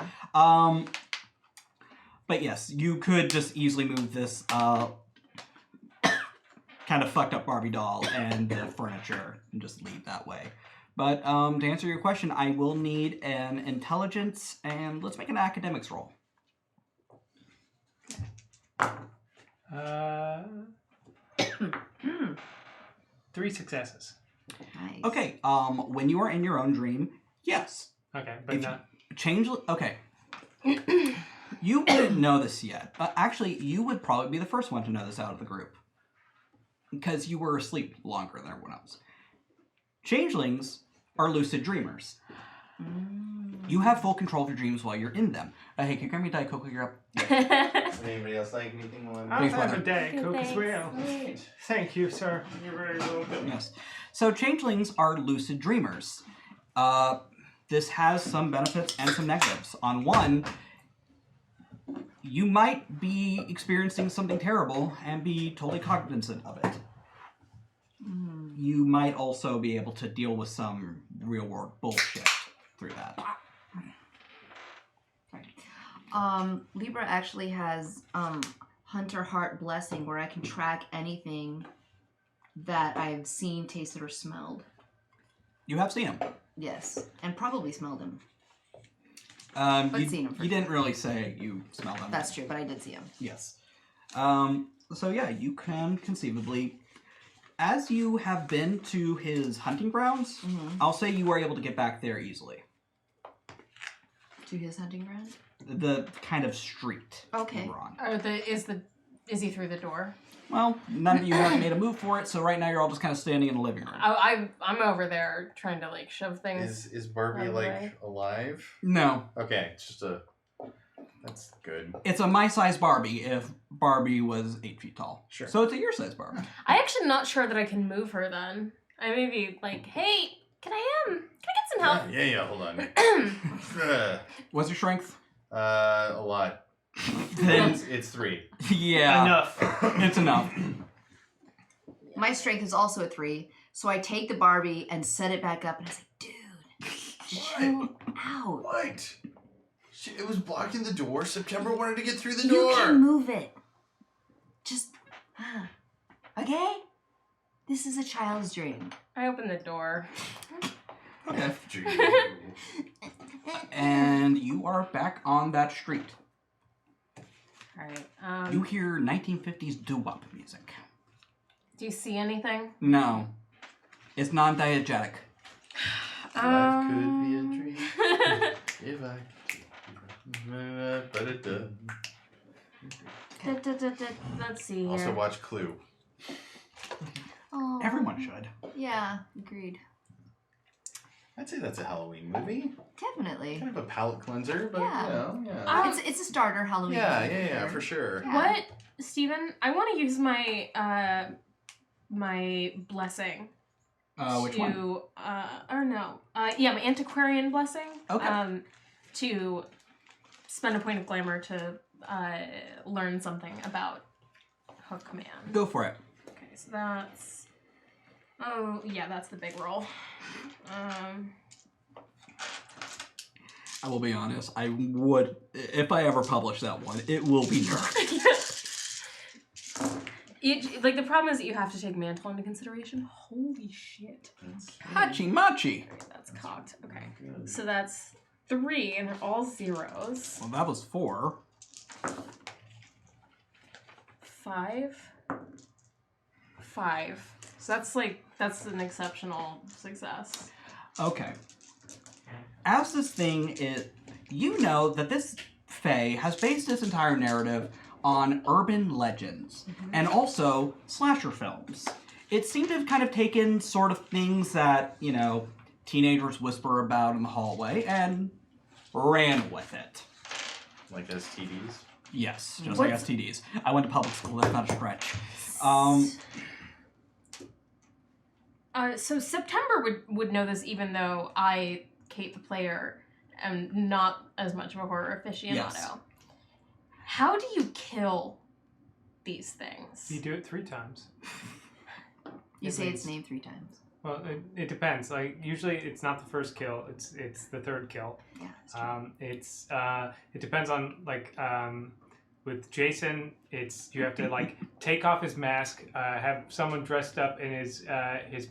But yes, you could just easily move this kind of fucked up Barbie doll and the furniture and just leave that way. But to answer your question, I will need an intelligence, and let's make an academics roll. 3 successes. Nice. Okay, when you are in your own dream, yes. Okay, but If not... Okay. You wouldn't know this yet. Actually, you would probably be the first one to know this out of the group. Because you were asleep longer than everyone else. Changelings are lucid dreamers. You have full control of your dreams while you're in them. Hey, can you grab me a Diet Coke while you're up? Anybody else like anything? I'll Thanks, have a brother. Diet Coke as well. Thanks. Thank you, sir. You're very welcome. Yes. So changelings are lucid dreamers. This has some benefits and some negatives. On one, you might be experiencing something terrible and be totally cognizant of it. You might also be able to deal with some real-world bullshit through that. Libra actually has Hunter Heart Blessing, where I can track anything that I've seen, tasted, or smelled. You have seen him. Yes, and probably smelled him. You, seen him for you didn't really say you smelled him. That's true, but I did see him. Yes. So yeah, you can conceivably, as you have been to his hunting grounds, I'll say you were able to get back there easily. To his hunting ground? The kind of street Okay. you were on. Is he through the door? Well, none of you have made a move for it, so right now you're all just kind of standing in the living room. I'm over there trying to like shove things. Is Barbie Right. alive? No. Okay, it's just a. That's good. It's a my-size Barbie if Barbie was 8 feet tall. Sure. So it's a your-size Barbie. I'm actually not sure that I can move her then. I may be like, hey, can I get some help? Yeah, hold on. What's your strength? A lot. Then, It's 3. yeah. Enough. It's enough. My strength is also a 3, so I take the Barbie and set it back up, and I was like, dude, chill out. What? It was blocking the door. September wanted to get through the You door. can move it. Just, okay? This is a child's dream. I open the door. Okay. Gee. And you are back on that street. All right. You hear 1950s doo-wop music. Do you see anything? No. It's non-diegetic. Life could be a dream if I but it does. Let's see Also here. watch Clue. Oh. Everyone should. Yeah, agreed. I'd say that's a Halloween movie. Definitely. Kind of a palate cleanser, but Yeah. you know, yeah. It's a starter Halloween. Yeah, for sure. Yeah. What, Steven? I want to use my my blessing. Which one? My antiquarian blessing. Okay. To spend a point of glamour to learn something about Hookman. Go for it. Okay, so that's. Oh yeah, that's the big roll. I will be honest. I would, if I ever publish that one, it will be nerfed. Like the problem is that you have to take mantle into consideration. Holy shit! Hachi machi. That's cocked. Okay, so that's 3, and they're all zeros. Well, that was 4. 5. So that's an exceptional success. Okay. As this thing is, you know that this Fae has based its entire narrative on urban legends and also slasher films. It seemed to have kind of taken sort of things that, you know, teenagers whisper about in the hallway and ran with it. Like STDs. Yes, just like STDs. I went to public school, that's not a stretch. So September would know this, even though I, Cait the player, am not as much of a horror aficionado. Yes. How do you kill these things? You do it 3 times. You say its name 3 times. Well, it depends. Like usually, it's not the first kill. It's the 3rd kill. Yeah, that's true. It depends on with Jason, you have to like take off his mask, have someone dressed up in his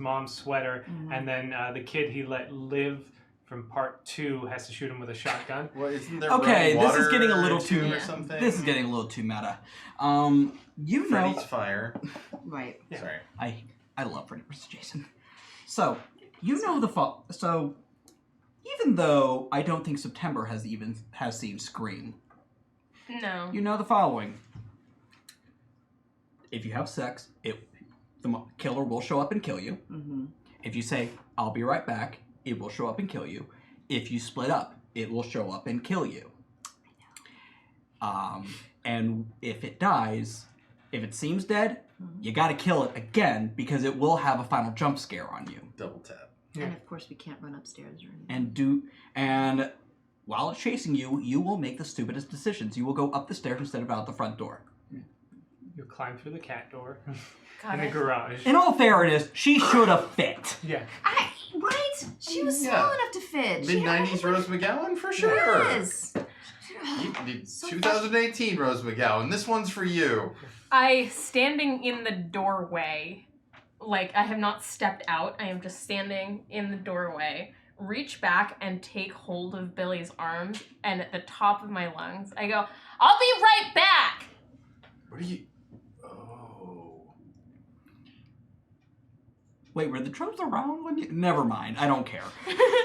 mom's sweater, and then the kid he let live from part 2 has to shoot him with a shotgun. Well, isn't there Okay, running this is water getting a little to too or something? This is getting a little too meta. You Freddy's know, fire. Right. Yeah. Sorry. I love Freddy vs. Jason. So, you know so even though I don't think September has seen Scream, No. you know the following. If you have sex, the killer will show up and kill you. Mm-hmm. If you say, "I'll be right back," it will show up and kill you. If you split up, it will show up and kill you. And if it dies, if it seems dead, you gotta kill it again because it will have a final jump scare on you. Double tap. Yeah. And of course, we can't run upstairs or anything. And while it's chasing you, you will make the stupidest decisions. You will go up the stairs instead of out the front door. You climb through the cat door Got in the it. garage. In all fairness, she should have fit. Yeah. Right? She was Yeah. small enough to fit. She had- Mid-90s Rose McGowan for sure. Yes. 2018 Rose McGowan. This one's for you. I, standing in the doorway, like I have not stepped out, I am just standing in the doorway, reach back and take hold of Billy's arms, and at the top of my lungs, I go, "I'll be right back!" What are you... Oh... Wait, were the tropes around when you... Never mind, I don't care.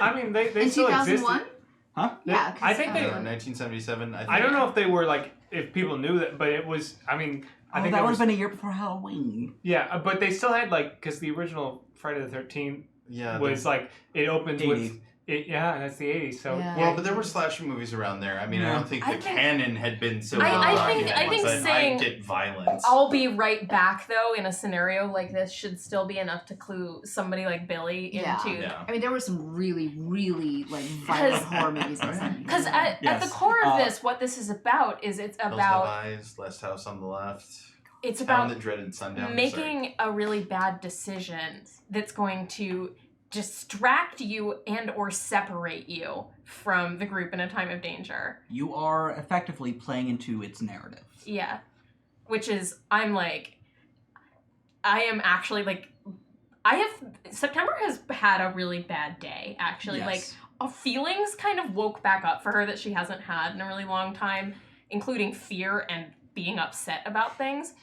I mean, they In still 2001? existed. Huh? Yeah. I think they... 1977, I think. I don't know if they were like, if people knew that, but it was, I mean... I think that there would was, have been a year before Halloween. yeah, but they still had like, because the original Friday the 13th Yeah. was like, it opens 80s. with, that's the 80s, so... Yeah. Well, but there were slasher movies around there. I mean, I Yeah. don't think I the think- canon had been so I well think documented. saying- I get violence. I'll be right back, though, in a scenario like this should still be enough to clue somebody like Billy Yeah. into... Yeah. I mean, there were some really, really like violent horror movies. Because at the Yes. core of this, what this is about is it's Hills Have about... Eyes, Last House on the Left. It's Town about that dreaded sundown. making a really bad decision that's going to distract you and or separate you from the group in a time of danger. You are effectively playing into its narrative. Yeah. Which is, I am actually like, September has had a really bad day, actually. Yes. Like, feelings kind of woke back up for her that she hasn't had in a really long time, including fear and being upset about things.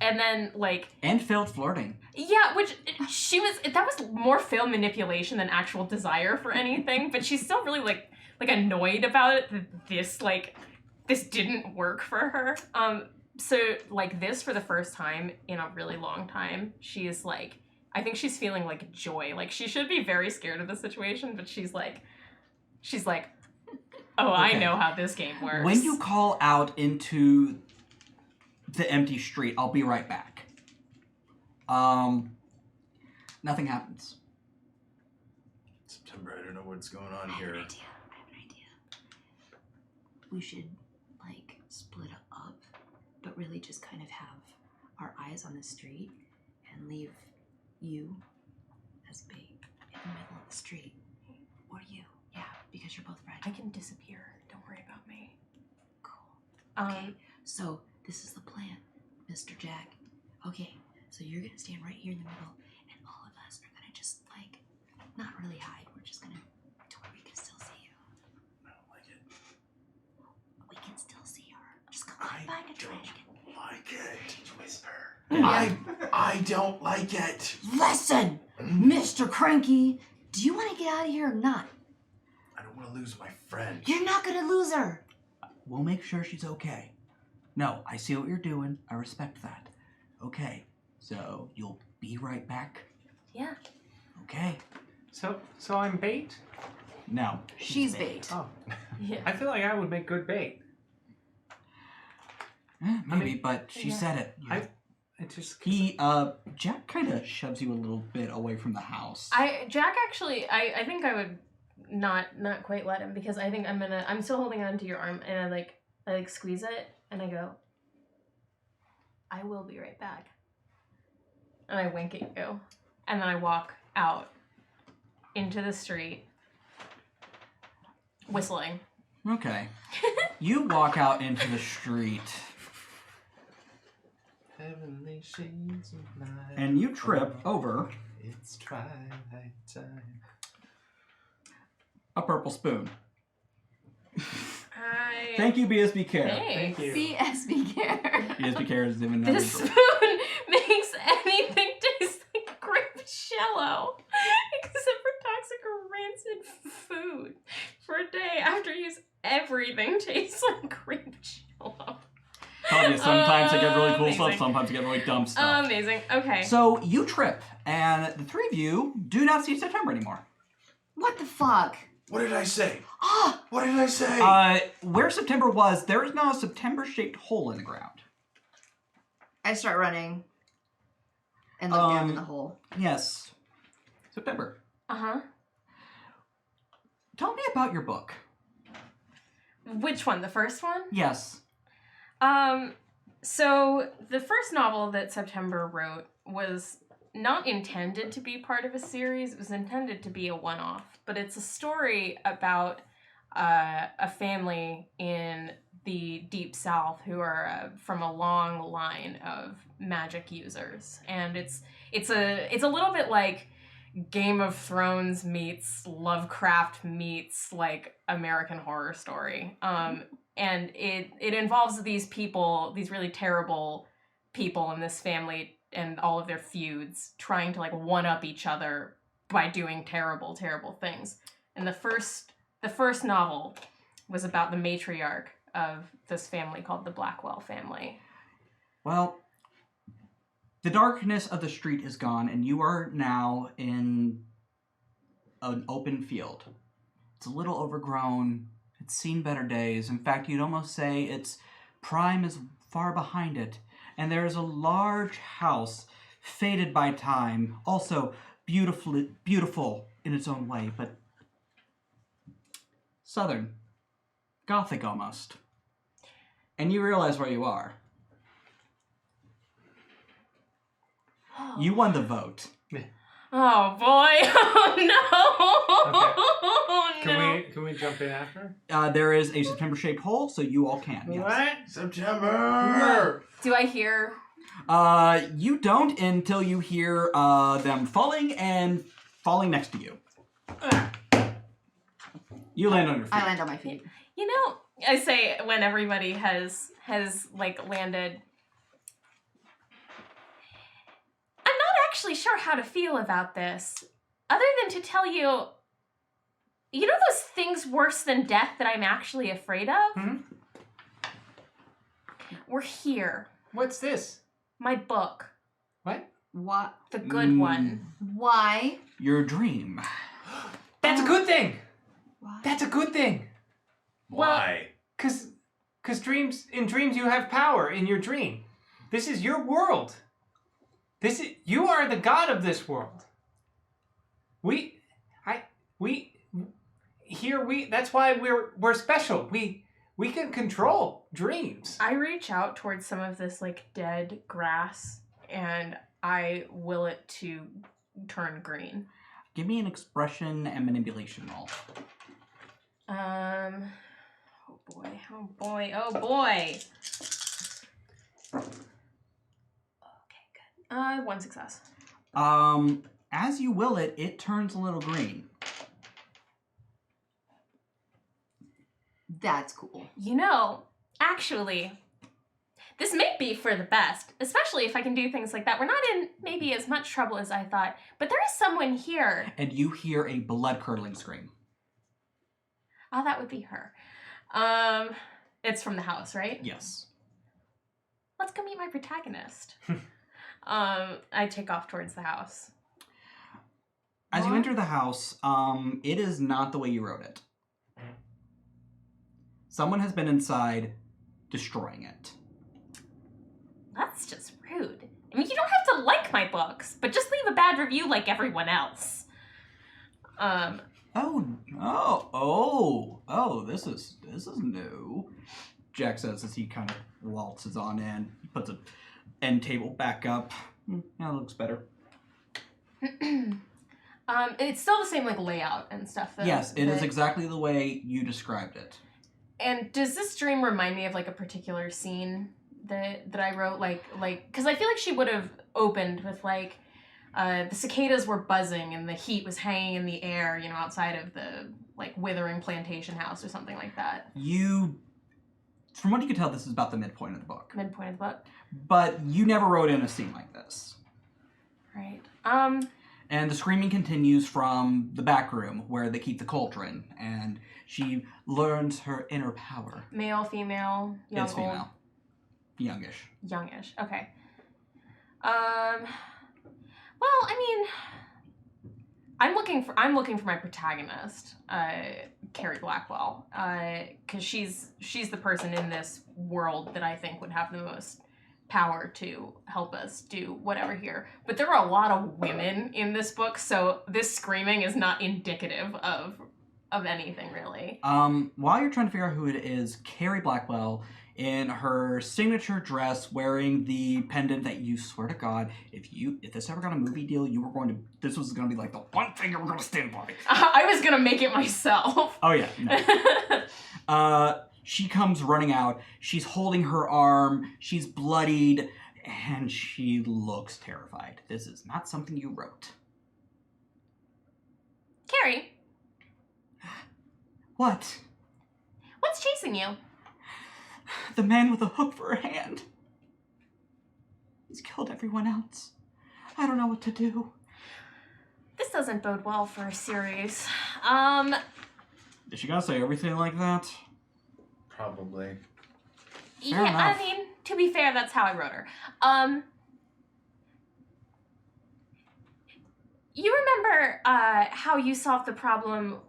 and then like And failed flirting. yeah, which that was more failed manipulation than actual desire for anything, but she's still really like annoyed about it that this didn't work for her. So like this for the first time in a really long time, she is like, I think she's feeling like joy. Like she should be very scared of the situation, but she's like, oh, Okay. I know how this game works. When you call out into the empty street, I'll be right back. Nothing happens. September, I don't know what's going on I have here. an idea. We should, like, split up, but really just kind of have our eyes on the street and leave you as bait in the middle of the street. Or you. Yeah, because you're both red. I can disappear. Don't worry about me. Cool. Okay, so this is the plan, Mr. Jack. Okay, so you're gonna stand right here in the middle, and all of us are gonna just, like, not really hide. We're just gonna to where we can still see you. I don't like it. We can still see her. Just come on by the trash can. Like it. Whisper. Yeah. I don't like it. Listen, Mr. Cranky, do you want to get out of here or not? I don't want to lose my friend. You're not gonna lose her. We'll make sure she's okay. No, I see what you're doing. I respect that. Okay, so you'll be right back? Yeah. Okay. So I'm bait? No. She's bait. Oh. Yeah. I feel like I would make good bait. Maybe, but she yeah. said it. It just... Jack kind of shoves you a little bit away from the house. Jack actually, I think I would not quite let him, because I think I'm still holding on to your arm, and I squeeze it and I go, I will be right back. And I wink at you. And then I walk out into the street whistling. Okay. You walk out into the street Heavenly shades of night. and you trip over It's twilight time. a purple spoon. I... Thank you, BSB Care. Thank you. CSB care. BSB Care is even another This spoon makes anything taste like grape jello, except for toxic or rancid food. For a day after use, everything tastes like grape jello. Sometimes I get really cool stuff, Amazing. sometimes I get really dumb stuff. Amazing. Okay. So you trip, and the three of you do not see September anymore. What the fuck? What did I say? Ah! What did I say? Where September was, there is now a September-shaped hole in the ground. I start running and look down in the hole. Yes. September, Uh-huh. tell me about your book. Which one? The first one? Yes. So the first novel that September wrote was not intended to be part of a series. It was intended to be a one-off, but it's a story about a family in the Deep South who are from a long line of magic users, and it's a little bit like Game of Thrones meets Lovecraft meets like American Horror Story. And it involves these people, these really terrible people in this family and all of their feuds trying to like one up each other by doing terrible, terrible things. And the first novel was about the matriarch of this family called the Blackwell family. Well, the darkness of the street is gone, and you are now in an open field. It's a little overgrown. It's seen better days. In fact, you'd almost say its prime is far behind it. And there is a large house, faded by time, also beautiful in its own way, but southern, gothic almost. And you realize where you are. You won the vote. Oh boy! Oh no! Okay. Oh no! Can we jump in after? There is a September-shaped hole, so you all can. Yes. What? September! Do I hear? You don't until you hear them falling next to you. You land on your feet. I land on my feet. You know, I say when everybody has like landed. actually sure how to feel about this, other than to tell you, you know those things worse than death that I'm actually afraid of? Hmm? We're here. What's this? My book. What? What? The good one. Why? Your dream. That's a good thing. Why? That's a good thing. Why? Cause in dreams you have power in your dream. This is your world. You are the god of this world. That's why we're special. We can control dreams. I reach out towards some of this like dead grass and I will it to turn green. Give me an expression and manipulation roll. Oh boy, oh boy, oh boy. Okay, good. 1 success. As you will it, it turns a little green. That's cool. You know, actually, this may be for the best, especially if I can do things like that. We're not in maybe as much trouble as I thought, but there is someone here. And you hear a blood-curdling scream. Oh, that would be her. It's from the house, right? Yes. Let's go meet my protagonist. I take off towards the house. As you enter the house, it is not the way you wrote it. Someone has been inside, destroying it. That's just rude. I mean, you don't have to like my books, but just leave a bad review like everyone else. This is new. Jack says as he kind of waltzes on in. He puts an end table back up. Yeah, it looks better. It's still the same like layout and stuff. Yes, it is exactly the way you described it. And does this dream remind me of like a particular scene that I wrote? Like, because I feel like she would have opened with like, the cicadas were buzzing and the heat was hanging in the air, you know, outside of the like withering plantation house or something like that. From what you can tell, this is about the midpoint of the book. Midpoint of the book. But you never wrote in a scene like this. Right. And the screaming continues from the back room where they keep the cauldron, and she learns her inner power. Male, female, young, it's female. old? Youngish. Youngish. Okay. Well, I mean, I'm looking for my protagonist, Carrie Blackwell, because she's the person in this world that I think would have the most power to help us do whatever here. But there are a lot of women in this book, so this screaming is not indicative of anything really. While you're trying to figure out who it is, Carrie Blackwell in her signature dress, wearing the pendant that you swear to God, if this ever got a movie deal, this was gonna be like the one thing you were gonna stand by. I was gonna make it myself. Oh yeah. No. She comes running out. She's holding her arm. She's bloodied, and she looks terrified. This is not something you wrote. Carrie. What? What's chasing you? The man with a hook for a hand. He's killed everyone else. I don't know what to do. This doesn't bode well for a series. Is she gonna say everything like that? Probably. Yeah, Fair enough. I mean, to be fair, that's how I wrote her. You remember how you solved the problem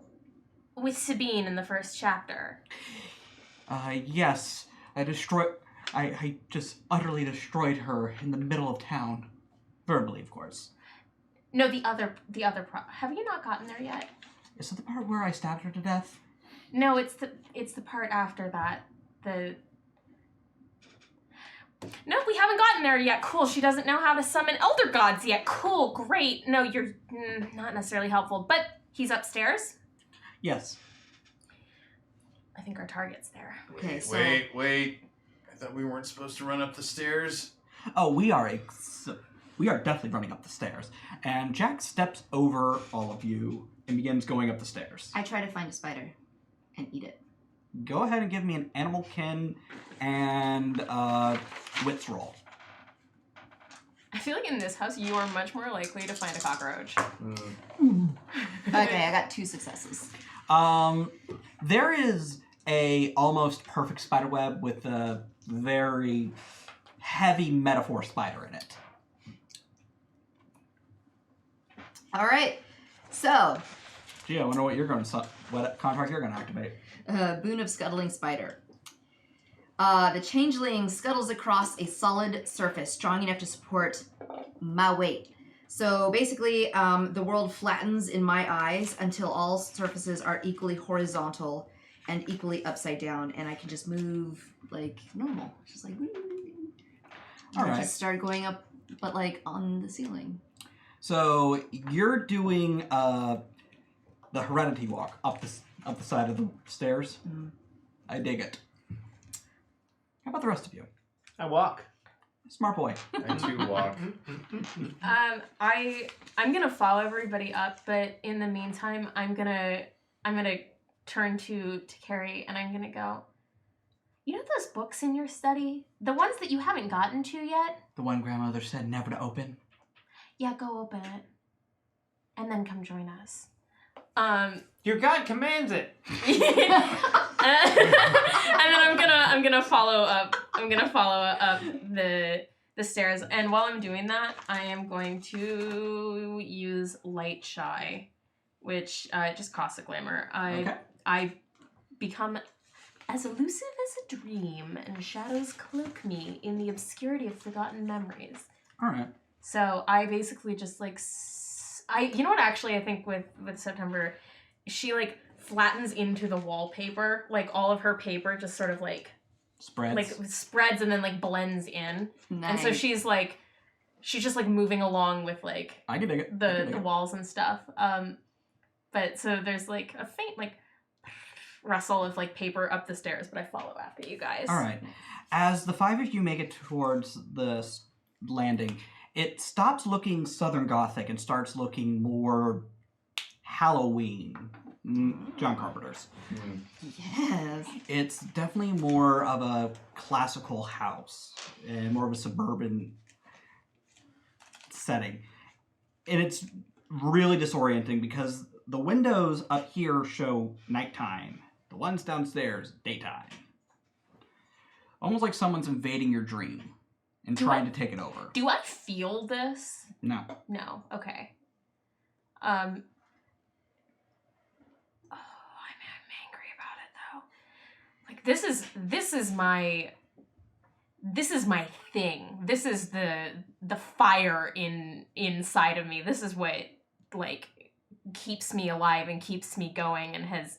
with Sabine in the first chapter? Yes. I just utterly destroyed her in the middle of town. Verbally, of course. No, the other have you not gotten there yet? Is it the part where I stabbed her to death? No, it's the part after that. No, we haven't gotten there yet. Cool, she doesn't know how to summon elder gods yet. Cool, great. No, you're not necessarily helpful, but he's upstairs? Yes. I think our target's there. Okay, so Wait. I thought we weren't supposed to run up the stairs. Oh, we are definitely running up the stairs. And Jack steps over all of you and begins going up the stairs. I try to find a spider and eat it. Go ahead and give me an animal kin and wits roll. I feel like in this house you are much more likely to find a cockroach. Okay, I got 2 successes. There is a almost perfect spider web with a very heavy metaphor spider in it. All right. So, Gee, I wonder what what contract you're going to activate. Boon of Scuttling Spider. The changeling scuttles across a solid surface strong enough to support my weight. So basically, the world flattens in my eyes until all surfaces are equally horizontal and equally upside down, and I can just move like normal. Just like, All right. just start going up, but like on the ceiling. So you're doing the heredity walk up the side of the stairs. Mm. I dig it. How about the rest of you? I walk. Smart boy. I too walk. I'm gonna follow everybody up, but in the meantime, I'm gonna turn to Carrie and I'm gonna go. You know those books in your study, the ones that you haven't gotten to yet? The one grandmother said never to open. Yeah, go open it, and then come join us. Your God commands it. And then I'm gonna follow up. I'm gonna follow up the stairs, and while I'm doing that, I am going to use Light Shy, which just costs a glamour. I become as elusive as a dream, and shadows cloak me in the obscurity of forgotten memories. All right. So I basically just like, you know what, actually I think with September, she like flattens into the wallpaper, like all of her paper just sort of like spreads and then like blends in. Nice. And so she's just like moving along with like I can dig it. the walls and stuff. But so there's like a faint like rustle of like paper up the stairs, but I follow after you guys. All right. As the 5 of you make it towards the landing, it stops looking Southern Gothic and starts looking more Halloween. John Carpenter's. Yes. It's definitely more of a classical house and more of a suburban setting. And it's really disorienting because the windows up here show nighttime. The ones downstairs, daytime. Almost like someone's invading your dream and trying to take it over. Do I feel this? No. No. Okay. I'm angry about it though. Like this is my thing. This is the fire inside of me. This is what like keeps me alive and keeps me going and has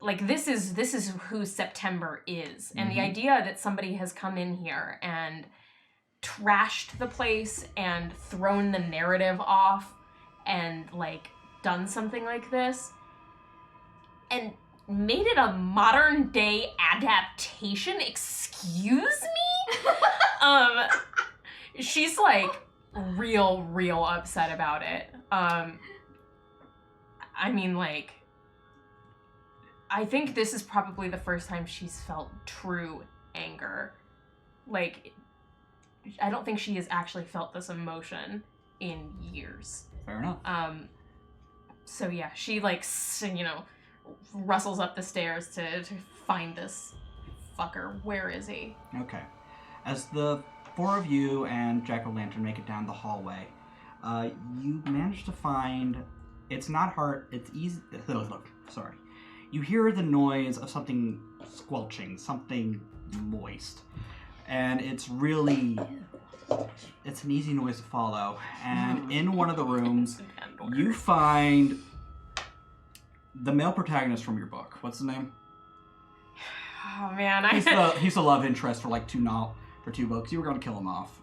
like this is who September is. And the idea that somebody has come in here and trashed the place and thrown the narrative off and like done something like this and made it a modern day adaptation, excuse me? She's like real upset about it. I mean, like, I think this is probably the first time she's felt true anger. Like, I don't think she has actually felt this emotion in years. Fair enough. So yeah, she like, rustles up the stairs to find this fucker. Where is he? Okay. As the 4 of you and Jack-o'-lantern make it down the hallway, you manage to find, it's not hard, it's easy, sorry. You hear the noise of something squelching, something moist. And it's really, it's an easy noise to follow. And in one of the rooms, you find the male protagonist from your book. What's his name? Oh man, he's the love interest for like 2 books. You were going to kill him off.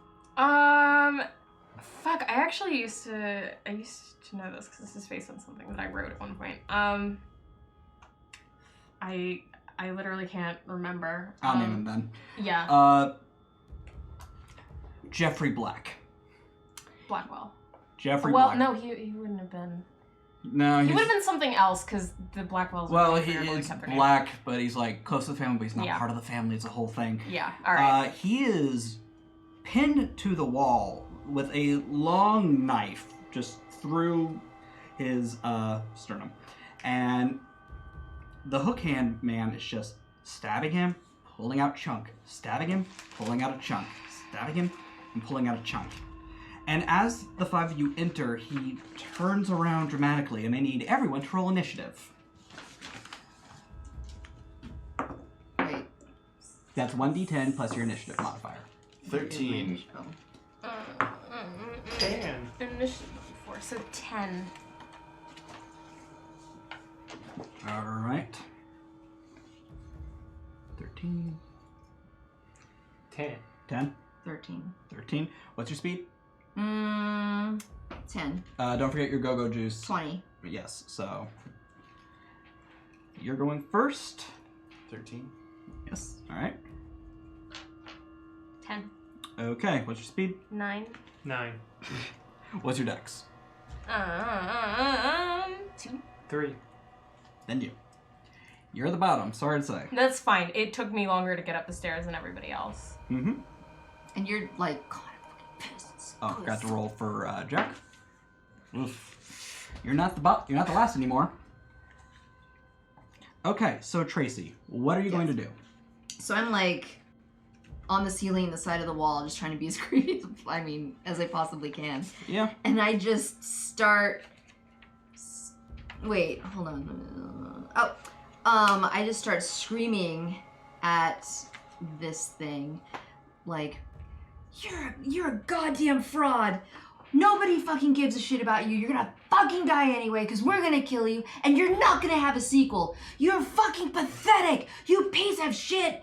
Fuck. I actually used to know this because this is based on something that I wrote at one point. I literally can't remember. I'll name him then. Yeah. Jeffrey Black. Blackwell. Jeffrey Black. Black. Well, no, he wouldn't have been. No, he would have been something else because the Blackwells. Well, he is black, but he's like close to the family, but he's not part of the family. It's a whole thing. Yeah. All right. He is pinned to the wall with a long knife just through his sternum. And the hook hand man is just stabbing him, pulling out chunk, stabbing him, pulling out a chunk, stabbing him, and pulling out a chunk. And as the 5 of you enter, he turns around dramatically, and I need everyone to roll initiative. Wait. That's 1d10 plus your initiative modifier. 13. Dan. Initiative before, so 10. All right. 13. 10. 10. 13. 13. What's your speed? 10. Don't forget your go-go juice. 20. Yes, so you're going first. 13. Yes, all right. 10. Okay, what's your speed? 9. 9. What's your dex? 2. 3. Then you. You're at the bottom, sorry to say. That's fine. It took me longer to get up the stairs than everybody else. Mm-hmm. And you're like, God, I'm fucking pissed. Oh, got to roll for Jack. Oof. You're not the last anymore. Okay, so Traycee, what are you going to do? So I'm like on the ceiling, the side of the wall, just trying to be as creative, as I possibly can. Yeah. And I just start. Wait, hold on. I just start screaming at this thing, like, you're a goddamn fraud. Nobody fucking gives a shit about you. You're gonna fucking die anyway, because we're gonna kill you, and you're not gonna have a sequel. You're fucking pathetic. You piece of shit.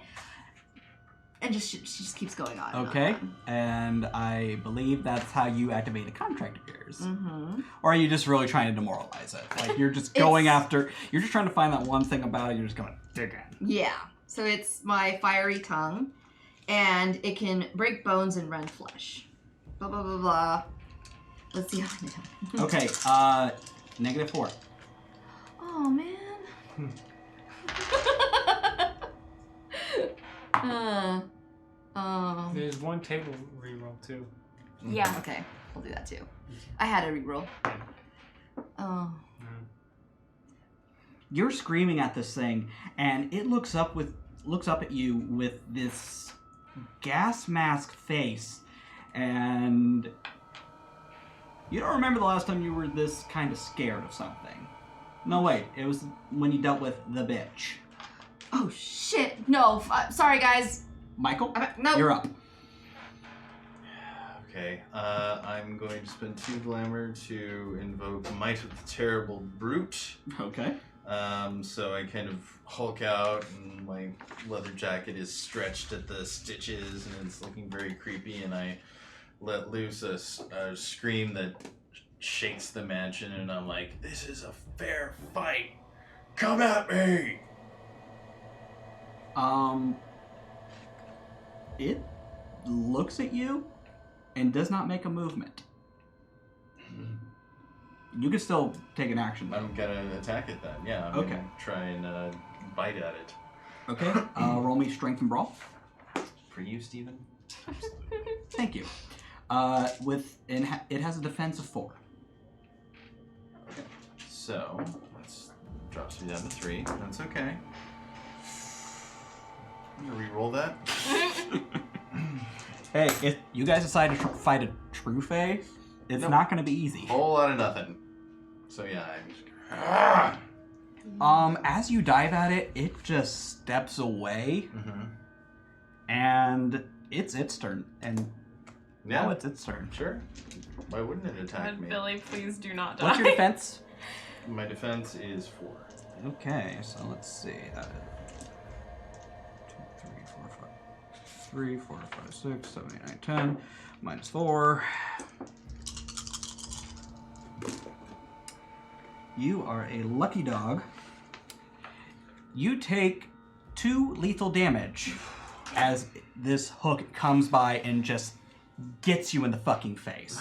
And she just keeps going on. Okay, and I believe that's how you activate a contract of yours. Mm-hmm. Or are you just really trying to demoralize it? Like, you're just going after, you're just trying to find that one thing about it, you're just going, dig in. Yeah. So it's my fiery tongue, and it can break bones and rend flesh. Blah, blah, blah, blah. Let's see how I know. Okay, -4. Oh, man. There's one table reroll too. Yeah. Okay, we'll do that too. I had a reroll. Oh. You're screaming at this thing, and it looks up at you with this gas mask face, and you don't remember the last time you were this kind of scared of something. No, wait, it was when you dealt with the bitch. Oh, shit. No, sorry, guys. Michael, No. you're up. Okay, I'm going to spend 2 glamour to invoke Might of the Terrible Brute. Okay. So I kind of hulk out, and my leather jacket is stretched at the stitches, and it's looking very creepy, and I let loose a scream that shakes the mansion, and I'm like, this is a fair fight! Come at me! It looks at you and does not make a movement. You can still take an action, though. I'm gonna attack it then, yeah. I'm Okay. gonna try and bite at it. Okay, roll me strength and brawl. For you, Steven? Thank you. It has a defense of 4. Okay. So, let's drop me down to 3. That's okay. I'm gonna re-roll that. Hey, if you guys decide to fight a true fae, it's not going to be easy. Whole lot of nothing. So yeah, I'm just... As you dive at it, it just steps away, Mm-hmm. and it's its turn. And Yeah, now it's its turn. sure. Why wouldn't it attack me? Billy, please do not die. What's your defense? My defense is 4. Okay, so let's see. 3, 4, 5, 6, 7, 8, 9, 10. Minus 4. You are a lucky dog. You take 2 lethal damage as this hook comes by and just gets you in the fucking face.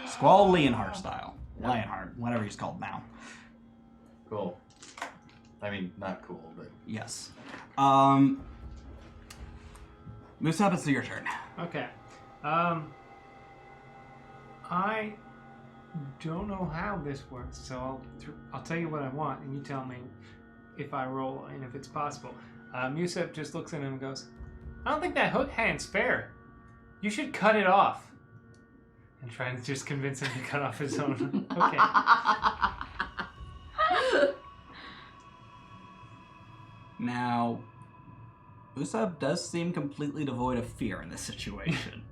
Squall Leonhardt style. Lionheart, whatever he's called now. Cool. I mean, not cool, but... Yes. Musab, it's your turn. Okay. I don't know how this works, so I'll tell you what I want, and you tell me if I roll and if it's possible. Musab just looks at him and goes, I don't think that hook hand's fair. You should cut it off. And trying to just convince him to cut off his own. Okay. Now, Musab does seem completely devoid of fear in this situation.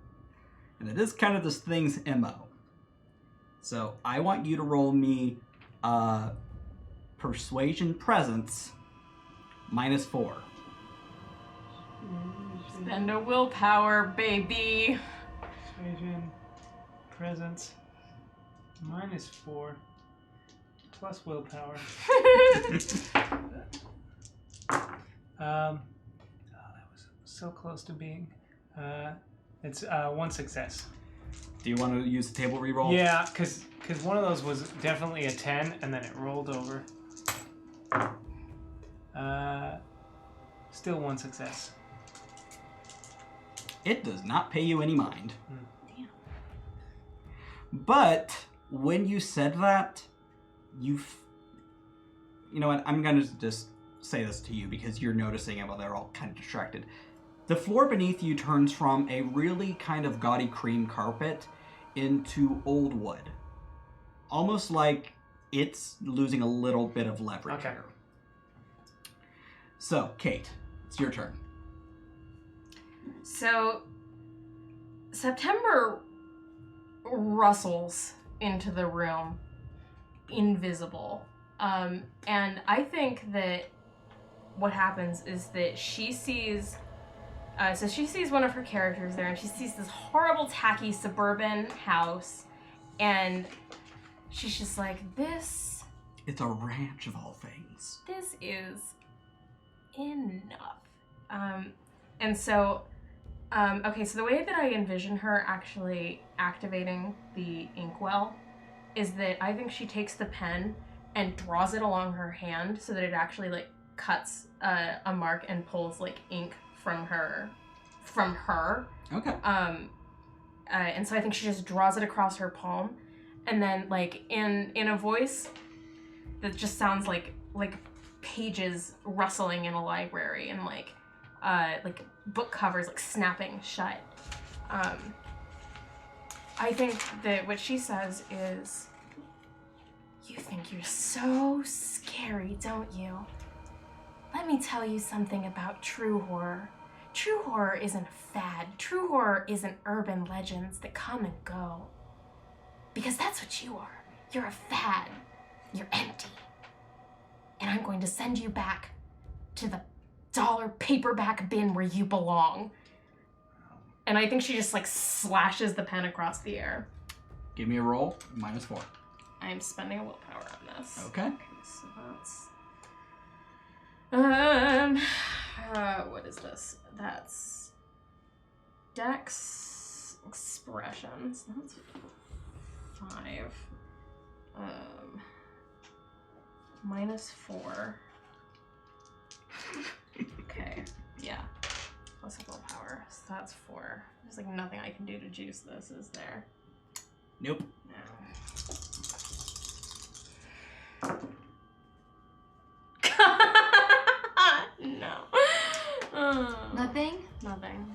And it is kind of this thing's MO. So I want you to roll me Persuasion Presence -4. Spend a willpower, baby. Persuasion, presence, -4, plus willpower. That was so close to being. It's 1 success. Do you want to use the table reroll? Yeah, because one of those was definitely a 10, and then it rolled over. Still 1 success. It does not pay you any mind. Damn. But when you said that, you know what? I'm going to just say this to you because you're noticing it while they're all kind of distracted. The floor beneath you turns from a really kind of gaudy cream carpet into old wood. Almost like it's losing a little bit of leverage here. So, Cait, it's your turn. So, September rustles into the room, invisible. And I think that what happens is that she sees... so she sees one of her characters there, and she sees this horrible, tacky suburban house, and she's just like, this... It's a ranch of all things. This is enough. And so, okay, so the way that I envision her actually activating the inkwell is that I think she takes the pen and draws it along her hand so that it actually, like, cuts a mark and pulls, like, ink from her. Okay. And so I think she just draws it across her palm, and then, like, in a voice that just sounds like pages rustling in a library, and like book covers like snapping shut. I think that what she says is, "You think you're so scary, don't you? Let me tell you something about true horror. True horror isn't a fad. True horror isn't urban legends that come and go. Because that's what you are. You're a fad. You're empty. And I'm going to send you back to the dollar paperback bin where you belong." And I think she just like slashes the pen across the air. Give me a roll, -4. I'm spending a willpower on this. Okay. So that's what is this? That's Dex expressions. That's 5. -4. Okay, yeah. Plus a willpower, so that's 4. There's like nothing I can do to juice this, is there? Nope. No. Nothing? Nothing.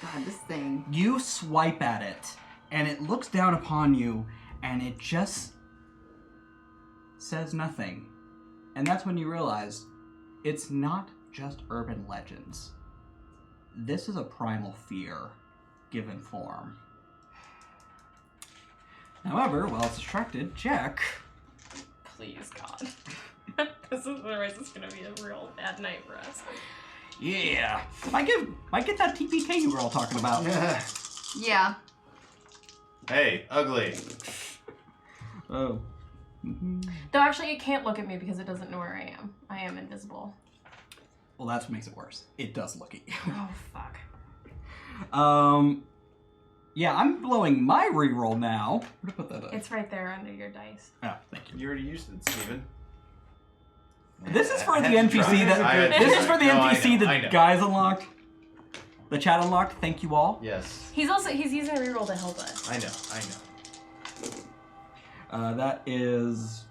God, this thing. You swipe at it, and it looks down upon you, and it just says nothing. And that's when you realize it's not just urban legends. This is a primal fear given form. However, while it's distracted, Jack... Please, God. This is otherwise it's gonna be a real bad night for us. Yeah. Might get that TPK you were all talking about. Yeah. Hey, ugly. Oh. Though actually, it can't look at me because it doesn't know where I am. I am invisible. Well, that's what makes it worse. It does look at you. Oh, fuck. Yeah, I'm blowing my reroll now. Where to put that up? It's right there under your dice. Oh, thank you. You already used it, Steven. This is for I the had to NPC try. I had that. to This is try. for the No, I NPC know, I that know. guys unlocked. The chat unlocked. Thank you all. Yes. He's using a reroll to help us. I know. That is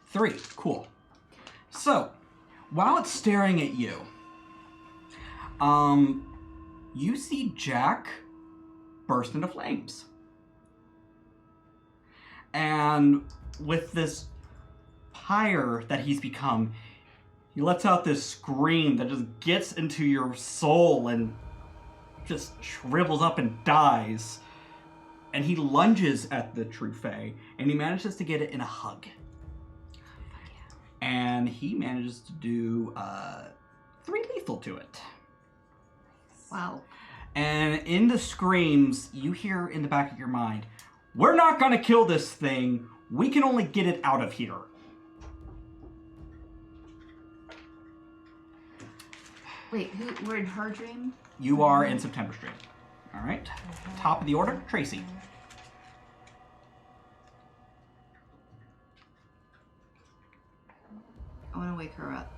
3. Cool. So, while it's staring at you, you see Jack burst into flames. And with this pyre that he's become, he lets out this scream that just gets into your soul and just shrivels up and dies. And he lunges at the true Fae, and he manages to get it in a hug. And he manages to do 3 lethal to it. Wow. And in the screams, you hear in the back of your mind, we're not gonna kill this thing. We can only get it out of here. Wait, we're in her dream? You are in September's dream. All right. Top of the order, Traycee. I want to wake her up.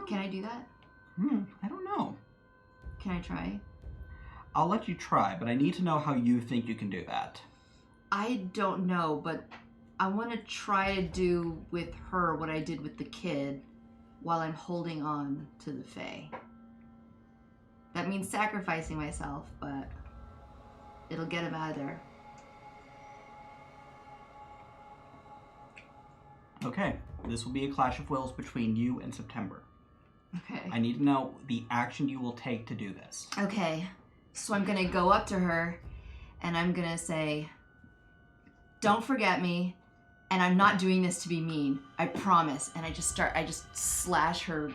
Can I do that? I don't know. Can I try? I'll let you try, but I need to know how you think you can do that. I don't know, but I want to try to do with her what I did with the kid while I'm holding on to the Fae. That means sacrificing myself, but it'll get him out of there. Okay. This will be a clash of wills between you and September. Okay. I need to know the action you will take to do this. Okay. So I'm going to go up to her and I'm going to say, don't forget me. And I'm not doing this to be mean. I promise. And I just slash her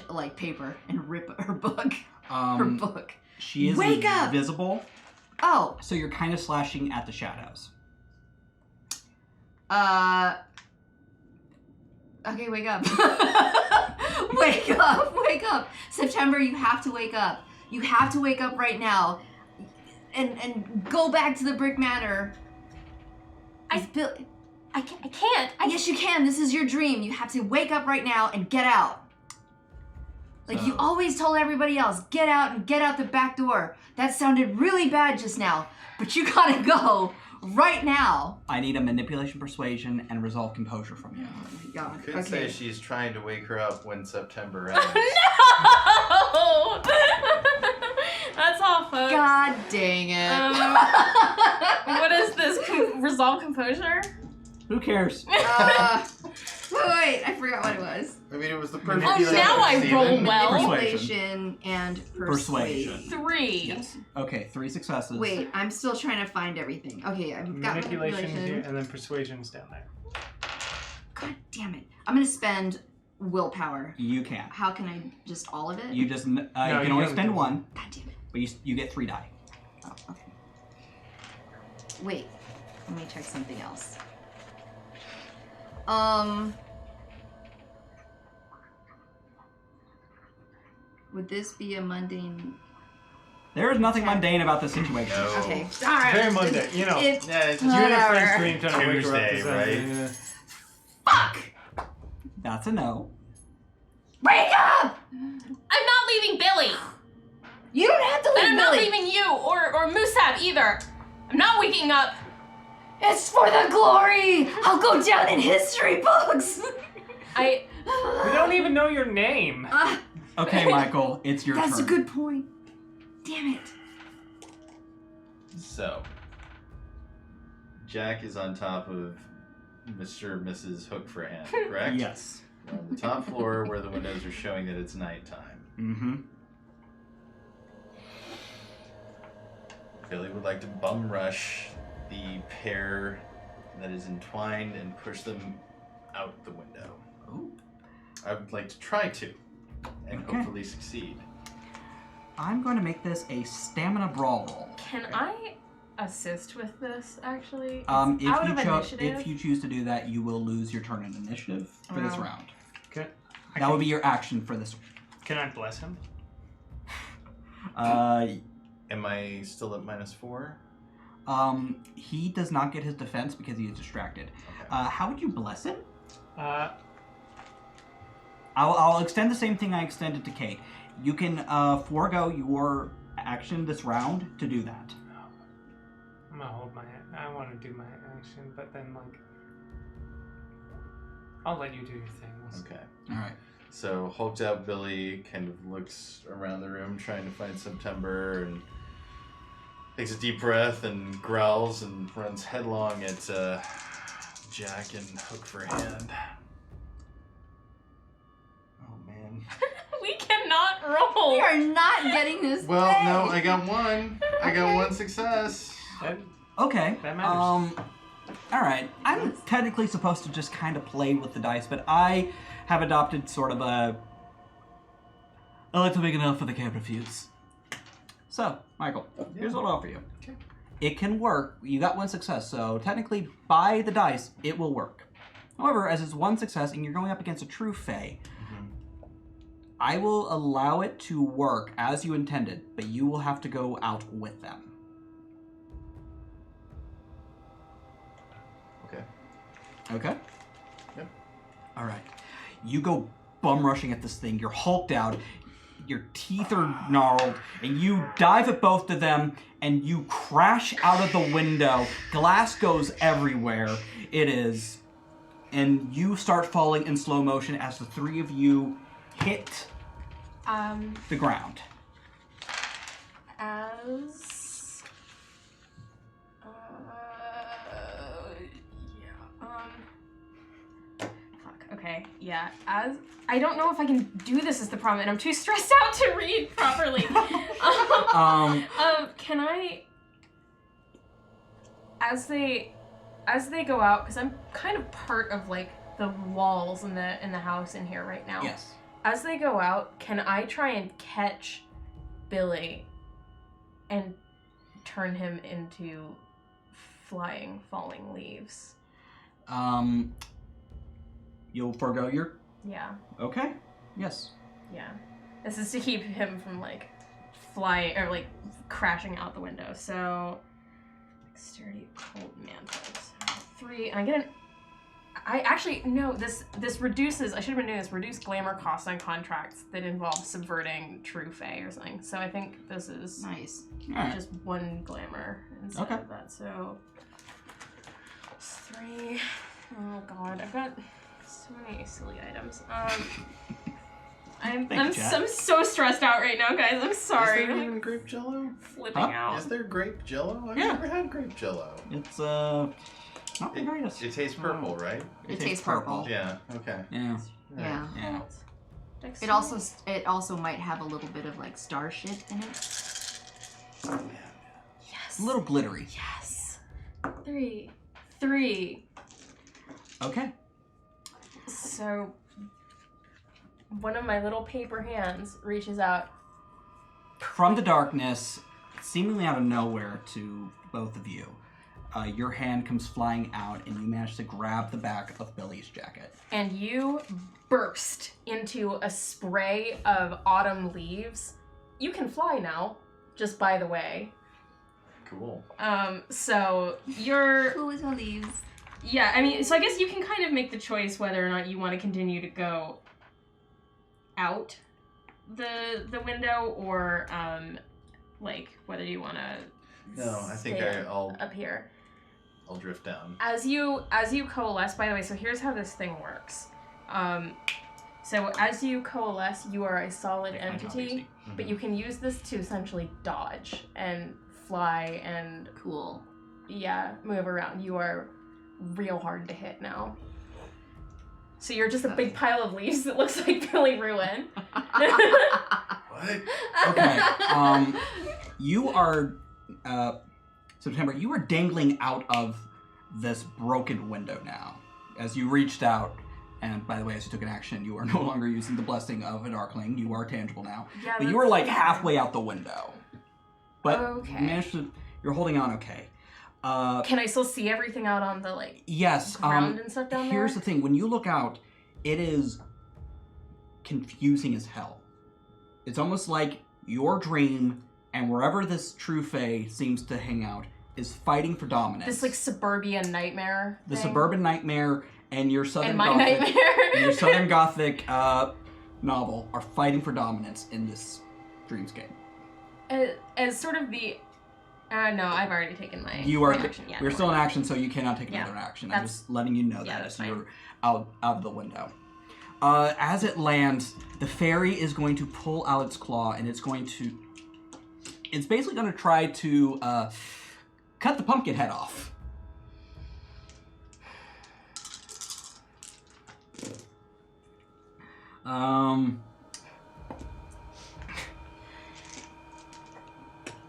like paper and rip her book. Her book. She is Wake up! invisible. Oh. So you're kind of slashing at the shadows. Okay, wake up. Wake up, wake up. September, you have to wake up. You have to wake up right now. And go back to the Brick Manor. I can't. Yes, you can. This is your dream. You have to wake up right now and get out. Like you always told everybody else, get out and get out the back door. That sounded really bad just now, but you gotta go right now. I need a manipulation, persuasion, and resolve composure from you. Oh my god. Could say she's trying to wake her up when September ends. No! That's all, folks. God dang it. What is this? Resolve composure? Who cares? Wait, I forgot what it was. I mean, it was the perfect. Oh, now I roll well. Manipulation and persuasion. 3. Yes. Okay, 3 successes. Wait, I'm still trying to find everything. Okay, I've got Manipulation manipulation. here, and then persuasion's down there. God damn it. I'm gonna spend willpower. You can. How can I just all of it? You just you can only spend 1, God damn it. but you get 3 die. Oh, okay. Wait, let me check something else. Would this be a mundane? There is nothing mundane about this situation. No. Okay, all right. Very mundane, you know. It's Yeah, it's You and your whatever. friend's dream trying to wake her up. Tuesday, to something, right? yeah. Fuck! That's a no. Wake up! I'm not leaving Billy. You don't have to leave And I'm not Billy. leaving you or Musab either. I'm not waking up. It's for the glory. I'll go down in history books. I We don't even know your name. Okay, Michael, it's your turn. That's a good point. Damn it. So, Jack is on top of Mr. and Mrs. Hook for Hand, correct? Yes. We're on the top floor where the windows are showing that it's nighttime. Mm-hmm. Billy would like to bum rush the pair that is entwined and push them out the window. Ooh. I would like to try to, and Okay. hopefully succeed. I'm going to make this a stamina brawl roll. can I assist with this actually? It's If out you of initiative. if you choose to do that, you will lose your turn in initiative for this Wow. round. Can That would be your action for this. Can I bless him? Am I still at -4? He does not get his defense because he is distracted. Okay. How would you bless him? I'll extend the same thing I extended to Cait. You can forego your action this round to do that. I'm gonna hold my. I want to do my action, but then like, I'll let you do your thing. Okay. All right. So hulked out Billy kind of looks around the room trying to find September and takes a deep breath and growls and runs headlong at Jack and Hook for hand. Oh man. We cannot roll. We are not getting this. Well, way. no, I got one. I got one success. Okay. That matters. All right. I'm technically supposed to just kind of play with the dice, but I have adopted sort of I like to make enough for the camp refuse. So, Michael, here's what I'll offer you. Okay. It can work. You got one success, so technically, by the dice, it will work. However, as it's one success and you're going up against a true fae, I will allow it to work as you intended, but you will have to go out with them. Okay. Okay? Yep. All right. You go bum rushing at this thing. You're hulked out. Your teeth are gnarled, and you dive at both of them, and you crash out of the window. Glass goes everywhere. It is. And you start falling in slow motion as the three of you hit the ground. As okay, yeah. As I don't know if I can do this is the problem, and I'm too stressed out to read properly. Can I, as they go out, because I'm kind of part of like the walls in the house in here right now. Yes. As they go out, can I try and catch Billy and turn him into falling leaves? You'll forego your... Yeah. Okay. Yes. Yeah. This is to keep him from, like, flying, or, like, crashing out the window. So, dexterity, cold mantles. 3, and I get an... this reduces, I should have been doing this, reduce glamour costs on contracts that involve subverting true fae or something. So I think this is Nice. just 1 glamour instead of that. So, 3. Oh god, I've got so many silly items. I'm so stressed out right now, guys. I'm sorry. Is there even grape jello? Flipping out. Is there grape jello? I've Yeah. never had grape jello. It's, not the greatest. It tastes purple, right? It tastes purple. Yeah, okay. Yeah. Yeah. Yeah. Dexterity. It also might have a little bit of like star shit in it. Yes. A little glittery. Yes. 3. Okay. So, one of my little paper hands reaches out. From the darkness, seemingly out of nowhere to both of you, your hand comes flying out and you manage to grab the back of Billy's jacket. And you burst into a spray of autumn leaves. You can fly now, just by the way. Cool. So you're... Cool as leaves. Yeah, I mean, so I guess you can kind of make the choice whether or not you want to continue to go out the window or, like, whether you want to No, I think stay I'll up here. I'll drift down. As you coalesce, by the way, so here's how this thing works. So as you coalesce, you are a solid entity, but you can use this to essentially dodge and fly and Cool. move around. You are real hard to hit now. So you're just a big pile of leaves that looks like Billy Ruin. What? Okay. You are, September, you are dangling out of this broken window now. As you reached out, and by the way, as you took an action, you are no longer using the blessing of a darkling. You are tangible now. Yeah, but you were like halfway out the window. But Okay. you managed to, you're holding on okay. Can I still see everything out on the Yes. ground and stuff down there? Here's the thing. When you look out, it is confusing as hell. It's almost like your dream and wherever this true fae seems to hang out is fighting for dominance. This like suburbia nightmare. The thing. suburban nightmare and your southern And my gothic. nightmare. And your southern gothic novel are fighting for dominance in this dreamscape. As sort of the... no, I've already taken my action. Yeah, we're still in action, so you cannot take another Yeah, action. I'm just letting you know that that's as you're fine. out of the window. As it lands, the fairy is going to pull out its claw, and it's basically going to try to cut the pumpkin head off.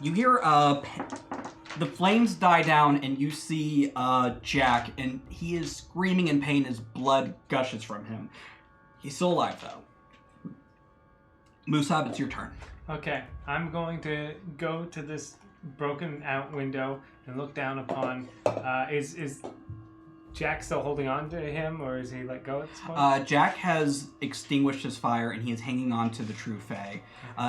You hear the flames die down, and you see Jack, and he is screaming in pain as blood gushes from him. He's still alive, though. Musab, it's your turn. Okay, I'm going to go to this broken out window and look down upon. Is Jack still holding on to him, or is he let go at this point? Jack has extinguished his fire, and he is hanging on to the true fae.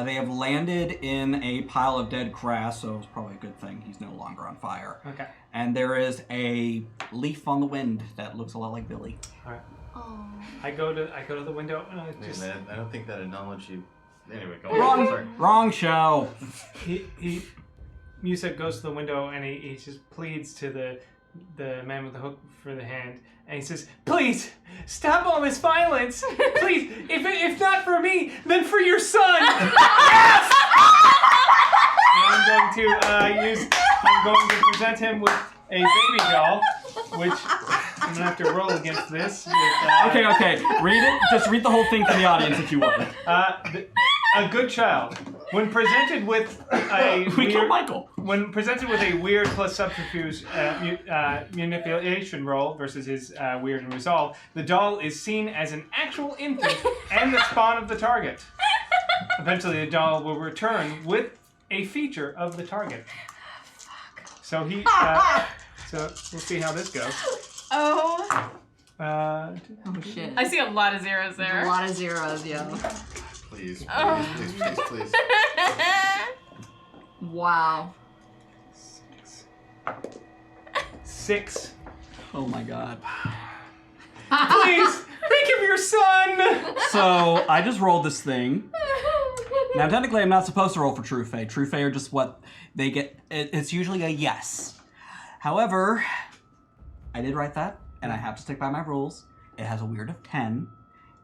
They have landed in a pile of dead grass, so it's probably a good thing he's no longer on fire. Okay. And there is a leaf on the wind that looks a lot like Billy. All right. Oh. I go to the window and I Wait, just man, I don't think that acknowledged you. Anyway, go on. Sorry. Wrong show. Musab goes to the window and he just pleads to the man with the hook for the hand, and he says, "Please stop all this violence. Please, if not for me, then for your son." Yes! I'm going to present him with a baby doll, which I'm gonna have to roll against this. With, Okay. Read it. Just read the whole thing for the audience if you want. A good child, when presented with a We killed Michael. When presented with a weird plus subterfuge manipulation roll versus his weird and resolve, the doll is seen as an actual infant and the spawn of the target. Eventually, the doll will return with a feature of the target. So so we'll see how this goes. Oh. Oh shit. I see a lot of zeros There's there. a lot of zeros, yo. Please. Wow. 6. Oh my god. Please think of your son. So I just rolled this thing. Now technically I'm not supposed to roll for True Fae. True Fae are just what they get. It's usually a yes. However, I did write that, and I have to stick by my rules. It has a weird of 10,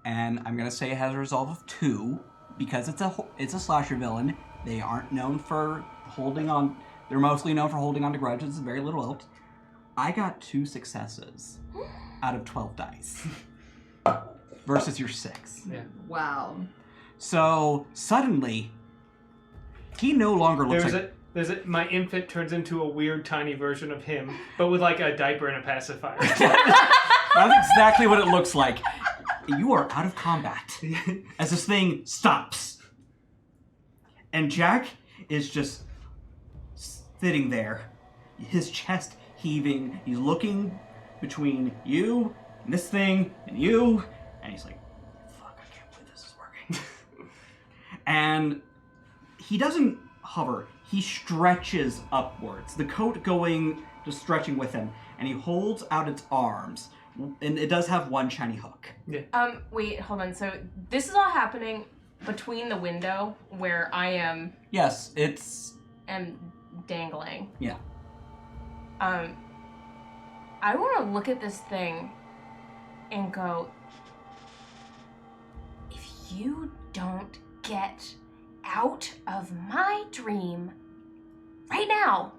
and I'm gonna say it has a resolve of 2 because it's a slasher villain. They aren't known for holding on. They're mostly known for holding on to grudges. Very little else. I got 2 successes out of 12 dice versus your 6. Yeah. Wow. So suddenly, he no longer looks like. My infant turns into a weird tiny version of him, but with like a diaper and a pacifier. That's exactly what it looks like. You are out of combat as this thing stops. And Jack is just sitting there, his chest heaving. He's looking between you and this thing and you, and he's like, fuck, I can't believe this is working. And he doesn't hover. He stretches upwards, the coat just stretching with him, and he holds out its arms, and it does have one shiny hook. Yeah. Wait, hold on. So this is all happening between the window where I am Yes, dangling. Yeah. I want to look at this thing and go, if you don't get out of my dream right now,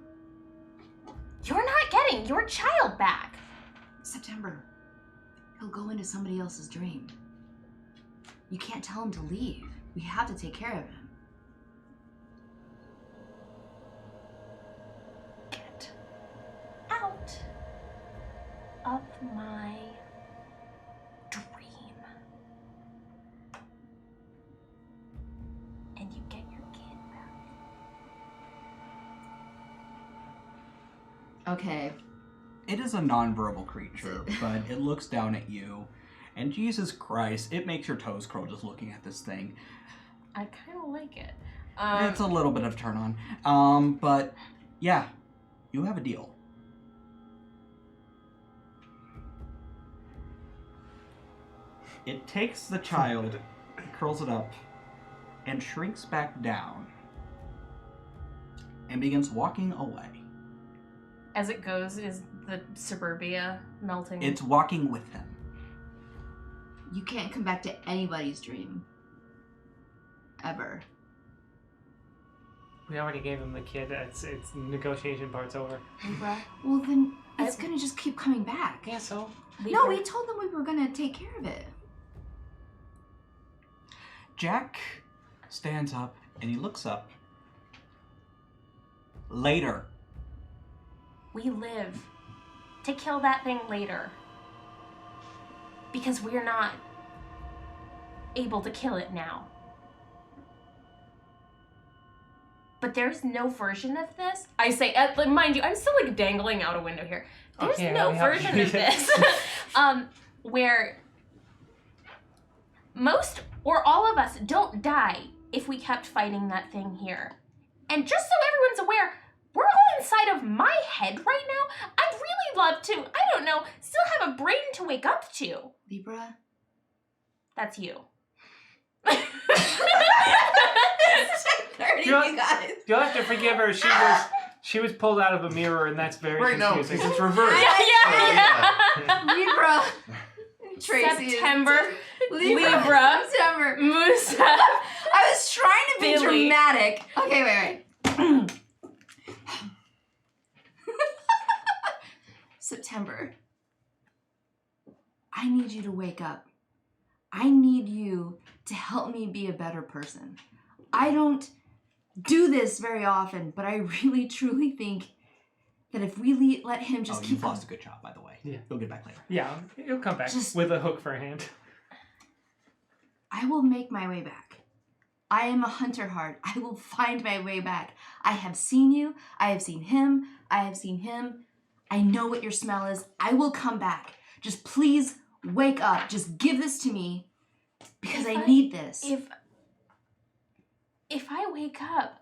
you're not getting your child back. September. He'll go into somebody else's dream. You can't tell him to leave. We have to take care of him. Get out of my dream. And you get your kid back. Okay. It is a nonverbal creature, but it looks down at you, and Jesus Christ, it makes your toes curl just looking at this thing. I kind of like it. It's a little bit of turn on. But yeah, you have a deal. It takes the child, curls it up and shrinks back down and begins walking away. As it goes, is the suburbia melting? It's walking with him. You can't come back to anybody's dream. Ever. We already gave him the kid. It's negotiation part's over. Libra. Well, then it's gonna just keep coming back. Yeah, so No, we told them we were gonna take care of it. Jack stands up and he looks up. Later. We live to kill that thing later. Because we're not able to kill it now. But there's no version of this. I say, mind you, I'm still like dangling out a window here. There's no version of this where most or all of us don't die if we kept fighting that thing here. And just so everyone's aware, we're all inside of my head right now. I'd really love to, I don't know, still have a brain to wake up to. Libra? That's you. You guys. You'll have to forgive her. She was pulled out of a mirror, and that's very Right, no, confusing. because it's reversed. Yeah. Libra. Traycee. September. Libra. September. Musab. I was trying to be Billy. dramatic. Okay, wait. September. I need you to wake up. I need you to help me be a better person. I don't do this very often, but I really truly think that if we let him just keep you've lost a good job, by the way. Yeah. You'll get back later. Yeah, he'll come back Just- with a hook for a hand. I will make my way back. I am a hunter heart. I will find my way back. I have seen you. I have seen him. I have seen him. I know what your smell is. I will come back. Just please wake up. Just give this to me because I need this. If I wake up,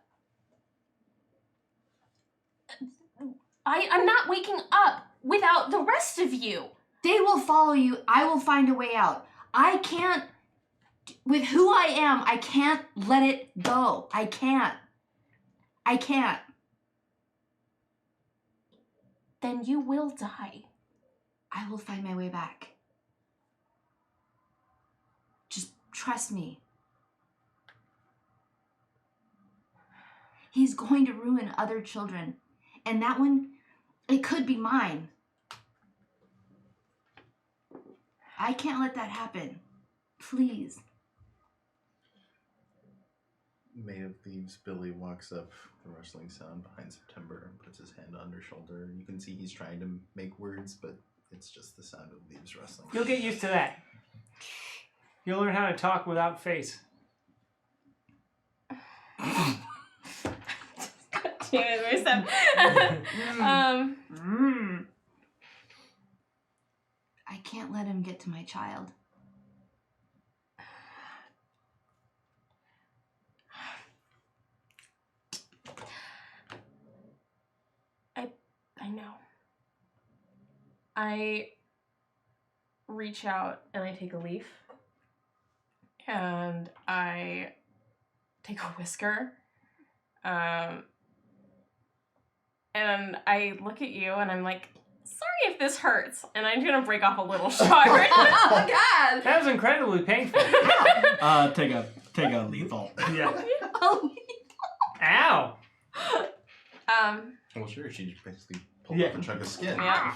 I'm not waking up without the rest of you. They will follow you. I will find a way out. I can't, with who I am, I can't let it go. I can't. Then you will die. I will find my way back. Just trust me. He's going to ruin other children. And that one, it could be mine. I can't let that happen. Please. Made of Leaves, Billy walks up the rustling sound behind September and puts his hand on her shoulder. You can see he's trying to make words, but it's just the sound of leaves rustling. You'll get used to that. You'll learn how to talk without face. Damn it, I can't let him get to my child. I know. I reach out and I take a leaf and I take a whisker and I look at you and I'm like, sorry if this hurts, and I'm gonna break off a little shard. Oh God! That was incredibly painful. Take a lethal. Yeah. Oh. Ow! Well, sure, she just basically pulled off a chunk of skin. Yeah.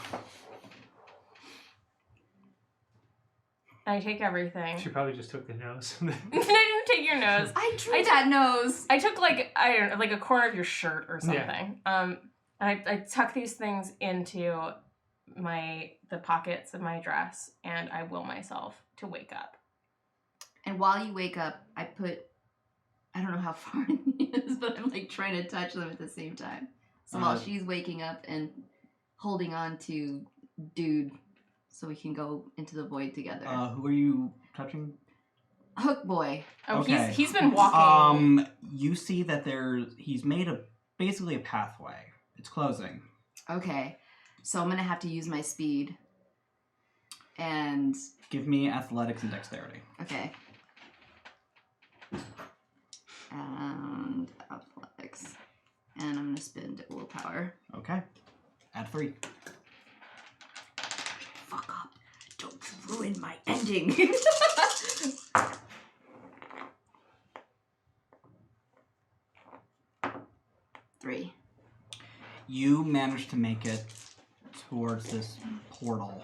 I take everything. She probably just took the nose. I didn't take your nose. I drew that nose. I took like a corner of your shirt or something. Yeah. And I tuck these things into the pockets of my dress, and I will myself to wake up. And while you wake up, I don't know how far it is, but I'm like trying to touch them at the same time. So while she's waking up and holding on to Dude so we can go into the void together. Who are you touching? Hook Boy. Oh, Okay. he's been walking. You see that he's made basically a pathway. It's closing. Okay. So I'm going to have to use my speed. And... Give me athletics and dexterity. Okay. and athletics. And I'm going to spend willpower. Okay. Add 3. Fuck up. Don't ruin my ending. 3. You manage to make it towards this portal.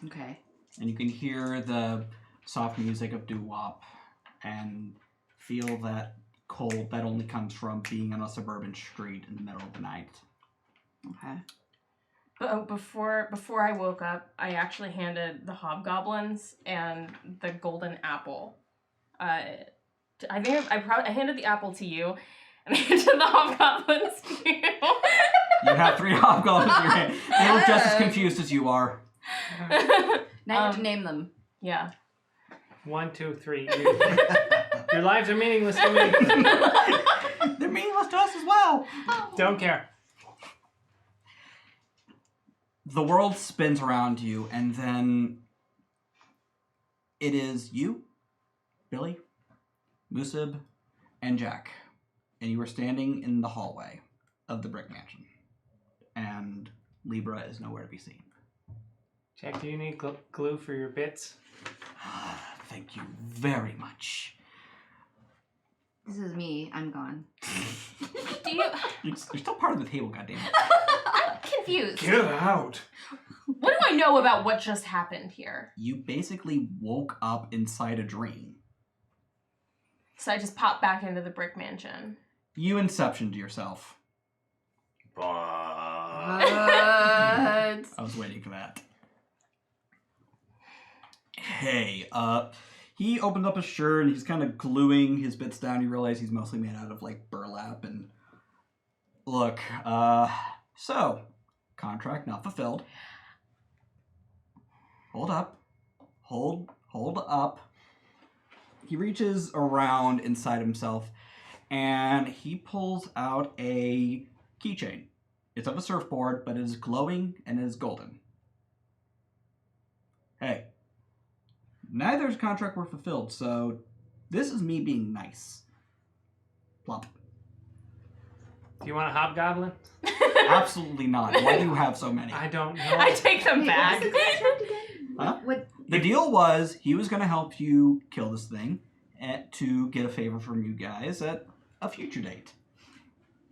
Okay. And you can hear the soft music of doo-wop and feel that cold that only comes from being on a suburban street in the middle of the night. Okay. But before I woke up, I actually handed the hobgoblins and the golden apple. I think I handed the apple to you, and I handed the hobgoblins to you. You have 3 hobgoblins in your hand. They look just as confused as you are. Now you have to name them. Yeah. 1, 2, 3. Your lives are meaningless to me. They're meaningless to us as well. Don't care. The world spins around you, and then it is you, Billy, Musab, and Jack. And you are standing in the hallway of the brick mansion. And Libra is nowhere to be seen. Jack, do you need glue for your bits? Thank you very much. This is me. I'm gone. Do you? You're still part of the table, goddammit. I'm confused. Get out! What do I know about what just happened here? You basically woke up inside a dream. So I just popped back into the brick mansion. You inceptioned yourself. What? I was waiting for that. Hey, he opened up his shirt and he's kind of gluing his bits down. You realize he's mostly made out of, like, burlap and... Look, so, contract not fulfilled. Hold up. Hold up. He reaches around inside himself and he pulls out a keychain. It's of a surfboard, but it is glowing and it is golden. Hey. Neither's contract were fulfilled, so this is me being nice. Plump. Do you want a hobgoblin? Absolutely not. Why do you have so many? I don't know. I take them Wait, back. what's the contract again? Huh? What? The deal was he was going to help you kill this thing to get a favor from you guys at a future date.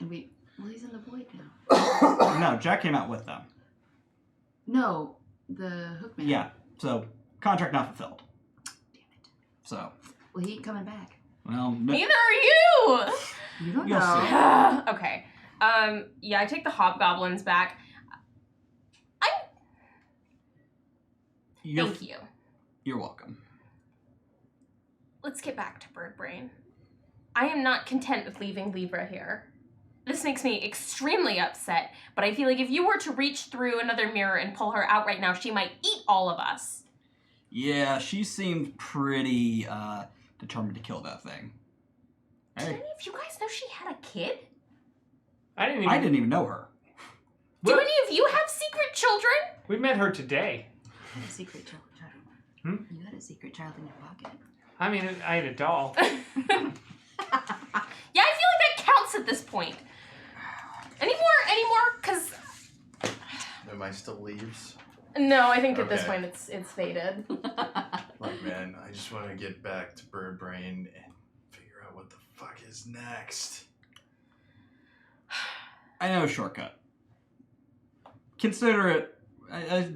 Wait, well, he's in the void now. No, Jack came out with them. No, the hookman. Yeah, so contract not fulfilled. Damn it. So, Well, he ain't coming back. well, Neither are you! You don't You'll know. see. Okay. Yeah, I take the hobgoblins back. Thank you. You're welcome. Let's get back to Bird Brain. I am not content with leaving Libra here. This makes me extremely upset, but I feel like if you were to reach through another mirror and pull her out right now, she might eat all of us. Yeah, she seemed pretty determined to kill that thing. Did Hey, any of you guys know she had a kid? I didn't even know her. Do What? any of you have secret children? We met her today. You had a secret child. You had a secret child in your pocket. I mean, I had a doll. Yeah, I feel like that counts at this point. Any more? Cause Am I still leaves? no, I think at this Okay. point it's faded. Look, man, I just want to get back to Bird Brain and figure out what the fuck is next. I know a shortcut. Consider it. I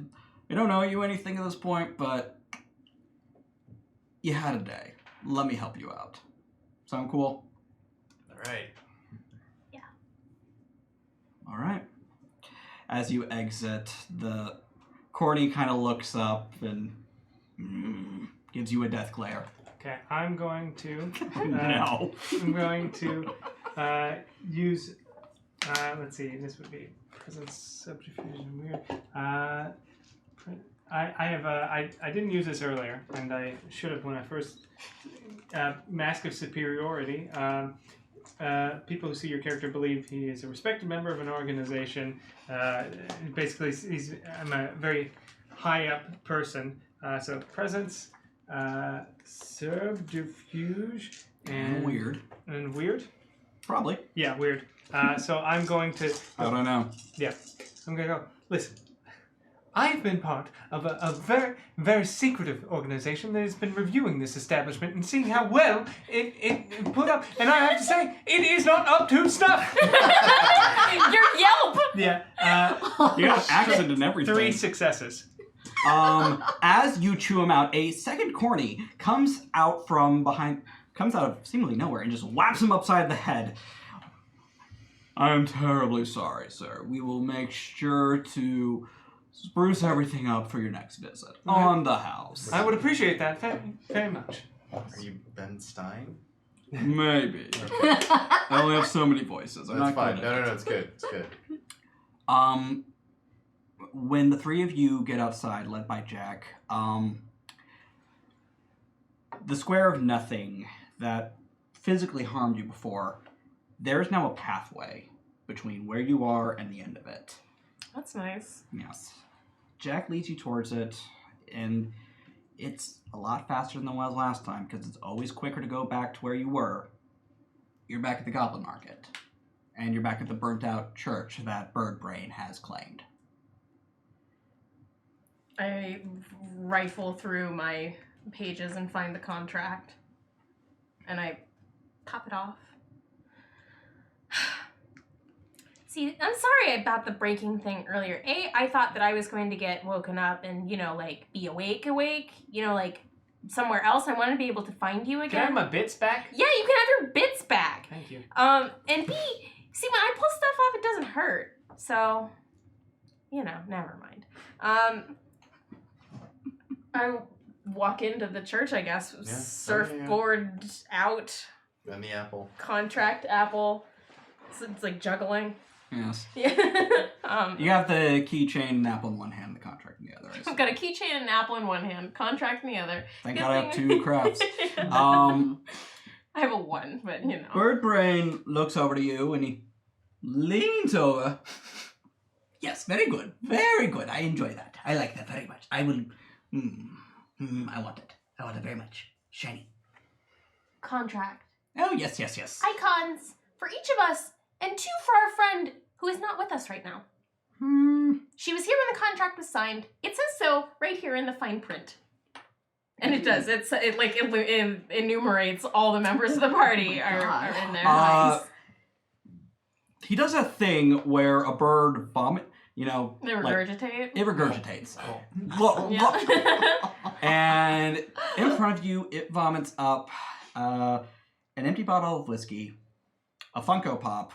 don't know you anything at this point, but you had a day. Let me help you out. Sound cool? All right. All right. As you exit, the Courtney kind of looks up and gives you a death glare. Okay, I'm going to. No. I'm going to use. Let's see. This would be presence subterfuge and weird. I didn't use this earlier, and I should have when I first. Mask of superiority. People who see your character believe he is a respected member of an organization. Basically, I'm a very high up person. So presence, subterfuge, And weird. And weird? Probably. Yeah, weird. So I'm going to... I don't know. Yeah. I'm going to go, listen. I've been part of a very, very secretive organization that has been reviewing this establishment and seeing how well it put up. And I have to say, it is not up to snuff. Your Yelp! Yeah. You got an accent and everything. 3 successes. As you chew him out, a second corny comes out of seemingly nowhere and just whaps him upside the head. I am terribly sorry, sir. We will make sure to spruce everything up for your next visit on the house. I would appreciate that very, very much. Are you Ben Stein? Maybe. I only have so many voices. I'm That's not fine. good No, at it. it's good. It's good. When the three of you get outside, led by Jack, the square of nothing that physically harmed you before, there's now a pathway between where you are and the end of it. That's nice. Yes. Jack leads you towards it, and it's a lot faster than it was last time, because it's always quicker to go back to where you were. You're back at the Goblin Market, and you're back at the burnt-out church that Birdbrain has claimed. I rifle through my pages and find the contract, and I pop it off. See, I'm sorry about the breaking thing earlier. I thought that I was going to get woken up and, be awake, somewhere else. I wanted to be able to find you again. Can I have my bits back? Yeah, you can have your bits back. Thank you. And B, see, when I pull stuff off, it doesn't hurt. So, never mind. I walk into the church, I guess. Yeah. Surfboard out. Ben the apple. Contract apple. So it's like juggling. Yes. Yeah. You have the keychain and apple in one hand, the contract in the other. I've got a keychain and an apple in one hand, contract in the other. Thank Good God I have thing. 2 crafts. I have a 1, but Birdbrain looks over to you and he leans over. Yes, very good. Very good. I enjoy that. I like that very much. I will... I want it. I want it very much. Shiny. Contract. Oh, yes. Icons for each of us, and 2 for our friend who is not with us right now. She was here when the contract was signed. It says so right here in the fine print. And it does. It enumerates all the members of the party are in there. Nice. He does a thing where a bird vomit, They regurgitate. it regurgitates. Yeah. And in front of you, it vomits up an empty bottle of whiskey, a Funko Pop,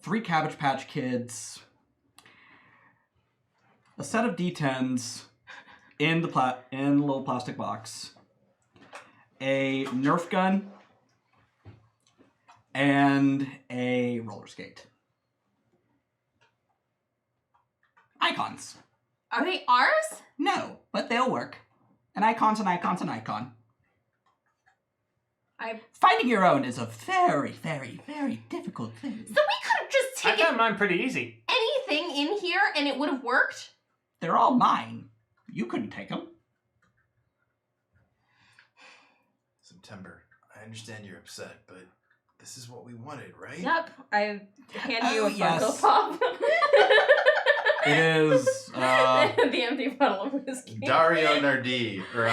3 Cabbage Patch Kids, a set of D10s in the little plastic box, a Nerf gun, and a roller skate. Icons. Are they ours? No, but they'll work. An icon's an icon's an icon. Finding your own is a very, very, very difficult thing. So we could have just I taken found mine pretty easy. anything in here and it would have worked? They're all mine. You couldn't take them. September. I understand you're upset, but this is what we wanted, right? Yep. I hand you a Funko yes. Pop. It is, the empty bottle of whiskey. Dario Nardi, or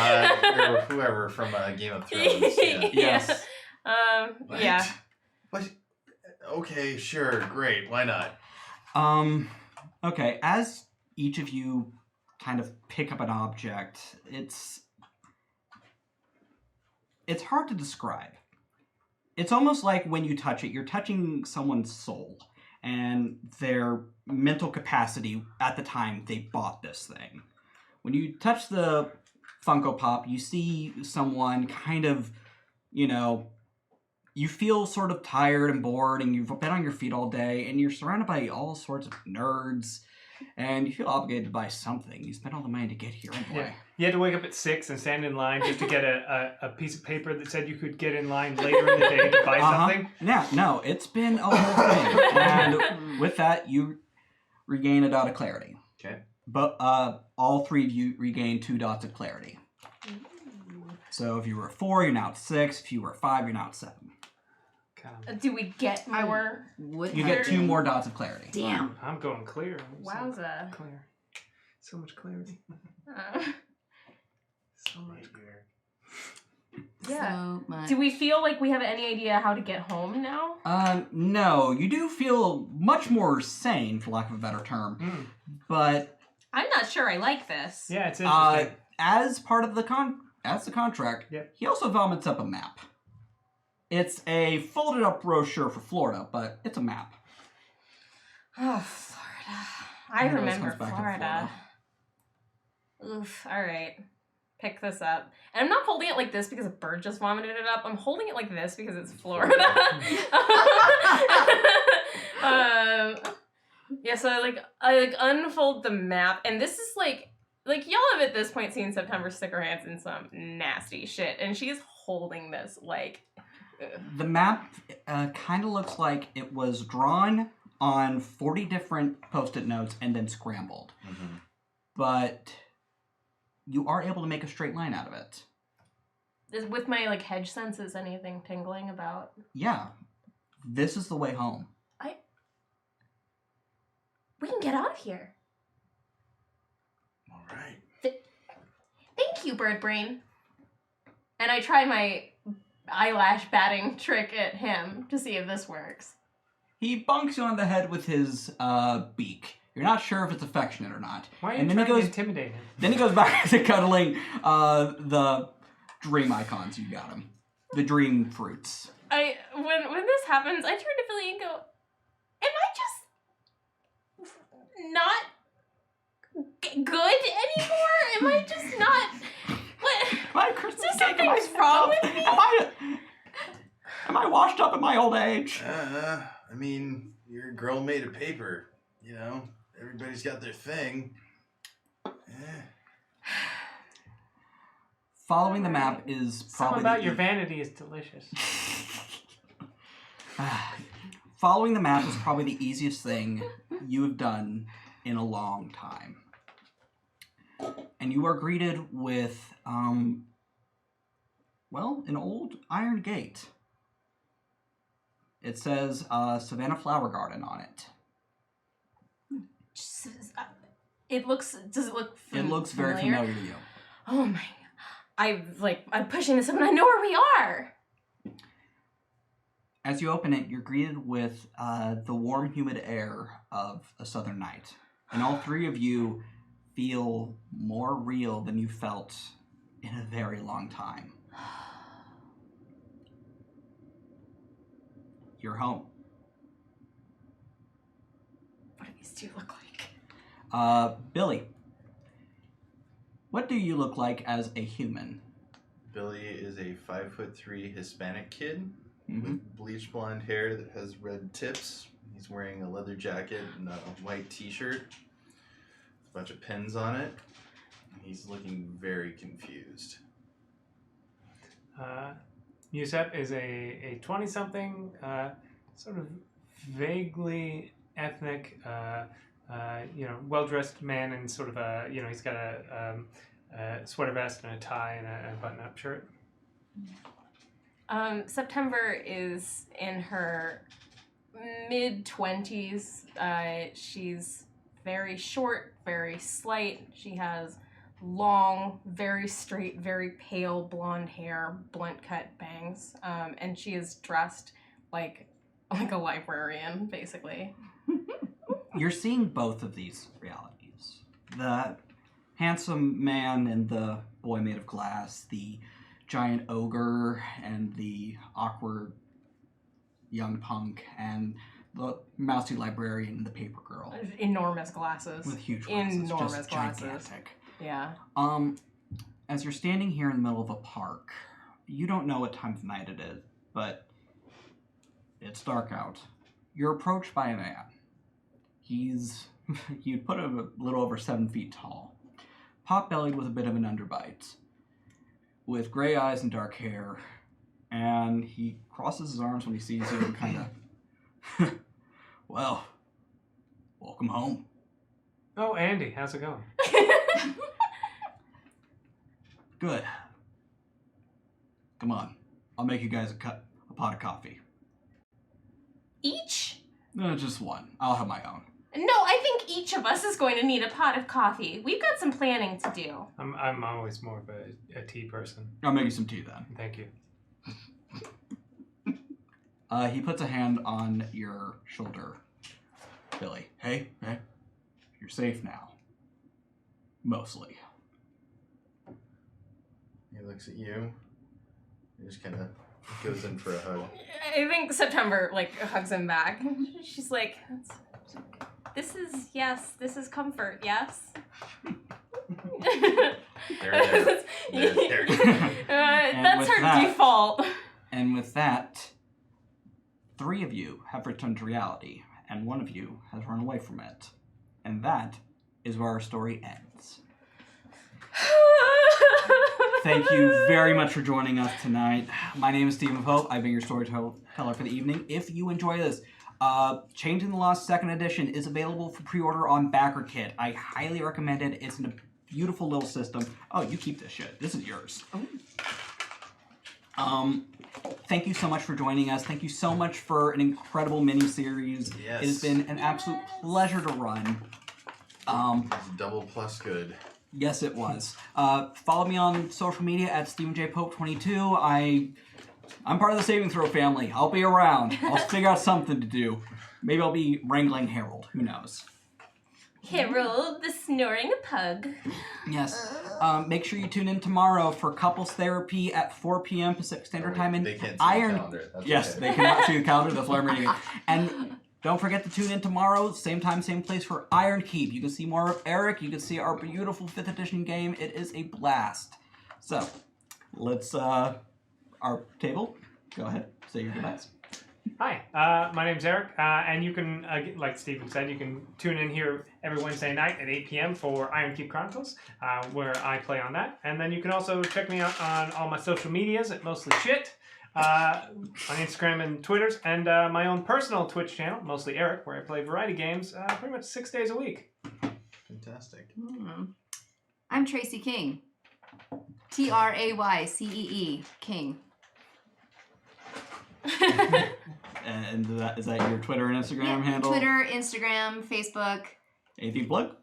whoever from Game of Thrones. Yeah. yes. What? Yeah. What? Okay, sure, great. Why not? Okay, as each of you kind of pick up an object, it's hard to describe. It's almost like when you touch it, you're touching someone's soul and their mental capacity at the time they bought this thing. When you touch the Funko Pop, you see someone kind of, you feel sort of tired and bored, and you've been on your feet all day, and you're surrounded by all sorts of nerds, and you feel obligated to buy something. You spent all the money to get here anyway. Yeah. You had to wake up at 6 and stand in line just to get a piece of paper that said you could get in line later in the day to buy something. Yeah, no, it's been a whole thing. And with that, you regain a dot of clarity. Okay. But all 3 of you regain 2 dots of clarity. So if you were 4, you're now at 6. If you were 5, you're now at 7. Do we get more? You get 2 more dots of clarity. Damn. I'm going clear. Wowza. Clear. So much clarity. So much clear. Yeah. So much. Do we feel like we have any idea how to get home now? No. You do feel much more sane, for lack of a better term. But I'm not sure I like this. Yeah, it's interesting. as part of the contract, Yep. he also vomits up a map. It's a folded up brochure for Florida, but it's a map. Oh, Florida. I It always remember comes back to Florida. Oof. All right. Pick this up. And I'm not holding it like this because a bird just vomited it up. I'm holding it like this because it's Florida. Yeah, so I unfold the map, and this is like y'all have at this point seen September stick her hands in some nasty shit, and she's holding this like. The map kind of looks like it was drawn on 40 different post-it notes and then scrambled. Mm-hmm. But you are able to make a straight line out of it. With my like hedge senses, anything tingling about? Yeah. This is the way home. We can get out of here. All right. Thank you, Bird Brain. And I try my eyelash batting trick at him to see if this works. He bonks you on the head with his beak. You're not sure if it's affectionate or not. Why are you and then trying he goes, to intimidate him? Then he goes back to cuddling the dream icons you got him. The dream fruits. When this happens, I turn to Philly and go, am I just not good anymore? Am I just not... What? My Christmas Is there cake, am I something wrong with me? Am I washed up in my old age? I mean, you're a girl made of paper. You know, everybody's got their thing. Following the map is probably... Something about your vanity is delicious. Following the map is probably the easiest thing you have done in a long time. And you are greeted with, an old iron gate. It says Savannah Flower Garden on it. Does it look It looks very familiar to you. Oh my, I'm pushing this up and I know where we are. As you open it, you're greeted with the warm, humid air of a southern night. And all 3 of you feel more real than you felt in a very long time. You're home. What do these 2 look like? Billy, what do you look like as a human? Billy is a 5'3" Hispanic kid Mm-hmm. with bleach blonde hair that has red tips. He's wearing a leather jacket and a white t-shirt. A bunch of pins on it. He's looking very confused. Musab is a 20-something, sort of vaguely ethnic, well-dressed man, and sort of he's got a sweater vest and a tie and a button-up shirt. September is in her mid-20s. She's very short, very slight. She has long, very straight, very pale blonde hair, blunt cut bangs, and she is dressed like a librarian, basically. You're seeing both of these realities. The handsome man and the boy made of glass, the giant ogre and the awkward young punk, and the mousy librarian and the paper girl. Enormous glasses. With huge glasses. Enormous just glasses. gigantic. Yeah. As you're standing here in the middle of a park, you don't know what time of night it is, but it's dark out. You're approached by a man. You'd put him a little over 7 feet tall, pot-bellied with a bit of an underbite, with gray eyes and dark hair, and he crosses his arms when he sees you and kind of, well, welcome home. Oh, Andy, how's it going? Good. Come on. I'll make you guys a pot of coffee. Each? No, just one. I'll have my own. No, I think each of us is going to need a pot of coffee. We've got some planning to do. I'm always more of a tea person. I'll make you some tea then. Thank you. He puts a hand on your shoulder. Billy, hey, you're safe now. Mostly. He looks at you. He just kind of goes in for a hug. I think September, hugs him back. She's like, this is comfort, yes? There. That's her default. And with that, 3 of you have returned to reality, and 1 of you has run away from it. And that is where our story ends. Thank you very much for joining us tonight. My name is Stephen Pope. I've been your storyteller for the evening. If you enjoy this, Changeling the Lost 2nd edition is available for pre-order on BackerKit. I highly recommend it. It's a beautiful little system. Oh, you keep this shit. This is yours. Thank you so much for joining us. Thank you so much for an incredible mini-series. Yes. It has been an absolute pleasure to run. Double plus good. Yes, it was. Follow me on social media at StephenJPope22. I'm part of the Saving Throw family. I'll be around. I'll figure out something to do. Maybe I'll be wrangling Harold. Who knows? Harold, the snoring pug. Yes. Make sure you tune in tomorrow for Couples Therapy at 4 p.m. Pacific Standard Time in They can't see Iron. the calendar. That's Yes, okay. they cannot see the calendar. That's why I'm reading it. And don't forget to tune in tomorrow, same time, same place for Iron Keep. You can see more of Eric. You can see our beautiful 5th edition game. It is a blast. So, let's, our table, go ahead, say your goodbyes. Hi, my name's Eric, and you can, like Stephen said, you can tune in here every Wednesday night at 8 p.m. for Iron Keep Chronicles, where I play on that. And then you can also check me out on all my social medias at Mostly Shit, on Instagram and Twitters, and my own personal Twitch channel, Mostly Eric, where I play variety games pretty much 6 days a week. Fantastic. I'm Traycee King. Traycee King. And is that your Twitter and Instagram handle? Twitter, Instagram, Facebook. Anything to plug?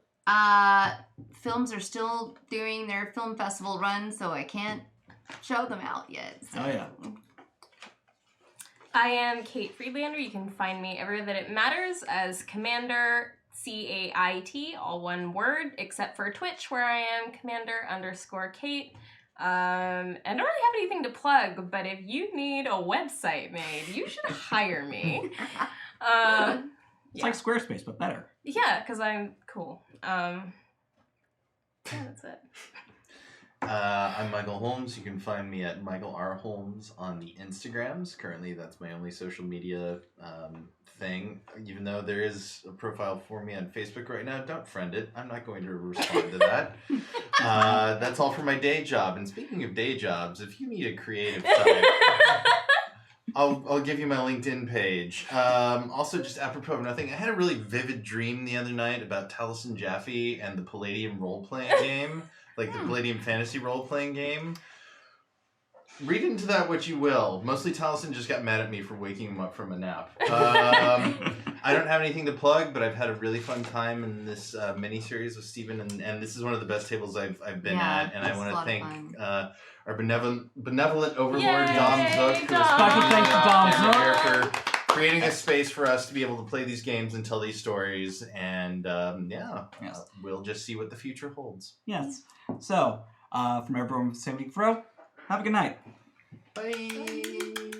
Films are still doing their film festival run, so I can't show them out yet. So. Oh, yeah. I am Cait Friedlander. You can find me everywhere that it matters as Commander Cait, all one word, except for Twitch, where I am Commander_Cait. And I don't really have anything to plug, but if you need a website made, you should hire me. It's like Squarespace, but better. Yeah, because I'm cool. Yeah, that's it. I'm Michael Holmes. You can find me at Michael R. Holmes on the Instagrams. Currently, that's my only social media thing. Even though there is a profile for me on Facebook right now, don't friend it. I'm not going to respond to that. That's all for my day job. And speaking of day jobs, if you need a creative site, I'll give you my LinkedIn page. Also, just apropos of nothing, I had a really vivid dream the other night about Taliesin Jaffe and the Palladium role-playing game. Like the Palladium fantasy role-playing game. Read into that what you will. Mostly Taliesin just got mad at me for waking him up from a nap. I don't have anything to plug, but I've had a really fun time in this mini-series with Stephen, and this is one of the best tables I've been at, and I want to thank our benevolent overlord, Yay, Dom Zook, who is Dom. Special thanks to Dom Zook. for creating a space for us to be able to play these games and tell these stories, and we'll just see what the future holds. Yes. So, from everyone with Saving Throw, have a good night. Bye.